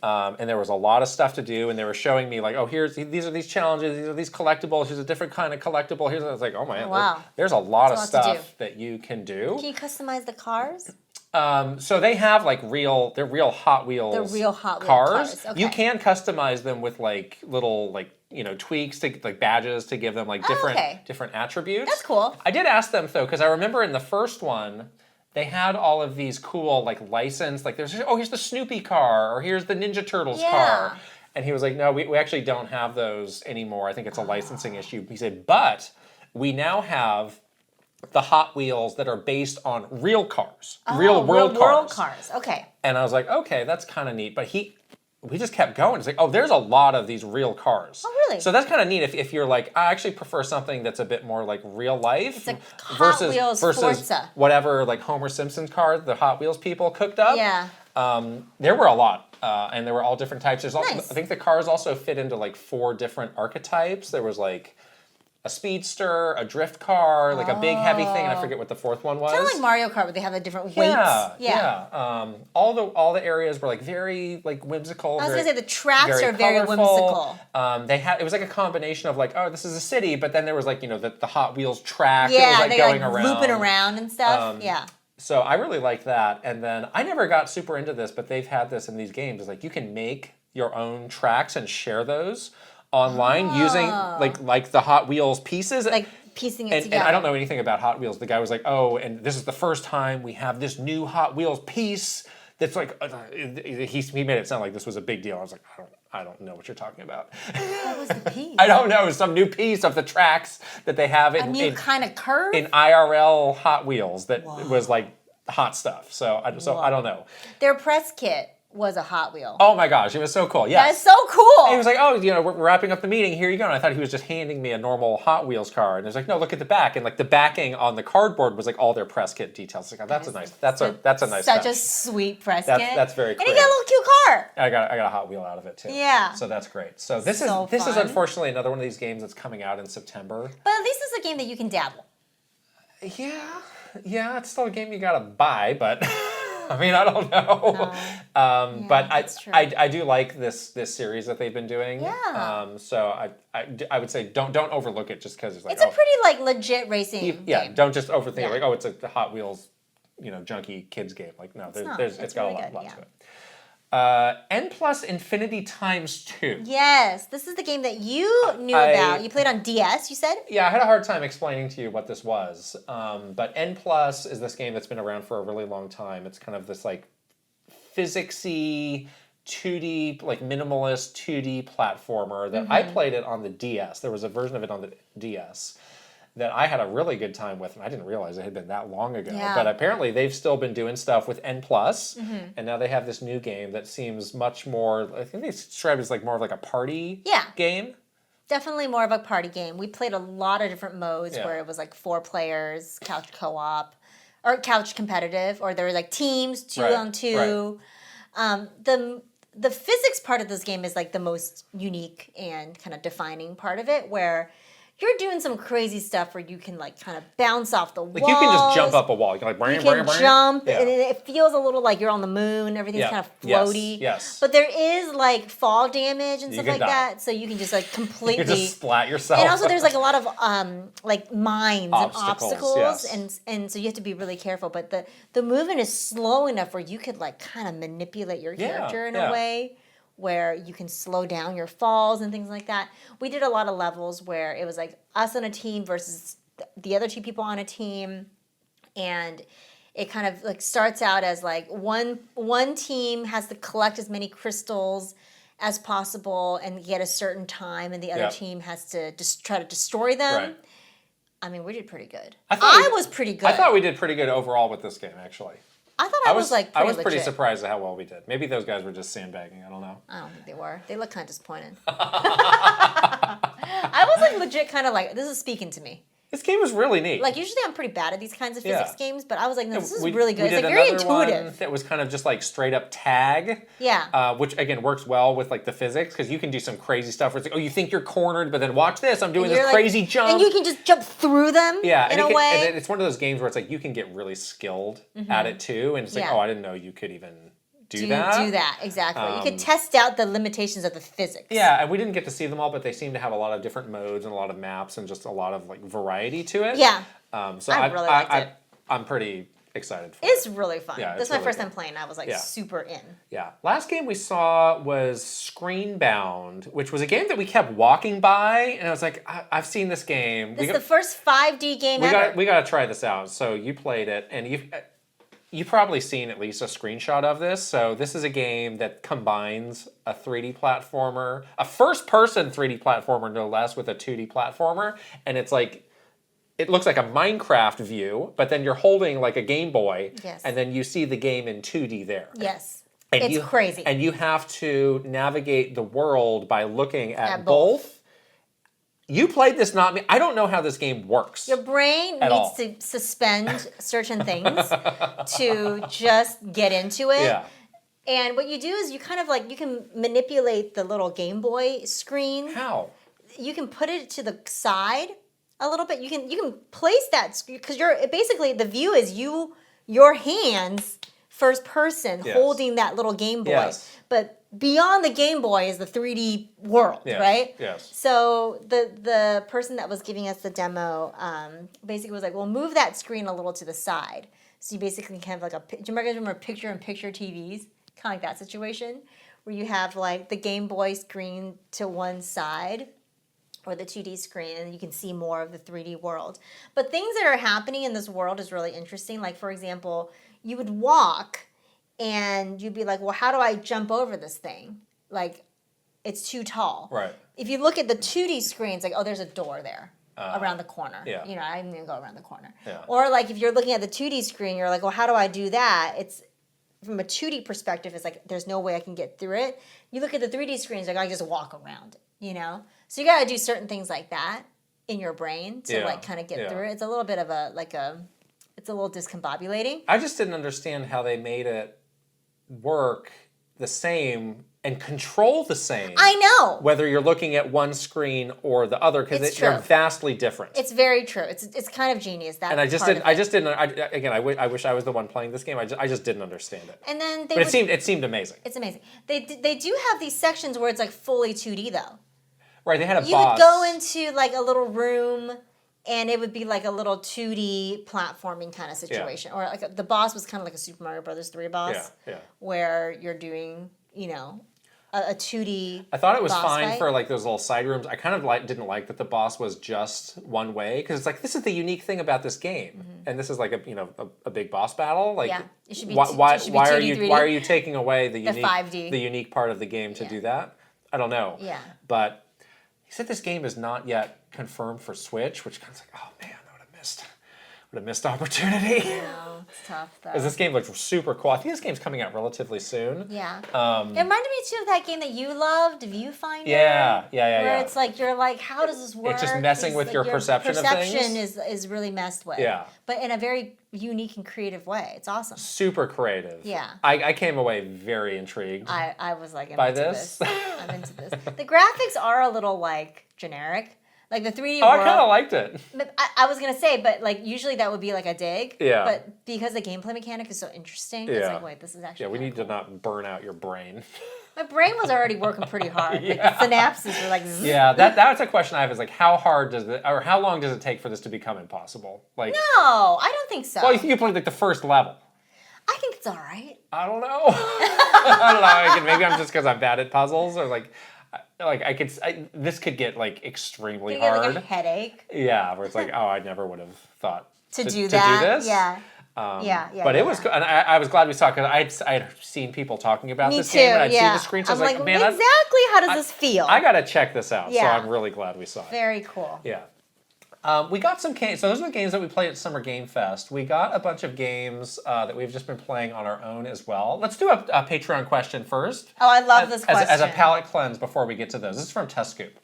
And there was a lot of stuff to do, and they were showing me like, oh, these are these challenges, these are these collectibles, here's a different kind of collectible. I was like, oh man, wow. There's a lot of stuff that you can do. Can you customize the cars? So they have like real Hot Wheels. The real Hot Wheels cars. Okay. You can customize them with like little like tweaks to like badges to give them like different attributes. That's cool. I did ask them though, because I remember in the first one, they had all of these cool, like, licensed, like, here's the Snoopy car, or here's the Ninja Turtles car. And he was like, no, we actually don't have those anymore. I think it's a licensing issue. He said, but we now have the Hot Wheels that are based on real cars, real world cars. Okay. And I was like, okay, that's kind of neat. But we just kept going. It's like, oh, there's a lot of these real cars. Oh, really? So that's kind of neat if you're like, I actually prefer something that's a bit more like real life. It's like Hot Wheels Forza. Whatever like Homer Simpson's car the Hot Wheels people cooked up. Yeah. There were a lot, and there were all different types. Nice. I think the cars also fit into like 4 different archetypes. There was like a speedster, a drift car, like a big heavy thing, and I forget what the 4th one was. Kind of like Mario Kart, where they have the different weights. Yeah. All the areas were like very like whimsical. I was gonna say the tracks are very whimsical. It was like a combination of like, oh, this is a city, but then there was like the Hot Wheels track that was like going around, looping around and stuff. So I really liked that, and then I never got super into this, but they've had this in these games. It's like you can make your own tracks and share those online using like the Hot Wheels pieces. Like piecing it together. And I don't know anything about Hot Wheels. The guy was like, oh, and this is the first time we have this new Hot Wheels piece that's like, he made it sound like this was a big deal. I was like, I don't know what you're talking about. What was the piece? I don't know. It was some new piece of the tracks that they have a new kind of curve? In IRL Hot Wheels that was like hot stuff. So I don't know. Their press kit was a Hot Wheel. Oh my gosh, it was so cool. Yes. That's so cool. And he was like, oh, we're wrapping up the meeting. Here you go. And I thought he was just handing me a normal Hot Wheels car. And he was like, no, look at the back. And like the backing on the cardboard was like all their press kit details. Like, oh, that's a nice such touch. a sweet press kit. That's very cool. And he got a little cute car. I got a Hot Wheel out of it too. Yeah. So that's great. So this is unfortunately another one of these games that's coming out in September. But at least it's a game that you can dabble. Yeah, it's still a game you gotta buy, but I mean, I don't know. No. But I do like this series that they've been doing. Yeah. So I would say don't overlook it just because it's like it's a pretty like legit racing game. Don't just overthink it like, oh, it's a Hot Wheels, junky kids game. Like no, it's got really a lot to it. N plus Infinity times 2. Yes, this is the game that you knew about. You played on DS, you said? Yeah, I had a hard time explaining to you what this was. But N plus is this game that's been around for a really long time. It's kind of this like physicsy 2D, like minimalist 2D platformer that I played it on the DS. There was a version of it on the DS that I had a really good time with, and I didn't realize it had been that long ago. Yeah. But apparently they've still been doing stuff with N+, and now they have this new game that seems much more, I think they describe it as like more of like a party game. Definitely more of a party game. We played a lot of different modes where it was like 4 players, couch co-op, or couch competitive, or there were like teams, 2 on 2. Right. The physics part of this game is like the most unique and kind of defining part of it, where you're doing some crazy stuff where you can like kind of bounce off the walls. Like you can just jump up a wall. You can jump, and it feels a little like you're on the moon. Everything's kind of floaty. Yes. But there is like fall damage and stuff like that, so you can just like completely. You can just splat yourself. And also, there's like a lot of like mines and obstacles, and so you have to be really careful. But the movement is slow enough where you could like kind of manipulate your character in a way where you can slow down your falls and things like that. We did a lot of levels where it was like us on a team versus the other 2 people on a team, and it kind of like starts out as like one team has to collect as many crystals as possible and get a certain time, and the other team has to just try to destroy them. Right. I mean, we did pretty good. I was pretty good. I thought we did pretty good overall with this game, actually. I thought I was pretty surprised at how well we did. Maybe those guys were just sandbagging. I don't know. I don't think they were. They looked kind of disappointed. I was like legit kind of like, this is speaking to me. This game was really neat. Like usually I'm pretty bad at these kinds of physics games, but I was like, no, this is really good. It's like very intuitive. One that was kind of just like straight up tag. Yeah. Which again works well with like the physics because you can do some crazy stuff where it's like, oh, you think you're cornered, but then watch this, I'm doing this crazy jump. And you can just jump through them in a way. And it's one of those games where it's like you can get really skilled at it too, and it's like, oh, I didn't know you could even do that, exactly. You could test out the limitations of the physics. Yeah, and we didn't get to see them all, but they seem to have a lot of different modes and a lot of maps and just a lot of like variety to it. Yeah. So I really liked it. I'm pretty excited for it. It's really fun. Yeah, this is my first time playing. I was like super in. Yeah. Last game we saw was Screenbound, which was a game that we kept walking by, and I was like, I've seen this game. This is the first 5D game ever. We got to try this out. So you played it, and you've probably seen at least a screenshot of this. So this is a game that combines a 3D platformer, a first-person 3D platformer, no less, with a 2D platformer. And it's like, it looks like a Minecraft view, but then you're holding like a Game Boy, and then you see the game in 2D there. Yes. And it's crazy. And you have to navigate the world by looking at both. You played this, not me. I don't know how this game works. Your brain needs to suspend certain things to just get into it. Yeah. And what you do is you kind of like, you can manipulate the little Game Boy screen. How? You can put it to the side a little bit. You can place that, because basically the view is your hands first person holding that little Game Boy. Yes. But beyond the Game Boy is the 3D world, right? Yes. So the person that was giving us the demo basically was like, well, move that screen a little to the side. So you basically can have like do you remember picture-in-picture TVs? Kind of like that situation where you have like the Game Boy screen to one side or the 2D screen, and you can see more of the 3D world. But things that are happening in this world is really interesting. Like, for example, you would walk and you'd be like, well, how do I jump over this thing? Like, it's too tall. Right. If you look at the 2D screen, it's like, oh, there's a door there around the corner. Yeah. You know, I'm going to go around the corner. Yeah. Or, like, if you're looking at the 2D screen, you're like, well, how do I do that? from a 2D perspective, it's like there's no way I can get through it. You look at the 3D screens, like I just walk around it, you know? So you got to do certain things like that in your brain to like kind of get through it. It's a little bit of it's a little discombobulating. I just didn't understand how they made it work the same and control the same. I know. Whether you're looking at one screen or the other, because they're vastly different. It's very true. It's kind of genius. That and I just didn't. I wish I was the one playing this game. I just didn't understand it. And then it seemed amazing. It's amazing. They do have these sections where it's like fully 2D though. Right. They had a boss. You would go into like a little room. And it would be like a little 2D platforming kind of situation. Or like the boss was kind of like a Super Mario Brothers 3 boss. Where you're doing, you know, a 2D I thought it was fine fight. for like those little side rooms. I kind of didn't like that the boss was just one way. Because it's like, this is the unique thing about this game. Mm-hmm. And this is like a big boss battle. Like, it should be why 2D, are you taking away the the unique part of the game to do that? I don't know. Yeah. But he said this game is not yet confirmed for Switch, which kind of like, oh man, I would have missed opportunity. No, it's tough though. Because this game looks super cool. I think this game's coming out relatively soon. Yeah. It reminded me too of that game that you loved, Viewfinder. Yeah. Where it's like you're like, how does this work? It's just messing with your perception of things. Perception is really messed with. Yeah. But in a very unique and creative way. It's awesome. Super creative. Yeah. I came away very intrigued. I was like, by this. I'm into this. The graphics are a little like generic. Like the 3D world. I kind of liked it. But I was going to say, but like usually that would be like a dig. Yeah. But because the gameplay mechanic is so interesting, it's like, wait, this is actually we need cool. to not burn out your brain. My brain was already working pretty hard. Like the synapses were like zzz. Yeah, that's a question I have is like, how hard does it, or how long does it take for this to become impossible? Like, no, I don't think so. Well, you think you played like the first level. I think it's all right. I don't know. I don't know. Maybe I'm just because I'm bad at puzzles or like this could get like extremely hard. Like a headache. Yeah, where it's like, oh, I never would have thought to do this. Yeah. But it was good, and I was glad we saw it because I had seen people talking about this game, and I'd seen the screenshots. I was like, man, exactly how does this feel? I gotta check this out. So I'm really glad we saw it. Very cool. Yeah. We got some games. So those are the games that we played at Summer Game Fest. We got a bunch of games that we've just been playing on our own as well. Let's do a Patreon question first. Oh, I love this question. As a palate cleanse before we get to those. This is from Test Scoop.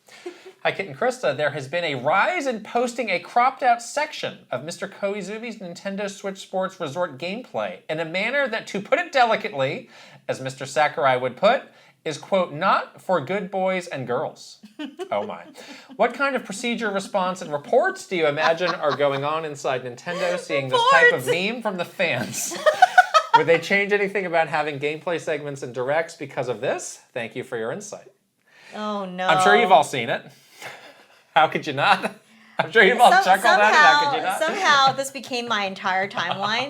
Hi, Kit and Krysta. There has been a rise in posting a cropped-out section of Mr. Koizumi's Nintendo Switch Sports Resort gameplay in a manner that, to put it delicately, as Mr. Sakurai would put, is, quote, not for good boys and girls. Oh my. What kind of procedure, response, and reports do you imagine are going on inside Nintendo seeing this type of meme from the fans? Would they change anything about having gameplay segments and directs because of this? Thank you for your insight. Oh no. I'm sure you've all seen it. How could you not? I'm sure you've all chuckled at it. How could you not? Somehow this became my entire timeline.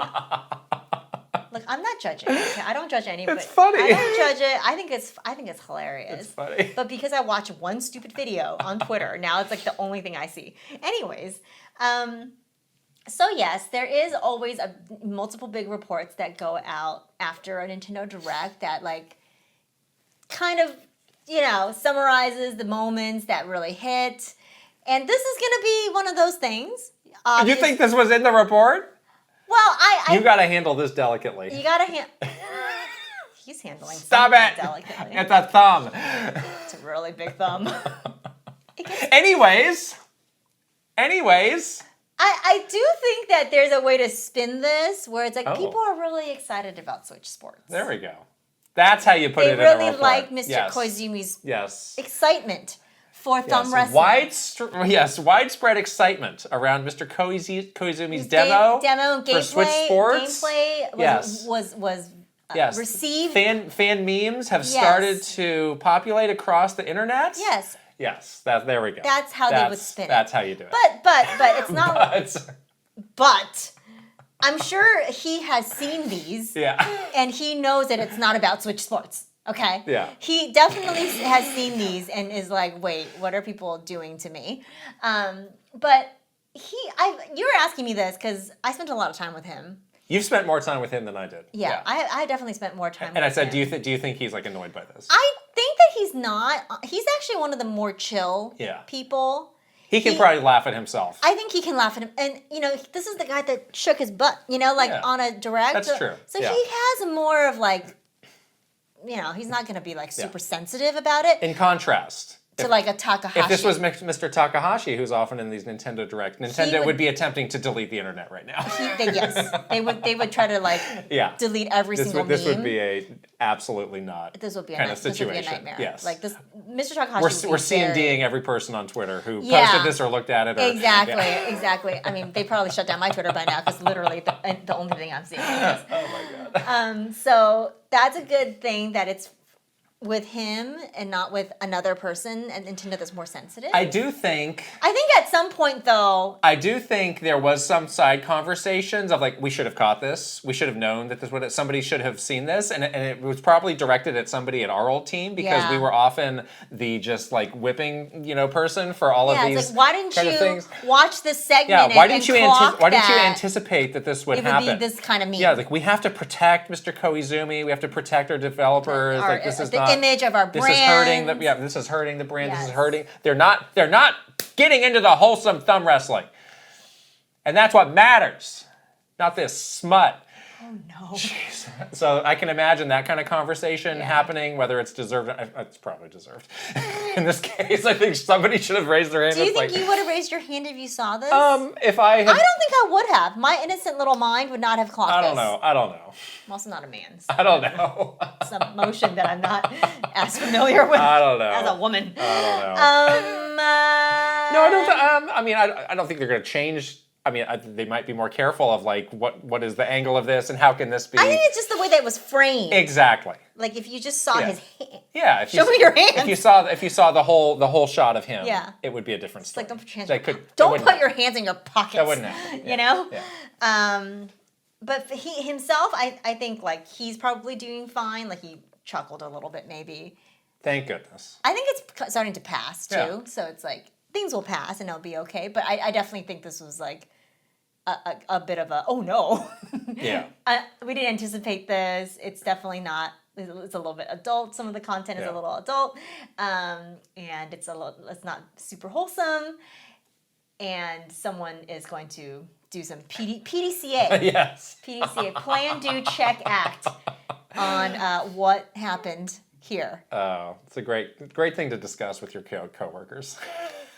Look, I'm not judging. Okay? I don't judge anybody. It's funny. I don't judge it. I think it's hilarious. It's funny. But because I watch one stupid video on Twitter, now it's like the only thing I see. Anyways, so yes, there is always multiple big reports that go out after a Nintendo Direct that like kind of, summarizes the moments that really hit. And this is going to be one of those things. You think this was in the report? Well, you got to handle this delicately. You got to He's handling Stop it delicately. It's a thumb. It's a really big thumb. Anyways. I do think that there's a way to spin this where it's like people are really excited about Switch Sports. There we go. That's how you put it in a report. They really like Mr. Koizumi's excitement for thumb wrestling. Widespread excitement around Mr. Koizumi's demo and for Switch Sports. Gameplay was received. Fan memes have started to populate across the internet. Yes, there we go. That's how they would spin it. That's how you do it. But it's not. But I'm sure he has seen these. And he knows that it's not about Switch Sports. Okay? Yeah. He definitely has seen these and is like, wait, what are people doing to me? But you were asking me this because I spent a lot of time with him. You've spent more time with him than I did. Yeah. I definitely spent more time with him. And I said, do you think he's like annoyed by this? I think that he's not. He's actually one of the more chill people. He can probably laugh at himself. I think he can laugh at him. And, this is the guy that shook his butt, on a direct. That's true. So he has more of like, he's not going to be like super sensitive about it. In contrast. To like a Takahashi. If this was Mr. Takahashi, who's often in these Nintendo Direct, Nintendo would be attempting to delete the internet right now. Yes. They would try to like delete every single meme. This would be a absolutely not this would be kind of situation. This would be a nightmare. Yes. Like this, Mr. Takahashi We're C&Ding every person on Twitter who posted this or looked at it. Exactly. I mean, they probably shut down my Twitter by now because literally the only thing I'm seeing is this. Oh my God. So that's a good thing that it's with him and not with another person, and Nintendo that's more sensitive. I think at some point though. I do think there was some side conversations of like, we should have caught this. We should have known that somebody should have seen this, and it was probably directed at somebody at our old team because we were often the just like whipping person for all of these. It's like, why didn't you watch this segment? Yeah, why didn't you anticipate that this would happen? It would be this kind of meme. Yeah, like we have to protect Mr. Koizumi. We have to protect our developers. This is not image of our brand. This is hurting this is hurting the brand. Yes. This is hurting. They're not getting into the wholesome thumb wrestling. And that's what matters. Not this smut. Oh no. Jeez. So I can imagine that kind of conversation happening, whether it's deserved. It's probably deserved. In this case, I think somebody should have raised their hand. Do you think you would have raised your hand if you saw this? If I had... I don't think I would have. My innocent little mind would not have clocked this. I don't know. I'm also not a man. So I don't know. It's a motion that I'm not as familiar with. I don't know. As a woman. I don't know. No, I don't. I don't think they're going to change. They might be more careful of like what is the angle of this and how can this be. I think it's just the way that it was framed. Exactly. Like if you just saw his hand. Yeah. Show me your hands. If you saw the whole shot of him, it would be a different story. Like don't put your hands in your pockets. That wouldn't happen. Yeah. But he himself, I think like he's probably doing fine. Like he chuckled a little bit maybe. Thank goodness. I think it's starting to pass too. Yeah. So it's like things will pass and it'll be okay. But I definitely think this was like a bit of a, oh no. Yeah. We didn't anticipate this. It's definitely not, it's a little bit adult. Some of the content is a little adult. And it's not super wholesome. And someone is going to do some PDCA. Yes. PDCA, plan, do, check, act on what happened here. Oh, it's a great thing to discuss with your coworkers.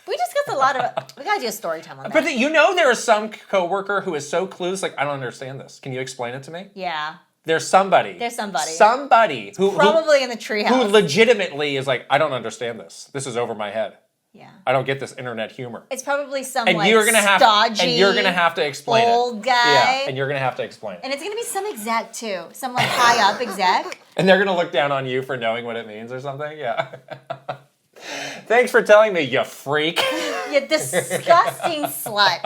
We discussed a lot of. We gotta do a story time on that. But there is some coworker who is so clueless. Like, I don't understand this. Can you explain it to me? Yeah. There's somebody. Somebody who probably in the treehouse who legitimately is like, I don't understand this. This is over my head. Yeah. I don't get this internet humor. It's probably some stodgy, and you're gonna have to explain old guy. Yeah, and you're gonna have to explain it. And it's gonna be some exec too, some like high up exec. And they're gonna look down on you for knowing what it means or something. Yeah. Thanks for telling me, you freak. You disgusting slut.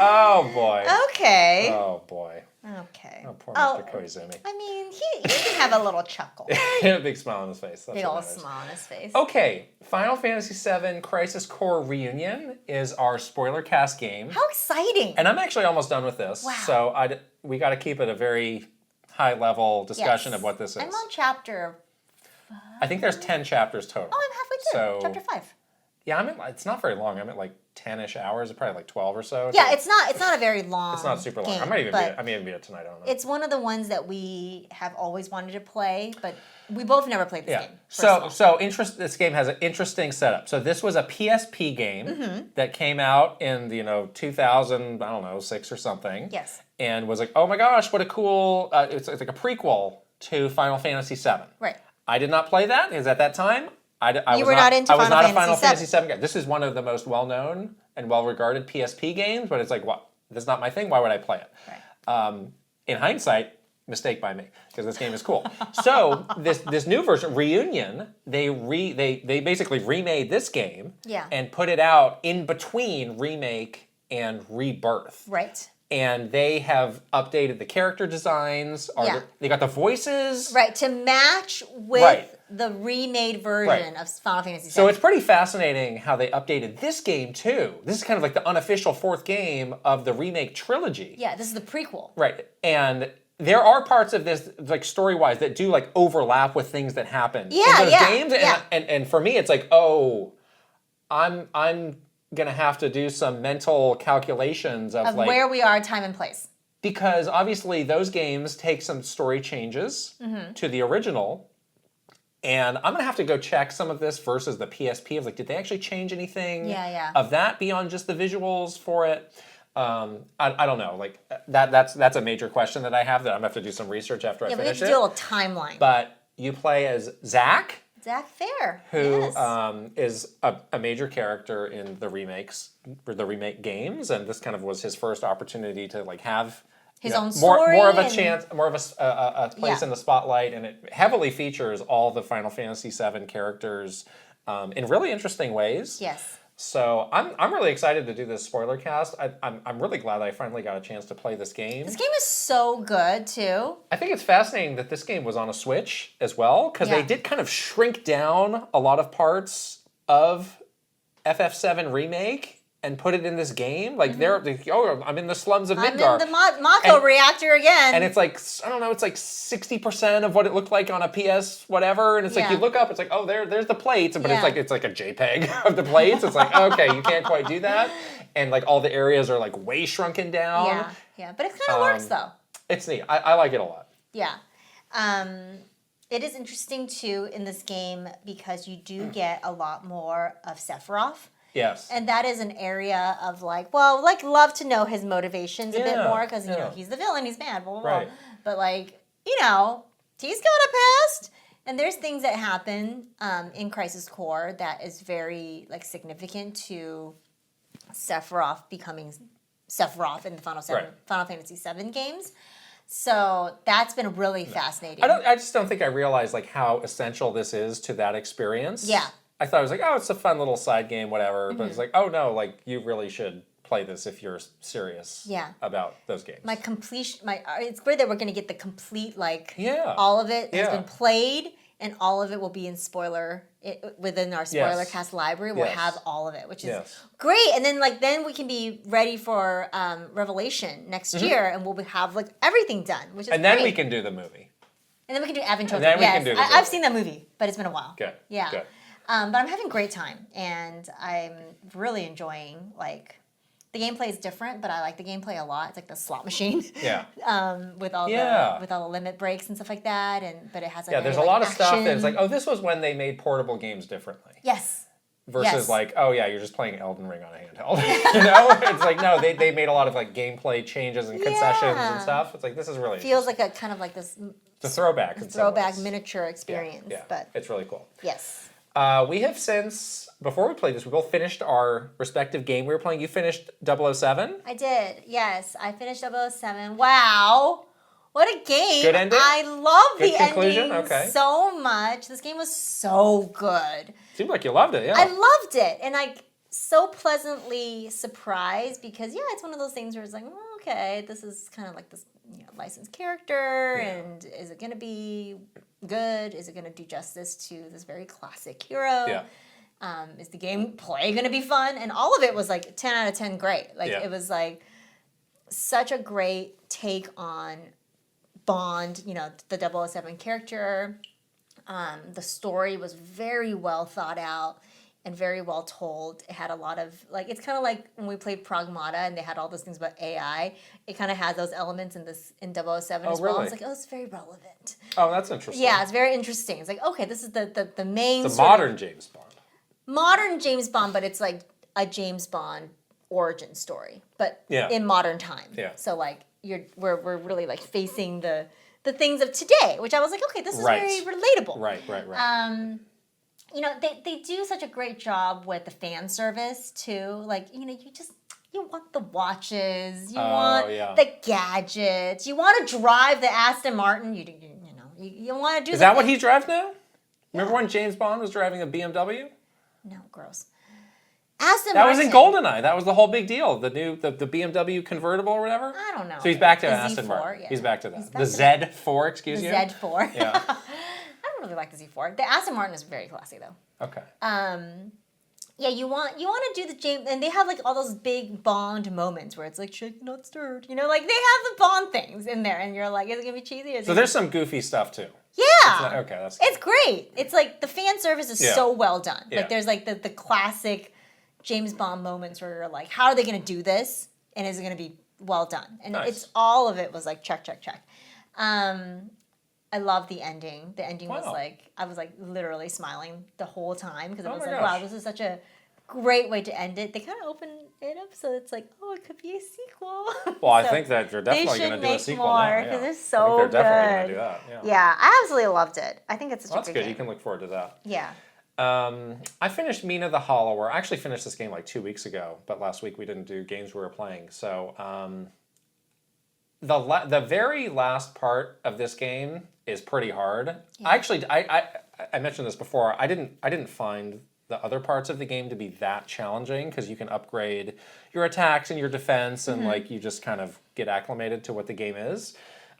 Oh boy. Okay. Oh boy. Okay. Oh, poor Mr. Koizumi. I mean, he can have a little chuckle. He had a big smile on his face. Big old smile on his face. Okay, Final Fantasy VII Crisis Core Reunion is our spoiler cast game. How exciting! And I'm actually almost done with this. Wow. So we got to keep it a very high level discussion of what this is. I'm on chapter 5. I think there's 10 chapters total. Oh, I'm halfway through. Chapter 5. Yeah, it's not very long. I'm at like 10-ish hours, probably like 12 or so. Yeah, it's not a very long. It's not super long. Game, I may even beat it tonight. I don't know. It's one of the ones that we have always wanted to play, but we both never played this game. This game has an interesting setup. So this was a PSP game that came out in 2006 or something. Yes. And was like, oh my gosh, what a cool! It's like a prequel to Final Fantasy VII. Right. I did not play that because at that time I was not a Final Fantasy VII guy. This is one of the most well-known and well-regarded PSP games, but it's like, what? This is not my thing. Why would I play it? Right. In hindsight, mistake by me, because this game is cool. So this new version, Reunion, they basically remade this game and put it out in between Remake and Rebirth. Right. And they have updated the character designs. They got the voices. Right, to match with the remade version of Final Fantasy VII. So it's pretty fascinating how they updated this game, too. This is kind of like the unofficial 4th game of the remake trilogy. Yeah, this is the prequel. Right, and there are parts of this, like story-wise, that do like overlap with things that happen in those games. And for me, it's like, oh, I'm gonna have to do some mental calculations of like where we are, time and place. Because obviously those games take some story changes to the original. And I'm gonna have to go check some of this versus the PSP of like, did they actually change anything of that beyond just the visuals for it? I don't know. Like that's a major question that I have that I'm gonna have to do some research after I finish it. Yeah, we have to do a little timeline. But you play as Zach. Zach Fair, who is a major character in the remakes, or the remake games, and this kind of was his first opportunity to like have his own story, more of a chance, more of a place in the spotlight, and it heavily features all the Final Fantasy VII characters in really interesting ways. Yes. So I'm really excited to do this spoiler cast. I'm really glad I finally got a chance to play this game. This game is so good too. I think it's fascinating that this game was on a Switch as well, because they did kind of shrink down a lot of parts of FF7 Remake and put it in this game. Like I'm in the slums of Midgar. I'm in the Mako reactor again. And it's like, I don't know, it's like 60% of what it looked like on a PS whatever. And it's like, you look up, it's like, oh, there's the plates. But it's like a JPEG of the plates. It's like, okay, you can't quite do that. And like all the areas are like way shrunken down. Yeah. But it kind of works though. It's neat. I like it a lot. Yeah. It is interesting too in this game because you do get a lot more of Sephiroth. Yes. And that is an area of like, well, like love to know his motivations a bit more because, you know, he's the villain, he's mad, blah, blah, blah. But like, you know, he's got a past. And there's things that happen in Crisis Core that is very like significant to Sephiroth becoming Sephiroth in the Final Fantasy VII games. So that's been really fascinating. I just don't think I realized like how essential this is to that experience. Yeah. I thought it was like, oh, it's a fun little side game, whatever. But it's like, oh no, like you really should play this if you're serious about those games. It's great that we're going to get the complete, like, all of it has been played, and all of it will be in within our spoiler cast library. We'll have all of it, which is great. And then we can be ready for Revelation next year, and we'll have like everything done, which is great. And then we can do the movie. And then we can do Advent Children. And then we can do the movie. I've seen that movie, but it's been a while. Good. Yeah. Good. But I'm having a great time, and I'm really enjoying, like, the gameplay is different, but I like the gameplay a lot. It's like the slot machine. Yeah. With all the limit breaks and stuff like that, but it has like there's a lot of stuff that's like, oh, this was when they made portable games differently. Yes. Versus like, oh yeah, you're just playing Elden Ring on a handheld. You know? It's like, no, they made a lot of like gameplay changes and concessions and stuff. It's like, this is really feels like a kind of like this. It's a throwback. Miniature experience. Yeah. But it's really cool. Yes. We have since, before we played this, we both finished our respective game we were playing. You finished 007? I did, yes. I finished 007. Wow. What a game. Good ending? I love Good the conclusion? ending so much. This game was so good. Seemed like you loved it, yeah. I loved it. And so pleasantly surprised because, it's one of those things where it's like, okay, this is kind of like this licensed character, and is it going to be good? Is it going to do justice to this very classic hero? Yeah. Is the gameplay going to be fun? And all of it was like 10 out of 10 great. Like it was like such a great take on Bond, the 007 character. The story was very well thought out and very well told. It had a lot of, like, it's kind of like when we played Pragmata and they had all those things about AI. It kind of has those elements in 007 as well. Really? It's like, it's very relevant. Oh, that's interesting. Yeah, it's very interesting. It's like, okay, this is the main... It's a modern James Bond. Modern James Bond, but it's like a James Bond origin story, but in modern time. Yeah. So, like, we're really, like, facing the things of today, which I was like, okay, this is very relatable. Right. They do such a great job with the fan service too. Like, you want the watches, you want the gadgets, you want to drive the Aston Martin. You want to do. Is that what he drives now? Remember when James Bond was driving a BMW? No, gross. Aston That Martin. was in GoldenEye. That was the whole big deal. The BMW convertible or whatever. I don't know. So he's back to the Aston Z4, Martin. yeah. He's back to that. He's The Z4, excuse you. The Z4. Yeah. I don't really like the Z4. The Aston Martin is very classy though. Okay. Yeah, you want to do the James, and they have like all those big Bond moments where it's like shake not stirred. You know, like they have the Bond things in there, and you're like, is it gonna be cheesy? So there's some goofy stuff too. Yeah. That's it's great. It's like the fan service is so well done. Yeah. Like there's like the classic James Bond moments where you're like, how are they gonna do this? And is it gonna be well done? And it's all of it was like check. I love the ending. The ending was like, I was like literally smiling the whole time because I was like, wow, this is such a great way to end it. They kind of open it up so it's like, oh, it could be a sequel. Well, I think that you're definitely going to do a sequel now. Because it's so good. They're definitely going to do that. Yeah, I absolutely loved it. I think it's such a good game. That's good. You can look forward to that. Yeah. I finished Mina the Hollower. I actually finished this game like 2 weeks ago, but last week we didn't do games we were playing. So the very last part of this game is pretty hard. Yeah. I mentioned this before. I didn't find the other parts of the game to be that challenging because you can upgrade your attacks and your defense and like you just kind of get acclimated to what the game is.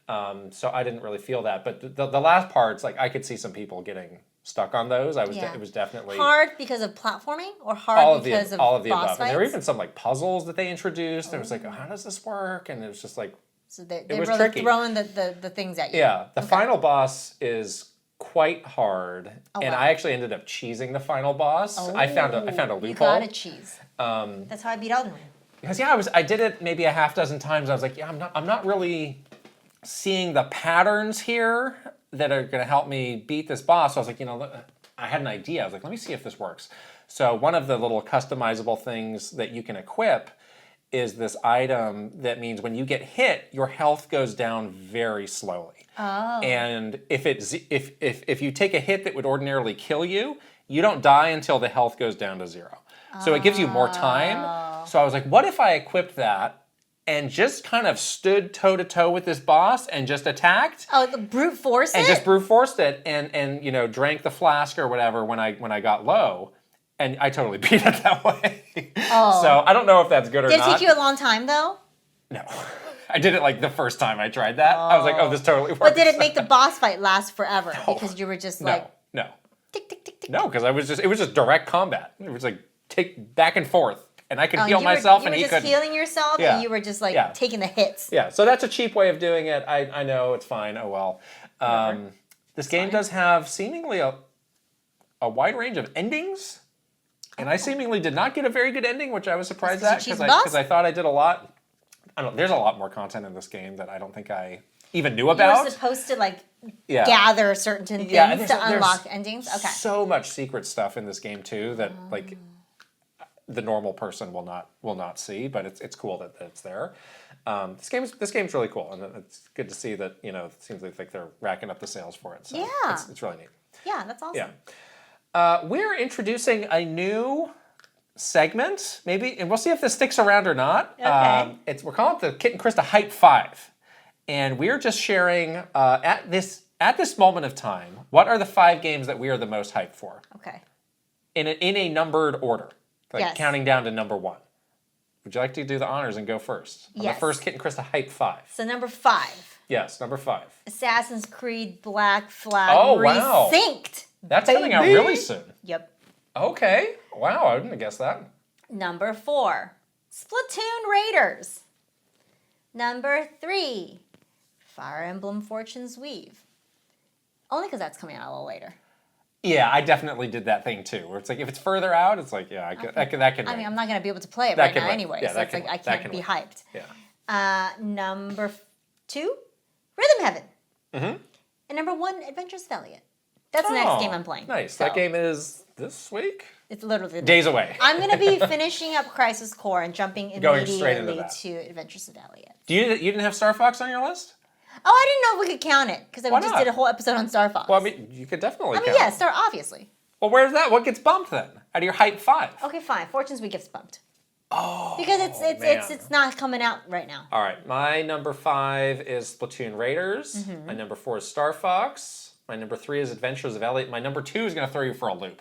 So I didn't really feel that. But the last parts, like I could see some people getting stuck on those. It was definitely hard because of platforming or hard because of all of the boss above. fights? And there were even some like puzzles that they introduced. And it was like, oh, how does this work? And it was just like so they're it was really tricky. Throwing the things at you. Yeah, the final boss is quite hard, and I actually ended up cheesing the final boss. I found a loophole. You gotta cheese. That's how I beat Elden Ring. Because I did it maybe a half dozen times. I was like, yeah, I'm not really seeing the patterns here that are going to help me beat this boss. So I was like, I had an idea. I was like, let me see if this works. So one of the little customizable things that you can equip is this item that means when you get hit, your health goes down very slowly. Oh. And if you take a hit that would ordinarily kill you, you don't die until the health goes down to 0. So it gives you more time. So I was like, what if I equipped that and just kind of stood toe-to-toe with this boss and just attacked? Oh, the brute force and just brute forced it and drank the flask or whatever when I got low. And I totally beat it that way. Oh. So I don't know if that's good or not. Did it take you a long time, though? No. I did it like the first time I tried that. I was like, oh, this totally works. But did it make the boss fight last forever? No. Because you were just like... No. Tick, tick, tick, tick. No, because it was just direct combat. It was like take back and forth. And I could heal myself and he could... You were just healing yourself and you were just like taking the hits. Yeah, so that's a cheap way of doing it. I know, it's fine. Oh, well. This game does have seemingly a wide range of endings. And I seemingly did not get a very good ending, which I was surprised at because I thought I did a lot. I don't know, there's a lot more content in this game that I don't think I even knew about. You were supposed to gather certain things to unlock endings? Okay. So much secret stuff in this game too that like the normal person will not see, but it's cool that it's there. This game's really cool, and it's good to see that it seems like they're racking up the sales for it. So it's really neat. Yeah, that's awesome. Yeah. We're introducing a new segment, maybe, and we'll see if this sticks around or not. Okay. We're calling it the Kit and Krysta Hype 5. And we're just sharing, at this moment of time, what are the 5 games that we are the most hyped for? Okay. In a numbered order, counting down to number 1. Would you like to do the honors and go first? Yes. The first Kit and Krysta Hype 5. So number 5. Yes, number 5. Assassin's Creed Black Flag Resynced. That's coming out really soon. Yep. Okay. Wow, I wouldn't have guessed that. Number 4, Splatoon Raiders. Number 3, Fire Emblem Fortune's Weave. Only because that's coming out a little later. Yeah, I definitely did that thing too. Where it's like if it's further out, it's like that can. I mean, I'm not going to be able to play it right now anyway, so it's like I can't be hyped. Yeah. Number 2, Rhythm Heaven. Mm-hmm. And number 1, Adventures of Elliot. That's the next game I'm playing. Nice. So. That game is this week? It's literally days away. I'm going to be finishing up Crisis Core and jumping immediately to Adventures of Elliot. You didn't have Star Fox on your list? Oh, I didn't know if we could count it because we just did a whole episode on Star Fox. Well, I mean, you could definitely count it. Star, obviously. Well, where's that? What gets bumped then? Out of your Hype 5? Okay, fine. Fortune's Week gets bumped. Oh, because it's not coming out right now. All right, my number 5 is Splatoon Raiders. Mm-hmm. My number 4 is Star Fox. My number 3 is Adventures of Elliot. My number 2 is going to throw you for a loop.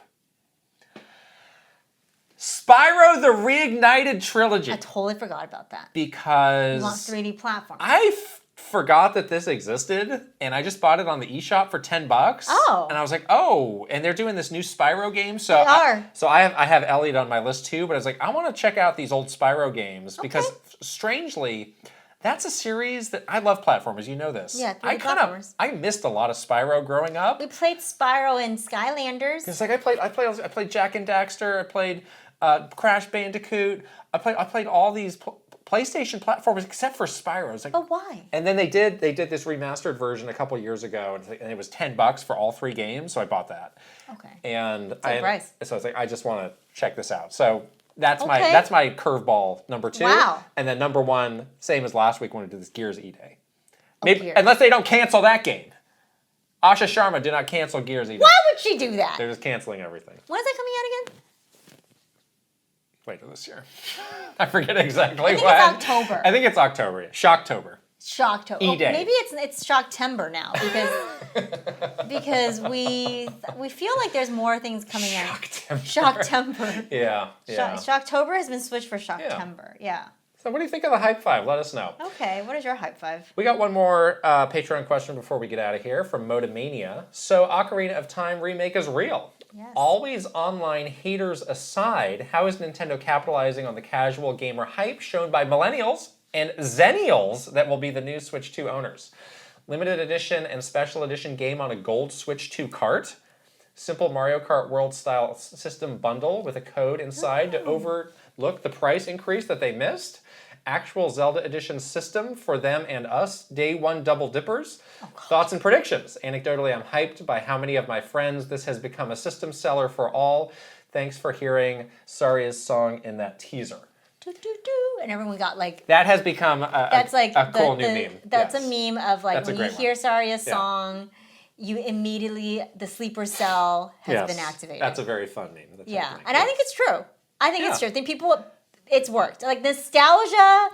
Spyro the Reignited Trilogy. I totally forgot about that. Because... You want 3D platform. I forgot that this existed, and I just bought it on the eShop for $10. Oh. And I was like, oh, and they're doing this new Spyro game. So they are. I have Elliot on my list too, but I was like, I want to check out these old Spyro games because strangely, that's a series that I love platformers. You know this. Yeah, I missed a lot of Spyro growing up. We played Spyro in Skylanders. It's like I played Jak and Daxter. I played Crash Bandicoot. I played all these PlayStation platformers except for Spyro. It's like, but why? And then they did this remastered version a couple years ago, and it was $10 for all 3 games. So I bought that. Okay. And so I was like, I just want to check this out. So that's my curveball number 2. Wow. And then number 1, same as last week when we did this Gears E-Day. Maybe unless they don't cancel that game. Asha Sharma did not cancel Gears E-Day. Why would she do that? They're just canceling everything. When is that coming out again? Later this year. I forget exactly when. I think it's October. I think it's October. Yeah. Shocktober. Shocktober. E-Day. Maybe it's Shocktember now because we feel like there's more things coming out. Shocktember. Yeah. Shocktober has been switched for Shocktember. Yeah. So what do you think of the Hype 5? Let us know. Okay, what is your Hype 5? We got one more Patreon question before we get out of here from Motomania. So Ocarina of Time remake is real. Yes. Always online haters aside, how is Nintendo capitalizing on the casual gamer hype shown by millennials and zennials that will be the new Switch 2 owners? Limited edition and special edition game on a gold Switch 2 cart. Simple Mario Kart World style system bundle with a code inside to overlook the price increase that they missed. Actual Zelda edition system for them and us. Day 1 double dippers. Thoughts and predictions. Anecdotally, I'm hyped by how many of my friends this has become a system seller for all. Thanks for hearing Saria's song in that teaser. Do, do, do. And everyone got like... That has become a cool new meme. That's a meme of like when you hear Saria's song, you immediately, the sleeper cell has been activated. That's a very fun meme. That's and I think it's true. I think it's true. I think it's worked. Like nostalgia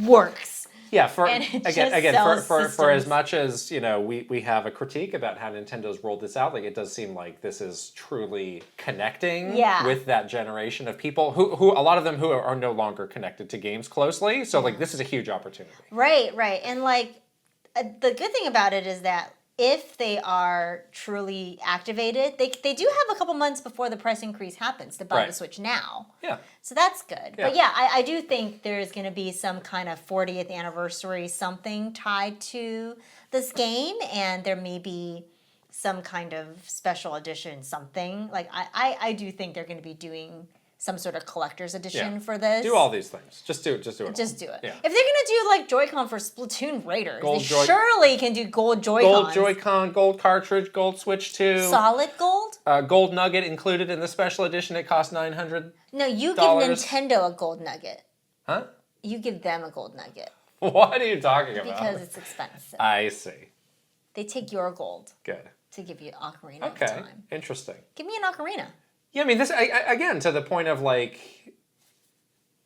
works. Yeah, for as much as we have a critique about how Nintendo's rolled this out, like it does seem like this is truly connecting with that generation of people who a lot of them who are no longer connected to games closely. So like this is a huge opportunity. Right. And like the good thing about it is that if they are truly activated, they do have a couple months before the price increase happens to buy the Switch now. Yeah. So that's good. Yeah. But yeah, I do think there's going to be some kind of 40th anniversary something tied to this game, and there may be some kind of special edition something. Like I do think they're going to be doing some sort of collector's edition for this. Do all these things. Just do it. Just do it. Yeah. If they're gonna do like Joy-Con for Splatoon Raiders, they surely can do gold Joy-Cons. Gold Joy-Con, gold cartridge, gold Switch 2. Solid gold? Gold nugget included in the special edition. It costs $900. No, you give Nintendo a gold nugget. Huh? You give them a gold nugget. What are you talking about? Because it's expensive. I see. They take your gold. Good. To give you Ocarina of Time. Okay, interesting. Give me an Ocarina. Yeah, I mean, this again to the point of like,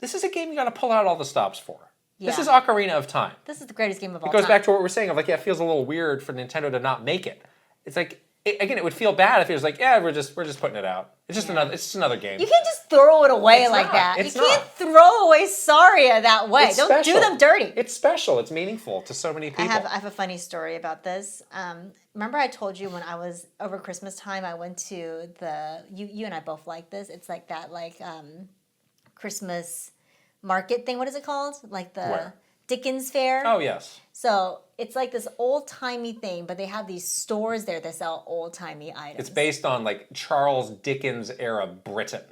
this is a game you got to pull out all the stops for. Yeah. This is Ocarina of Time. This is the greatest game of all time. It goes back to what we're saying of like, it feels a little weird for Nintendo to not make it. It's like, it would feel bad if it was like, we're just putting it out. It's just another game. You can't just throw it away that. You can't throw away Saria that way. Don't do them dirty. It's special. It's meaningful to so many people. I have a funny story about this. Remember I told you when I was over Christmas time, I went to you and I both like this. It's like that Christmas market thing. What is it called? Like the Where? Dickens Fair. Oh, yes. So it's like this old-timey thing, but they have these stores there that sell old-timey items. It's based on like Charles Dickens era Britain.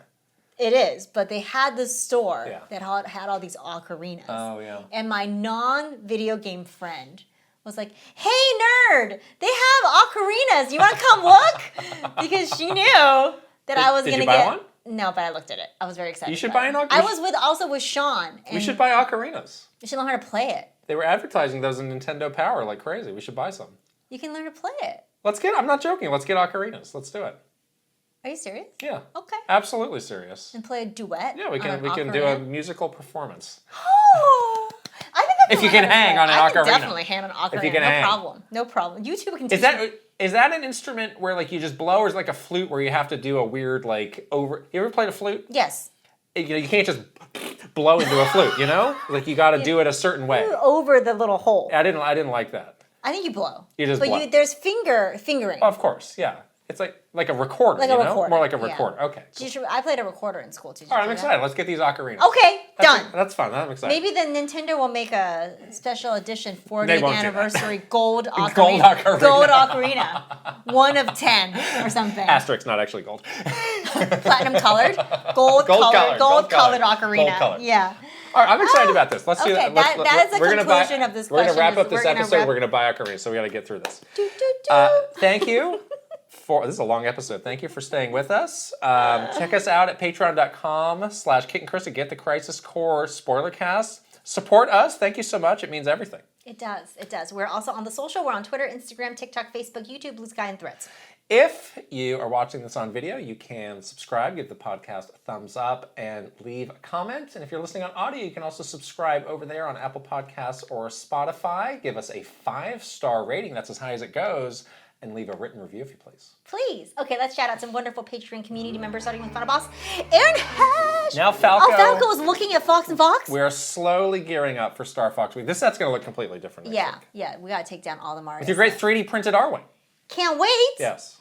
It is, but they had this store that had all these ocarinas. Oh, yeah. And my non-video game friend was like, hey, nerd, they have ocarinas. You want to come look? Because she knew that I was going to get... Did you buy one? No, but I looked at it. I was very excited. You should buy an ocarina. I was also with Sean. We should buy ocarinas. You should learn how to play it. They were advertising those in Nintendo Power like crazy. We should buy some. You can learn to play it. I'm not joking. Let's get ocarinas. Let's do it. Are you serious? Yeah. Okay. Absolutely serious. And play a duet? Yeah, we can do a musical performance. Oh! I think that's if you can hang on an ocarina. I can definitely hang on an ocarina. If you can hang. No problem. You two can teach me. Is that an instrument where like you just blow, or is it like a flute where you have to do a weird like over? You ever played a flute? Yes. You can't just blow into a flute, you know? Like you got to do it a certain way. Over the little hole. I didn't like that. I think you blow. You just blow. But there's fingering. Oh, of course, yeah. It's like a recorder, like you a know? recorder. More like a recorder. Okay. Cool. I played a recorder in school too. All right, I'm excited. Let's get these ocarinas. Okay, done. That's fun. I'm excited. Maybe the Nintendo will make a special edition 40th won't anniversary gold ocarina. Gold ocarina. Gold ocarina. 1 of 10 or something. Asterisk, not actually gold. Platinum colored. Gold colored ocarina. Gold colored. Yeah. All right, I'm excited about this. Let's do that. that. That is the conclusion of this question. We're going to wrap up this episode. We're going to buy ocarina, so we got to get through this. Thank you. This is a long episode. Thank you for staying with us. Check us out at patreon.com/Kit and Krysta. Get the Crisis Core spoiler cast. Support us. Thank you so much. It means everything. It does. It does. We're also on the social. We're on Twitter, Instagram, TikTok, Facebook, YouTube, Blue Sky, and Threads. If you are watching this on video, you can subscribe, give the podcast a thumbs up, and leave a comment. And if you're listening on audio, you can also subscribe over there on Apple Podcasts or Spotify. Give us a 5-star rating. That's as high as it goes. And leave a written review if you please. Please. Okay, let's shout out some wonderful Patreon community members, starting with Final Boss, Aaron Hatch. Now Falco. Oh, Falco was looking at Fox and Fox. We are slowly gearing up for Star Fox Week. This set's going to look completely different. Yeah. We got to take down all the Marios. With your great 3D printed Arwing. Can't wait. Yes.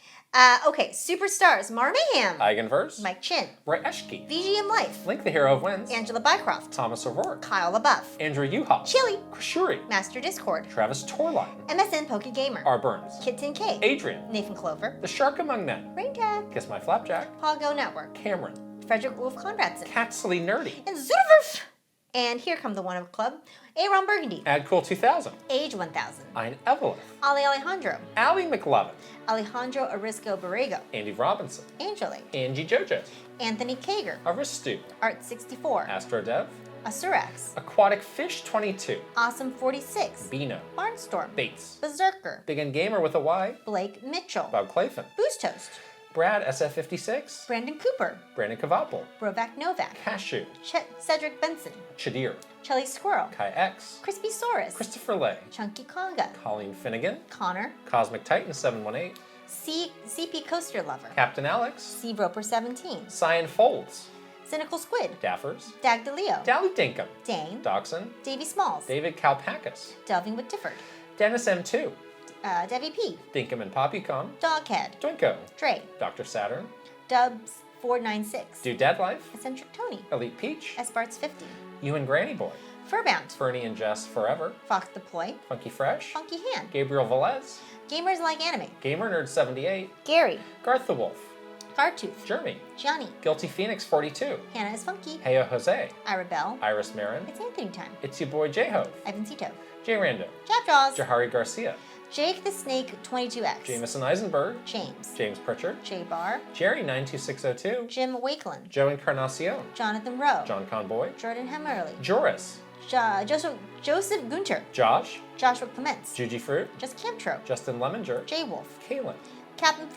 Okay, superstars, Mar Mayhem, Eigenverse, Mike Chin, Ray Eshke, VGM Life, Link the Hero of Wins, Angela Bycroft, Thomas O'Rourke, Kyle LaBeouf, Andrew Uhas, Chili, Krishuri, Master Discord, Travis Torline, MSN Poke Gamer, R. Burns, Kitten K, Adrian, Nathan Clover, The Shark Among Men, Rain Tag, Kiss My Flapjack, Pogo Network, Cameron, Frederick Wolf Conradson, Catsley Nerdy, and Zooverf. And here come the one of club, Aaron Burgundy, Adcool 2000, Age 1000, Ein Evelyn, Ali Alejandro, Allie McLovin, Alejandro Arisco Borrego, Andy Robinson, Angelique, Angie Jojo, Anthony Kager, Aristu, Art64, Astrodev, Asurax, Aquatic Fish 22, Awesome 46, Bino, Barnstorm, Bates, Berserker, Big N Gamer with a Y, Blake Mitchell, Bob Clayton, Boost Toast, Brad SF56, Brandon Cooper, Brandon Kavapel, Brovac Novak, Cashew, Cedric Benson, Chadir, Chelly Squirrel, Kai X, Crispy Saurus, Christopher Lay, Chunky Conga, Colleen Finnegan, Connor, Cosmic Titan 718, CP Coaster Lover, Captain Alex, C Roper 17, Cyan Folds, Cynical Squid, Daffers, Dag DeLeo, Dally Dinkum, Dane, Dachshund, Davy Smalls, David Kalpakis, Delving with Difford, Dennis M2, Debbie P, Dinkum and Poppycom, Doghead, Dwinko, Dre, Dr. Saturn, Dubs 496, Do Dead Life, Eccentric Tony, Elite Peach, Sparts 50, You and Granny Boy, Furbound, Fernie and Jess Forever, Fox Deploy, Funky Fresh, Funky Hand, Gabriel Velez, Gamers Like Anime, Gamer Nerd 78, Gary, Garth the Wolf, Gartooth, Jeremy, Johnny, Guilty Phoenix 42, Hannah is Funky, Heyo Jose, Arabelle, Iris Marin, It's Anthony Time, It's Your Boy J-Hove, Ivan Cito, Jay Rando, Japjaws, Jahari Garcia, Jake the Snake 22X, Jameson Eisenberg, James Pritchard, J Bar, Jerry 92602, Jim Wakeland, Joe Encarnacion, Jonathan Rowe, John Conboy, Jordan Hemmerly, Joris, Joseph Gunter, Josh, Joshua Clements, Juji Fruit, Just Camtro, Justin Lemminger, J Wolf, Kaylin, Captain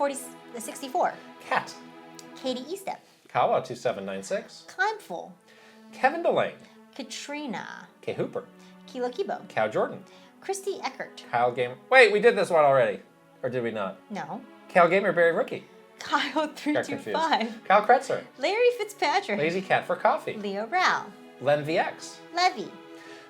64, Kat, Katie Estep, Kawa 2796, Climful, Kevin Delane, Katrina, Kay Hooper, Kilo Kibo, Cow Jordan, Christy Eckert, Kyle Gamer. Wait, we did this one already. Or did we not? No, Cal Gamer, Barry Rookie. Kyle Got 325, Kyle Kretzer, Larry Fitzpatrick, Lazy Cat for Coffee, Leo Rao, Len VX, Levy,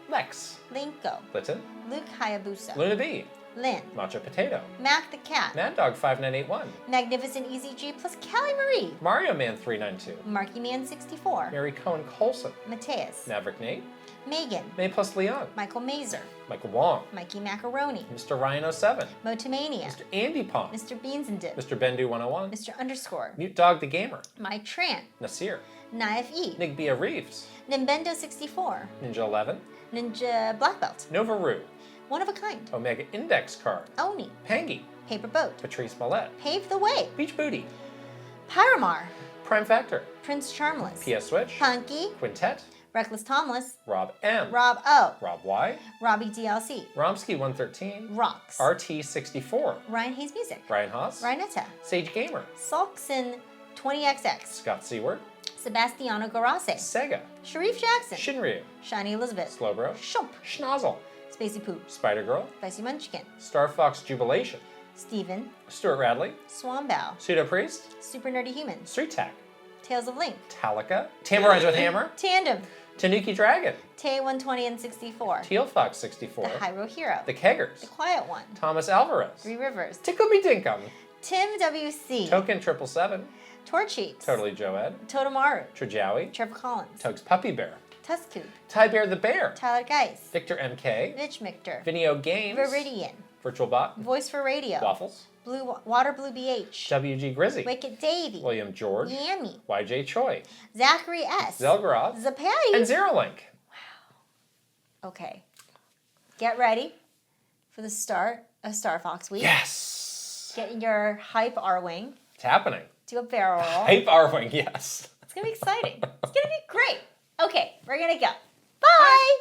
Lex, Linko, Litton, Luke Hayabusa, Luna B, Lynn, Macho Potato, Mac the Cat, Mad Dog 5981, Magnificent Easy G plus Callie Marie, Mario Man 392, Marky Man 64, Mary Cohen Colson, Mateus, Maverick Nate, Megan, May plus Leon, Michael Mazer, Michael Wong, Mikey Macaroni, Mr. Ryan 07, Motomania, Mr. Andy Pong, Mr. Beans and Dip, Mr. Bendu 101, Mr. Underscore, Mute Dog the Gamer, Mike Tran, Nasir, Naif E, Nigbia Reeves, Nimbendo 64, Ninja 11, Ninja Black Belt, Nova Roo, One of a Kind, Omega Index Card, Oni, Pangy, Paper Boat, Patrice Millette, Pave the Way, Beach Booty, Pyramar, Prime Factor, Prince Charmless, PS Switch, Punky, Quintet, Reckless Tomless, Rob M, Rob O, Rob Y, Robbie DLC, Romsky 113, Rocks, RT64, Ryan Hayes Music, Ryan Haas, Ryanetta, Sage Gamer, Sulkson 20XX, Scott Seward, Sebastiano Garase, Sega, Sharif Jackson, Shinryu, Shiny Elizabeth, Slowbro, Shump, Schnozzle, Spacey Poop, Spider Girl, Spicy Munchkin, Star Fox Jubilation, Steven, Stuart Radley, Swambow, Pseudo Priest, Super Nerdy Humans, Street Tack, Tales of Link, Talica, Tamarines with Hammer, Tandem, Tanuki Dragon. Tay 120 and 64. Teal Fox 64. The Hyro Hero. The Keggers. The Quiet One. Thomas Alvarez. Three Rivers. Tickle Me Dinkum. Tim WC. Token 777. Torcheeks. Totally Joed. Totomaru. Trajowie. Trevor Collins. Tugs Puppy Bear. Tusku. Ty Bear the Bear. Tyler Geis. Victor MK. Mitch Michter. Vinio Games. Viridian. Virtual Bot. Voice for Radio. Waffles. Water Blue BH. WG Grizzy. Wicked Davy. William George. Yammy. YJ Choi. Zachary S. Zelgaroth. Zapatty. And ZeroLink. Okay. Get ready for the start of Star Fox Week. Yes. Get your hype Arwing. It's happening. Do a barrel roll. Hype Arwing, yes. It's going to be exciting. It's going to be great. Okay, we're going to go. Bye.